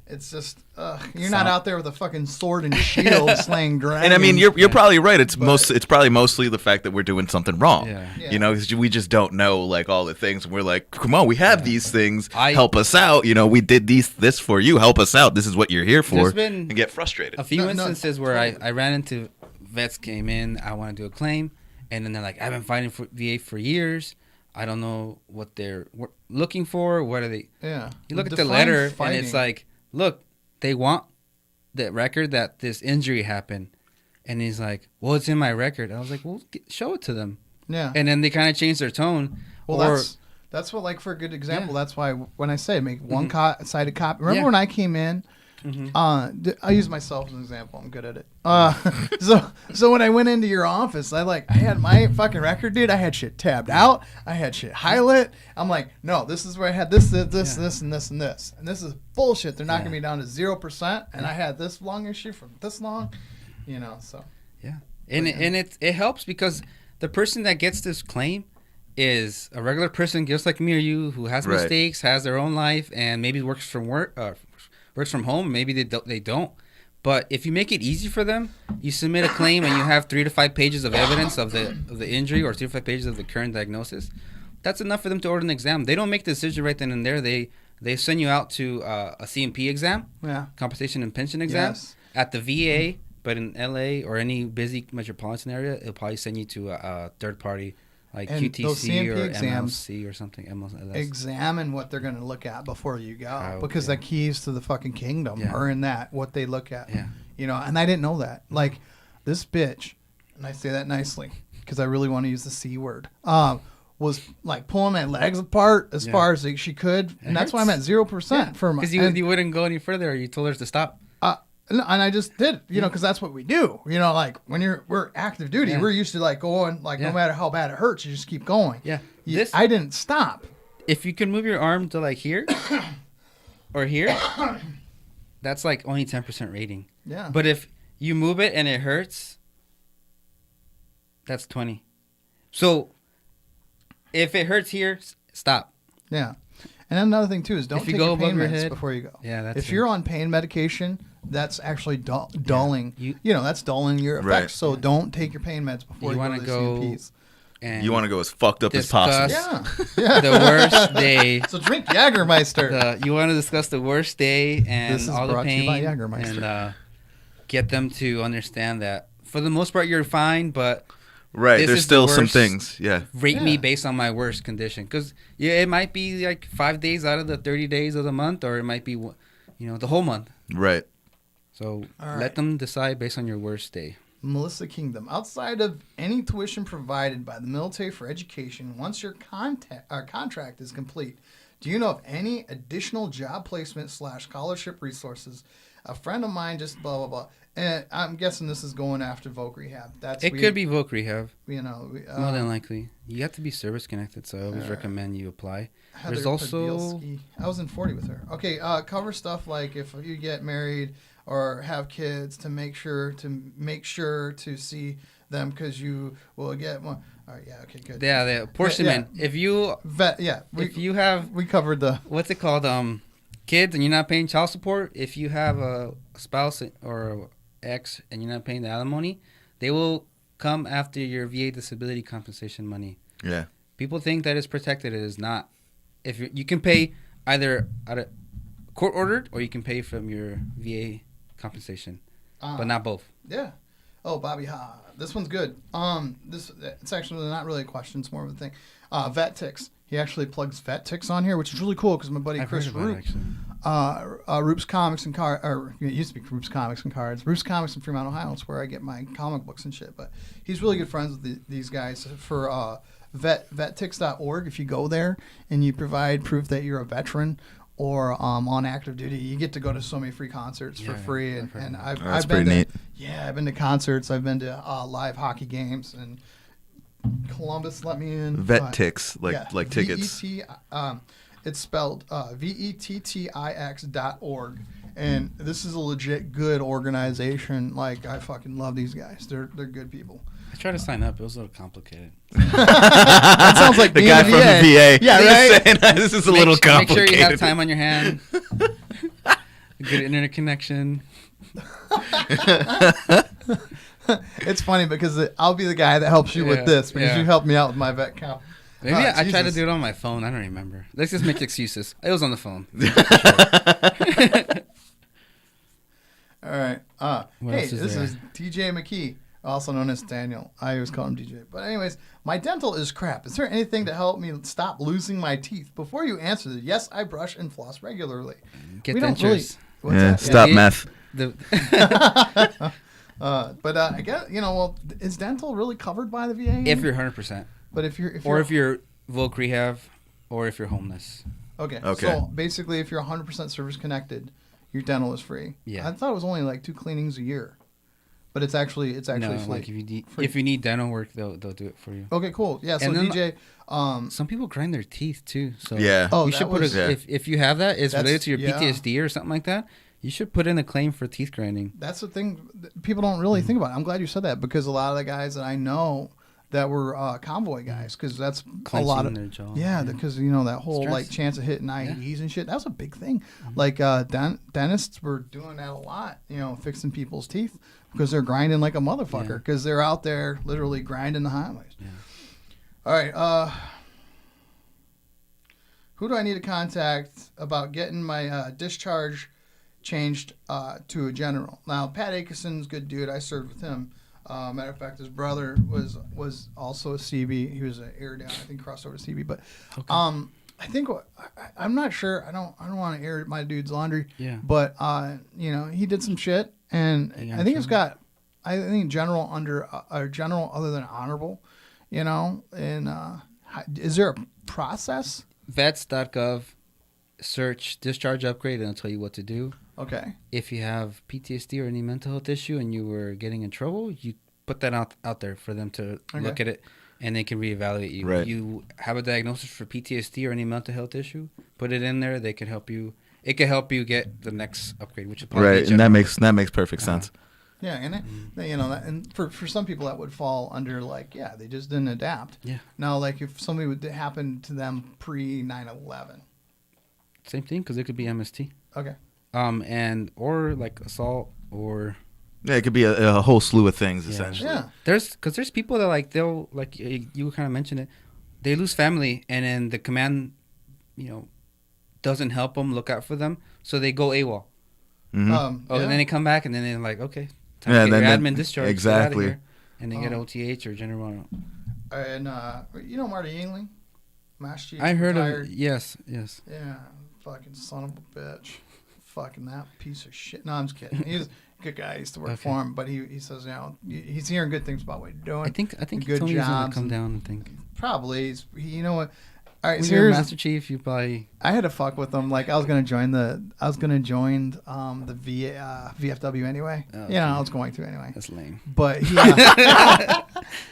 Speaker 1: it's just you're not out there with a fucking sword and shield slaying dragons.
Speaker 3: And I mean, you're
Speaker 2: Yeah.
Speaker 3: probably right. It's
Speaker 1: But-
Speaker 3: it's probably mostly the fact that we're doing something wrong.
Speaker 2: Yeah.
Speaker 1: Yeah.
Speaker 3: You know, 'cause we just don't know like all the things. And we're like, come on, we have these things.
Speaker 2: I-
Speaker 3: Help us out. You know, we did this for you. Help us out. This is what you're here for.
Speaker 2: There's been
Speaker 3: And get frustrated.
Speaker 2: a few
Speaker 1: No,
Speaker 2: instances where
Speaker 1: totally.
Speaker 2: I ran into vets came in. I want to do a claim, and then they're like, "I've been fighting for VA for years. I don't know what they're looking for. What are they?"
Speaker 1: Yeah.
Speaker 2: You look at the
Speaker 1: Define
Speaker 2: letter,
Speaker 1: fighting.
Speaker 2: and it's like, look, they want the record that this injury happened. And he's like, well, it's in my record. I was like, well, show it to them.
Speaker 1: Yeah.
Speaker 2: And then they kind of change their tone.
Speaker 1: Well,
Speaker 2: or,
Speaker 1: that's what, like, for a good example,
Speaker 2: Yeah.
Speaker 1: that's why when I say make one
Speaker 2: Mhm.
Speaker 1: sided copy. Remember
Speaker 2: Yeah.
Speaker 1: when I came in?
Speaker 2: Mhm.
Speaker 1: I use myself as an example. I'm good at it. So when I went into your office, I had my fucking record, dude. I had shit tabbed out. I had shit highlighted. I'm like, no, this is where I had this, and this, and this is bullshit. They're knocking me down to 0%, and I had this long issue for this long, So
Speaker 2: Yeah. And it helps because the person that gets this claim is a regular person just like me or you who has
Speaker 3: Right.
Speaker 2: mistakes, has their own life, and maybe works from home. Maybe they don't. But if you make it easy for them, you submit a claim and you have 3 to 5 pages of evidence of the injury or 3 to 5 pages of the current diagnosis. That's enough for them to order an exam. They don't make the decision right then and there. They send you out to a CMP exam,
Speaker 1: yeah,
Speaker 2: compensation and pension exam,
Speaker 1: yes,
Speaker 2: at the VA. But in LA or any busy metropolitan area, it'll probably send you to a third party like
Speaker 1: And those
Speaker 2: QTC
Speaker 1: CMP
Speaker 2: or
Speaker 1: exams
Speaker 2: MLC or something. MLS.
Speaker 1: examine what they're going to look at before you go,
Speaker 2: Oh,
Speaker 1: because
Speaker 2: yeah.
Speaker 1: the keys to the fucking kingdom
Speaker 2: Yeah.
Speaker 1: are in that, what they look at.
Speaker 2: Yeah.
Speaker 1: And I didn't know that. Like, this bitch, and I say that nicely because I really want to use the C word, was like pulling my legs apart as
Speaker 2: Yeah.
Speaker 1: far as she could, and that's why I'm at 0% for my.
Speaker 2: Because you wouldn't go any further, or you told her to stop.
Speaker 1: And I just did, because that's what we do. Like when we're active duty,
Speaker 2: Yeah.
Speaker 1: we're used to like going, like
Speaker 2: Yeah.
Speaker 1: no matter how bad it hurts, you just keep going.
Speaker 2: Yeah.
Speaker 1: I didn't stop.
Speaker 2: If you can move your arm to like here or here, that's like only 10% rating.
Speaker 1: Yeah.
Speaker 2: But if you move it and it hurts, that's 20. So if it hurts here, stop.
Speaker 1: Yeah. And another thing too is don't
Speaker 2: If you
Speaker 1: take
Speaker 2: go
Speaker 1: your pain
Speaker 2: above your
Speaker 1: meds
Speaker 2: head-
Speaker 1: before you go.
Speaker 2: Yeah, that's
Speaker 1: if
Speaker 2: it.
Speaker 1: you're on pain medication, that's actually dulling.
Speaker 2: You-
Speaker 1: That's dulling your effects.
Speaker 3: Right.
Speaker 1: So don't take your pain meds before
Speaker 2: You
Speaker 1: you
Speaker 2: wanna
Speaker 1: go to
Speaker 2: go-
Speaker 1: the CMPs.
Speaker 2: And
Speaker 3: You want to go as fucked up as
Speaker 2: discuss-
Speaker 3: possible.
Speaker 1: Yeah.
Speaker 2: the worst day.
Speaker 1: So drink Jägermeister.
Speaker 2: You want to discuss the worst day and
Speaker 1: This is
Speaker 2: all the
Speaker 1: brought to you by
Speaker 2: pain,
Speaker 1: Jägermeister.
Speaker 2: and get them to understand that for the most part you're fine, but
Speaker 3: Right.
Speaker 2: This
Speaker 3: There's
Speaker 2: is the
Speaker 3: still some
Speaker 2: worst.
Speaker 3: things. Yeah.
Speaker 2: rate me
Speaker 1: Yeah.
Speaker 2: based on my worst condition. Because it might be like 5 days out of the 30 days of the month, or it might be the whole month.
Speaker 3: Right.
Speaker 2: So
Speaker 1: All right.
Speaker 2: let them decide based on your worst day.
Speaker 1: Melissa Kingdom. Outside of any tuition provided by the military for education, once your contract is complete, do you know of any additional job placement / scholarship resources? A friend of mine just blah, blah, blah. And I'm guessing this is going after Voc Rehab.
Speaker 2: It could be Voc Rehab, more than likely. You have to be service connected, so I always recommend you apply.
Speaker 1: Heather
Speaker 2: There's also
Speaker 1: Podolsky. I was in 40 with her. Okay, cover stuff like if you get married or have kids, to make sure to see them because you will get more. All right, yeah, okay, good.
Speaker 2: the apportionment. If you
Speaker 1: We covered the.
Speaker 2: what's it called, kids, and you're not paying child support, if you have a spouse or ex and you're not paying the alimony, they will come after your VA disability compensation money.
Speaker 3: Yeah.
Speaker 2: People think that it's protected. It is not. if you can pay either out of court ordered or you can pay from your VA compensation, but not both.
Speaker 1: Yeah. Oh, Bobby Ha. This one's good. It's actually not really a question. It's more of a thing. Vet Ticks. He actually plugs Vet Ticks on here, which is really cool because my buddy Chris Roop, Roop's Comics and Cards, or it used to be Roop's Comics and Cards. Roop's Comics in Fremont, Ohio. It's where I get my comic books and shit. But he's really good friends with these guys. For vetticks.org, if you go there and you provide proof that you're a veteran or on active duty, you get to go to so many free concerts for free. And I've been to, yeah, I've been to concerts. I've been to live hockey games, and Columbus let me in.
Speaker 3: Vet Ticks, like tickets.
Speaker 1: It's spelled vettix.org, and this is a legit good organization. Like, I fucking love these guys. They're good people.
Speaker 2: I tried to sign up. It was a little complicated.
Speaker 1: That sounds like
Speaker 3: the guy from the VA.
Speaker 1: Yeah, right.
Speaker 3: Saying, this is a little complicated.
Speaker 2: Make sure you have time on your hand. A good internet connection.
Speaker 1: It's funny because I'll be the guy that helps you with this because you helped me out with my vet comp.
Speaker 2: Maybe I tried to do it on my phone. I don't remember. Let's just make excuses. It was on the phone.
Speaker 1: All right. Hey, this is DJ McKee, also known as Daniel. I always call him DJ. But anyways, my dental is crap. Is there anything to help me stop losing my teeth? Before you answer this, yes, I brush and floss regularly.
Speaker 2: Get dentures.
Speaker 3: Stop meth.
Speaker 1: But I guess, is dental really covered by the VA?
Speaker 2: If you're 100%.
Speaker 1: But if you're
Speaker 2: Voc Rehab, or if you're homeless.
Speaker 1: Okay. So basically, if you're 100% service connected, your dental is free.
Speaker 2: Yeah.
Speaker 1: I thought it was only like 2 cleanings a year, but it's actually free.
Speaker 2: Like if you need dental work, they'll do it for you.
Speaker 1: Okay, cool. Yeah. So DJ,
Speaker 2: some people grind their teeth too. So
Speaker 3: yeah.
Speaker 1: Oh,
Speaker 2: you should put if you have that, it's related to your PTSD or something like that. You should put in a claim for teeth grinding.
Speaker 1: That's the thing people don't really think about. I'm glad you said that because a lot of the guys that I know that were convoy guys, because that's
Speaker 2: clenching
Speaker 1: a lot of
Speaker 2: their jaw.
Speaker 1: because that whole
Speaker 2: Stress.
Speaker 1: like chance of hitting IEDs and shit, that was a big thing. Mm-hmm. Like dentists were doing that a lot, fixing people's teeth because they're grinding like a motherfucker because they're out there literally grinding the highways.
Speaker 2: Yeah.
Speaker 1: All right, who do I need to contact about getting my discharge changed to a general? Now, Pat Akeson's a good dude. I served with him. Matter of fact, his brother was also a CB. He was an air down. I think crossed over to CB. But I think I'm not sure. I don't want to air my dude's laundry.
Speaker 2: Yeah.
Speaker 1: But he did some shit, and I think it's got. I think general under a general other than honorable. And is there a process?
Speaker 2: Vets.gov. Search discharge upgrade and it'll tell you what to do.
Speaker 1: Okay.
Speaker 2: If you have PTSD or any mental health issue and you were getting in trouble, you put that out there for them to look at it and they can reevaluate you.
Speaker 3: Right.
Speaker 2: You have a diagnosis for PTSD or any mental health issue, put it in there. They can help you. It can help you get the next upgrade, which is probably
Speaker 3: and that makes perfect sense.
Speaker 1: Yeah, and and for some people that would fall under they just didn't adapt.
Speaker 2: Yeah.
Speaker 1: Now, like if somebody would happen to them pre 9/11.
Speaker 2: Same thing, because it could be MST.
Speaker 1: Okay.
Speaker 2: Or like assault or.
Speaker 3: Yeah, it could be a whole slew of things essentially.
Speaker 1: Yeah.
Speaker 2: There's people that they'll you kind of mentioned it, they lose family and then the command, doesn't help them look out for them, so they go AWOL.
Speaker 3: Mm-hmm.
Speaker 2: And then they come back and then they're like, okay, time to get your admin discharge.
Speaker 3: Exactly.
Speaker 2: Get out of here. And they get OTH or general.
Speaker 1: And Marty Yingling, Mass Chief.
Speaker 2: I heard
Speaker 1: retired.
Speaker 2: of yes.
Speaker 1: Yeah, fucking son of a bitch, fucking that piece of shit. No, I'm just kidding. He's a good guy. I used to work for him, but he says he's hearing good things about what you're doing.
Speaker 2: I think
Speaker 1: good
Speaker 2: he told me he's gonna
Speaker 1: jobs.
Speaker 2: come down. I think
Speaker 1: Probably. You know what? All right,
Speaker 2: when
Speaker 1: so
Speaker 2: you're
Speaker 1: here's
Speaker 2: Master Chief, you probably.
Speaker 1: I had to fuck with him. Like I was gonna join the VFW anyway.
Speaker 2: Oh,
Speaker 1: I was going to anyway.
Speaker 2: That's lame.
Speaker 1: But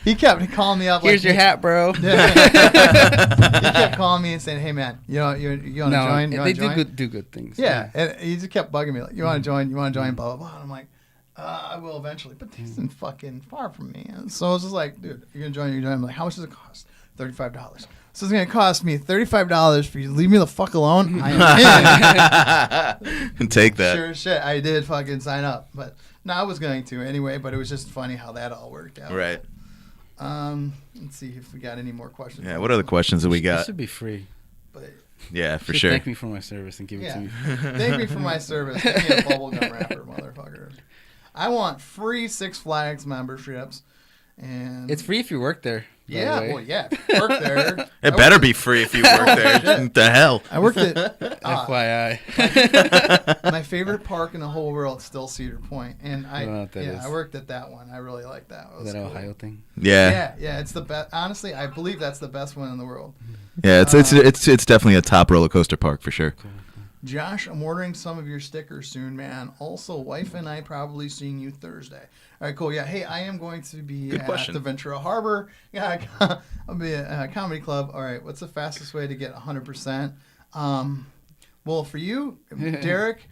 Speaker 1: he kept calling me up.
Speaker 2: Here's your hat, bro.
Speaker 1: Yeah. He kept calling me and saying, "Hey man, you want to join?
Speaker 2: They do good things.
Speaker 1: Yeah, and he just kept bugging me like, "You want to join? You want to join?" Blah blah blah. And I'm like, I will eventually, but this isn't fucking far from me. And so I was just like, "Dude, you're gonna join? You're joining?" I'm like, "How much does it cost?" $35. So it's gonna cost me $35 for you to leave me the fuck alone. I am in.
Speaker 3: And take that.
Speaker 1: Sure as shit, I did fucking sign up, but no, I was going to anyway. But it was just funny how that all worked out.
Speaker 3: Right.
Speaker 1: Let's see if we got any more questions.
Speaker 3: Yeah. What other questions do we got?
Speaker 2: This should be free.
Speaker 1: But
Speaker 3: Yeah, for
Speaker 2: Just
Speaker 3: sure.
Speaker 2: Thank me for my service and give it
Speaker 1: yeah,
Speaker 2: to me.
Speaker 1: thank me for my service. Give me a bubblegum wrapper, motherfucker. I want free Six Flags memberships. And
Speaker 2: It's free if you work there. by the
Speaker 1: yeah,
Speaker 2: way.
Speaker 1: well, yeah. Work there.
Speaker 3: It better be free if you work there. What the hell?
Speaker 1: I worked at
Speaker 2: FYI.
Speaker 1: my favorite park in the whole world is still Cedar Point, and
Speaker 2: I don't know what that is.
Speaker 1: I worked at that one. I really like that. It was
Speaker 2: Is that
Speaker 1: cool.
Speaker 2: Ohio thing?
Speaker 3: Yeah.
Speaker 1: Yeah, it's the best. Honestly, I believe that's the best one in the world.
Speaker 3: Yeah, it's definitely a top roller coaster park for sure.
Speaker 1: Josh, I'm ordering some of your stickers soon, man. Also, wife and I probably seeing you Thursday. All right, cool. Yeah, hey, I am going to be
Speaker 3: Good
Speaker 1: at
Speaker 3: question.
Speaker 1: the Ventura Harbor. Yeah, I'll be at a comedy club. All right, what's the fastest way to get 100%? Well, for you, Derek,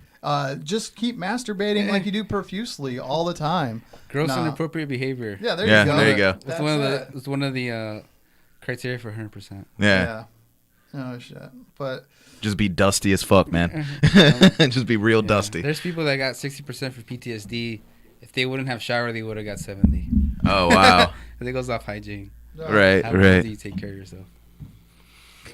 Speaker 1: just keep masturbating like you do profusely all the time.
Speaker 2: Gross
Speaker 1: Nah.
Speaker 2: inappropriate behavior.
Speaker 1: Yeah, there
Speaker 3: Yeah,
Speaker 1: you go.
Speaker 3: there you go.
Speaker 2: It's one of the criteria for 100%.
Speaker 3: Yeah.
Speaker 1: Oh shit. But
Speaker 3: Just be dusty as fuck, man. Just be real dusty.
Speaker 2: There's people that got 60% for PTSD. If they wouldn't have showered, they would have got 70.
Speaker 3: Oh, wow.
Speaker 2: It goes off hygiene.
Speaker 3: Right,
Speaker 2: How well do
Speaker 3: right.
Speaker 2: you take care of yourself?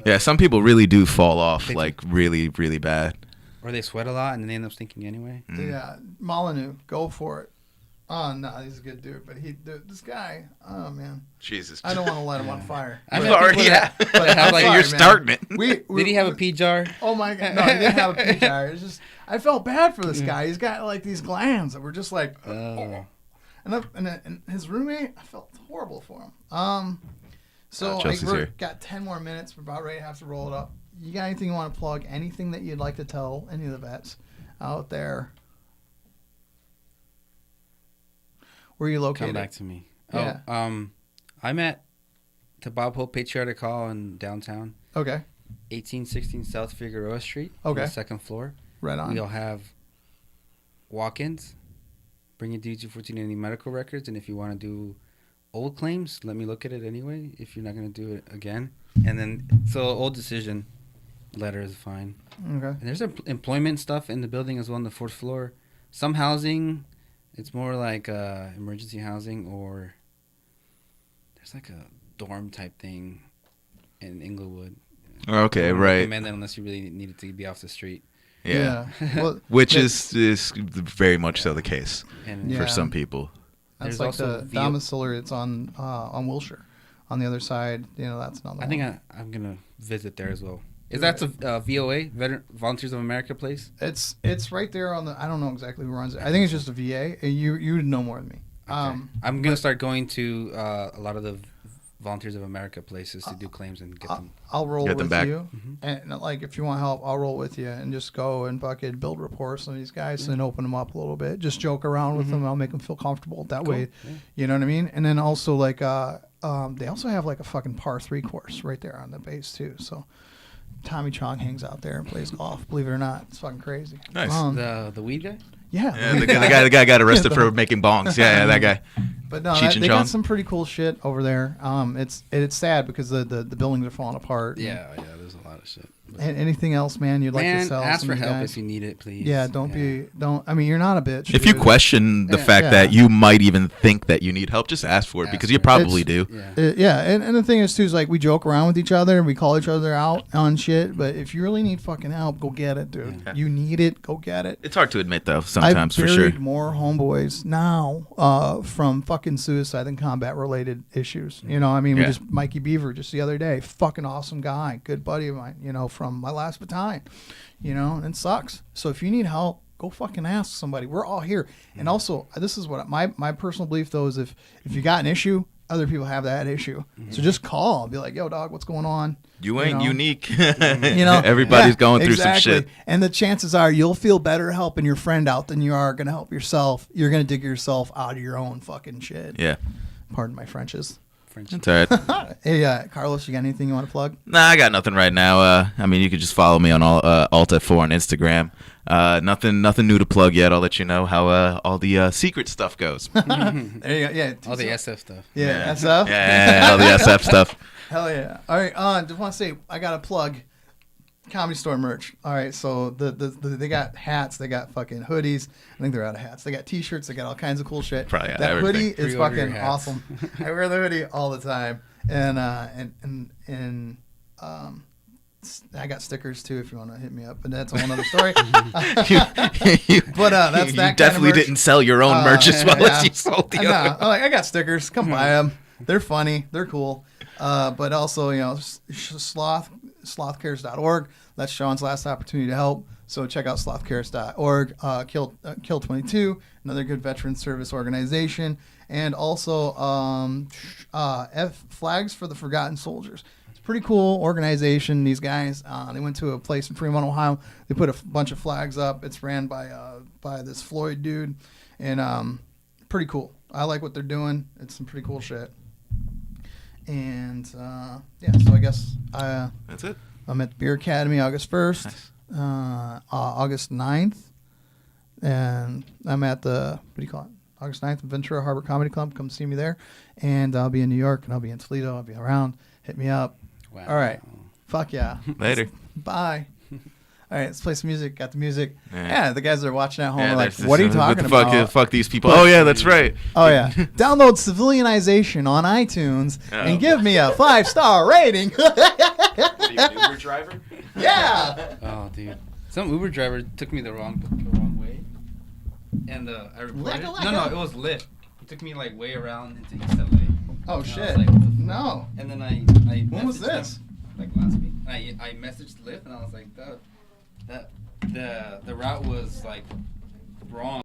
Speaker 3: Yeah, some people really do fall off, like, really, really bad.
Speaker 2: Or they sweat a lot and then they end up stinking anyway.
Speaker 1: yeah, Molyneux, go for it. Oh no, he's a good dude, but this guy, oh man,
Speaker 3: Jesus.
Speaker 1: I don't want to light him on fire.
Speaker 2: I
Speaker 1: But-
Speaker 2: met
Speaker 3: Sorry,
Speaker 2: people
Speaker 3: yeah.
Speaker 2: that have
Speaker 1: I'm
Speaker 2: like,
Speaker 1: sorry,
Speaker 3: You're
Speaker 1: man.
Speaker 3: starting it.
Speaker 2: did he have a pee jar?
Speaker 1: Oh my god, no, he didn't have a pee jar. It's just I felt bad for this guy. He's got like these glands that were just like,
Speaker 2: Oh.
Speaker 1: and his roommate, I felt horrible for him. So
Speaker 3: Chelsea's
Speaker 1: we're
Speaker 3: here.
Speaker 1: got 10 more minutes. We're about ready to have to roll it up. You got anything you want to plug? Anything that you'd like to tell any of the vets out there? Where are you located?
Speaker 2: Come back to me.
Speaker 1: Yeah.
Speaker 2: Oh, I'm at the Bob Hope Patriotic Hall in downtown,
Speaker 1: Okay,
Speaker 2: 1816 South Figueroa Street.
Speaker 1: Okay.
Speaker 2: On the second floor.
Speaker 1: right on.
Speaker 2: We'll have walk-ins. Bring your DG14 any medical records, and if you want to do old claims, let me look at it anyway. If you're not going to do it again, and then so old decision letter is fine.
Speaker 1: Okay.
Speaker 2: And there's employment stuff in the building as well on the fourth floor. Some housing, it's more like emergency housing, or there's like a dorm type thing in Inglewood.
Speaker 3: Okay,
Speaker 2: I don't
Speaker 3: right.
Speaker 2: recommend that unless you really need it to be off the street.
Speaker 3: Yeah.
Speaker 1: Well,
Speaker 3: Which
Speaker 1: that-
Speaker 3: is very much so the case
Speaker 2: And
Speaker 1: Yeah.
Speaker 3: for some people.
Speaker 1: That's
Speaker 2: There's
Speaker 1: like
Speaker 2: also
Speaker 1: the
Speaker 2: VO
Speaker 1: domiciliary. It's on Wilshire. On the other side, that's another
Speaker 2: I
Speaker 1: one.
Speaker 2: think I'm gonna visit there as well. Is that a VOA, Volunteers of America place?
Speaker 1: It's right there on the. I don't know exactly who runs it. I think it's just a VA. You would know more than me.
Speaker 2: Okay. I'm gonna start going to a lot of the Volunteers of America places to do claims and get them.
Speaker 1: I'll roll
Speaker 3: Get them
Speaker 1: with
Speaker 3: back.
Speaker 1: you, and like if you want help, I'll roll with you and just go and bucket build reports on these guys and open them up a little bit. Just joke around with them. I'll make them feel comfortable that way.
Speaker 2: Yeah.
Speaker 1: You know what I mean? And then also like they also have like a fucking par 3 course right there on the base too. So Tommy Chong hangs out there and plays golf. Believe it or not, it's fucking crazy.
Speaker 3: Nice.
Speaker 2: The weed guy?
Speaker 1: Yeah,
Speaker 3: Yeah, the guy got arrested for making bongs. Yeah, that guy.
Speaker 1: But no,
Speaker 3: Cheech and
Speaker 1: they
Speaker 3: Chong.
Speaker 1: got some pretty cool shit over there. It's sad because the buildings are falling apart.
Speaker 2: Yeah, there's a lot of shit.
Speaker 1: And anything else, man? You'd like to
Speaker 2: Man,
Speaker 1: sell?
Speaker 2: ask
Speaker 1: some
Speaker 2: for
Speaker 1: of the
Speaker 2: help
Speaker 1: guys?
Speaker 2: if you need it, please.
Speaker 1: Yeah, don't. I mean, you're not a bitch.
Speaker 3: If you
Speaker 1: dude.
Speaker 3: question the
Speaker 2: Yeah.
Speaker 3: fact
Speaker 1: Yeah.
Speaker 3: that you might even think that you need help, just ask for it
Speaker 2: Ask
Speaker 3: because
Speaker 2: for
Speaker 3: you
Speaker 2: it.
Speaker 3: probably do.
Speaker 2: Yeah.
Speaker 1: Yeah, and the thing is too is like we joke around with each other and we call each other out on shit. But if you really need fucking help, go get it, dude.
Speaker 3: Yeah.
Speaker 1: You need it, go get it.
Speaker 3: It's hard to admit though, sometimes
Speaker 1: I've
Speaker 3: for sure.
Speaker 1: buried more homeboys now from fucking suicide than combat related issues. You know, I mean, we
Speaker 3: Yeah.
Speaker 1: just Mikey Beaver just the other day, fucking awesome guy, good buddy of mine. From my last battalion. And it sucks. So if you need help, go fucking ask somebody. We're all here. And also, this is what my personal belief though is if you got an issue, other people have that issue. So just call, be like, yo, dog, what's going on?
Speaker 3: You ain't
Speaker 1: know?
Speaker 3: unique.
Speaker 1: Yeah,
Speaker 3: Everybody's going through some
Speaker 1: exactly.
Speaker 3: shit.
Speaker 1: And the chances are you'll feel better helping your friend out than you are going to help yourself. You're going to dig yourself out of your own fucking shit.
Speaker 3: Yeah,
Speaker 1: Pardon my Frenches.
Speaker 2: French.
Speaker 3: it's all right.
Speaker 1: Hey, Carlos, you got anything you want to plug?
Speaker 3: Nah, I got nothing right now. I mean, you could just follow me on Alt4 on Instagram. Nothing new to plug yet. I'll let you know how all the secret stuff goes.
Speaker 1: There you go. Yeah.
Speaker 2: All the SF stuff.
Speaker 1: Yeah, SF?
Speaker 3: Yeah, all the SF stuff.
Speaker 1: Hell yeah. All right, just want to say I got to plug Comedy Store merch. All right, so they got hats, they got fucking hoodies. I think they're out of hats. They got T-shirts, they got all kinds of cool shit.
Speaker 3: Probably out of
Speaker 1: that
Speaker 3: everything.
Speaker 1: hoodie is
Speaker 2: Pre-order your
Speaker 1: fucking
Speaker 2: hats.
Speaker 1: awesome. I wear the hoodie all the time, and I got stickers too if you want to hit me up, but that's a whole other story.
Speaker 3: You-
Speaker 1: But that's
Speaker 3: you
Speaker 1: that kind of
Speaker 3: definitely
Speaker 1: merch.
Speaker 3: didn't sell your own merch as well
Speaker 1: Yeah.
Speaker 3: as you sold the
Speaker 1: No,
Speaker 3: other.
Speaker 1: I'm like, I got stickers. Come buy them. They're funny. They're cool. But also, slothcares.org. That's Sean's last opportunity to help. So check out slothcares.org. Kill 22, another good veteran service organization. And also Flags for the Forgotten Soldiers. It's a pretty cool organization. These guys, they went to a place in Fremont, Ohio. They put a bunch of flags up. It's ran by this Floyd dude. And pretty cool. I like what they're doing. It's some pretty cool shit. And so I guess
Speaker 3: That's it.
Speaker 1: I'm at the Beer Academy August 1st,
Speaker 3: Nice.
Speaker 1: August 9th, and I'm at the, August 9th, Ventura Harbor Comedy Club. Come see me there. And I'll be in New York, and I'll be in Toledo. I'll be around. Hit me up.
Speaker 2: Wow.
Speaker 1: All right. Fuck yeah.
Speaker 3: Later.
Speaker 1: Bye. All right, let's play some music. Got the music.
Speaker 3: Yeah.
Speaker 1: Yeah, the guys that are watching at home
Speaker 3: Yeah,
Speaker 1: are like,
Speaker 3: there's
Speaker 1: what are you
Speaker 3: this,
Speaker 1: talking
Speaker 3: the fuck,
Speaker 1: about?
Speaker 3: Fuck these people. Oh yeah, that's right.
Speaker 1: Oh, yeah. Download Civilianization on iTunes
Speaker 3: Oh.
Speaker 1: and give me a 5-star rating.
Speaker 4: What are you, an Uber driver?
Speaker 1: Yeah.
Speaker 2: Oh, dude. Some Uber driver took me the wrong way. And I reported. No, it was Lyft. He took me like way around into East LA.
Speaker 1: Oh,
Speaker 2: And I
Speaker 1: shit.
Speaker 2: was like,
Speaker 1: No.
Speaker 2: and then I
Speaker 1: When was
Speaker 2: messaged him,
Speaker 1: this?
Speaker 2: like last week. I messaged Lyft and I was like, the route was like wrong.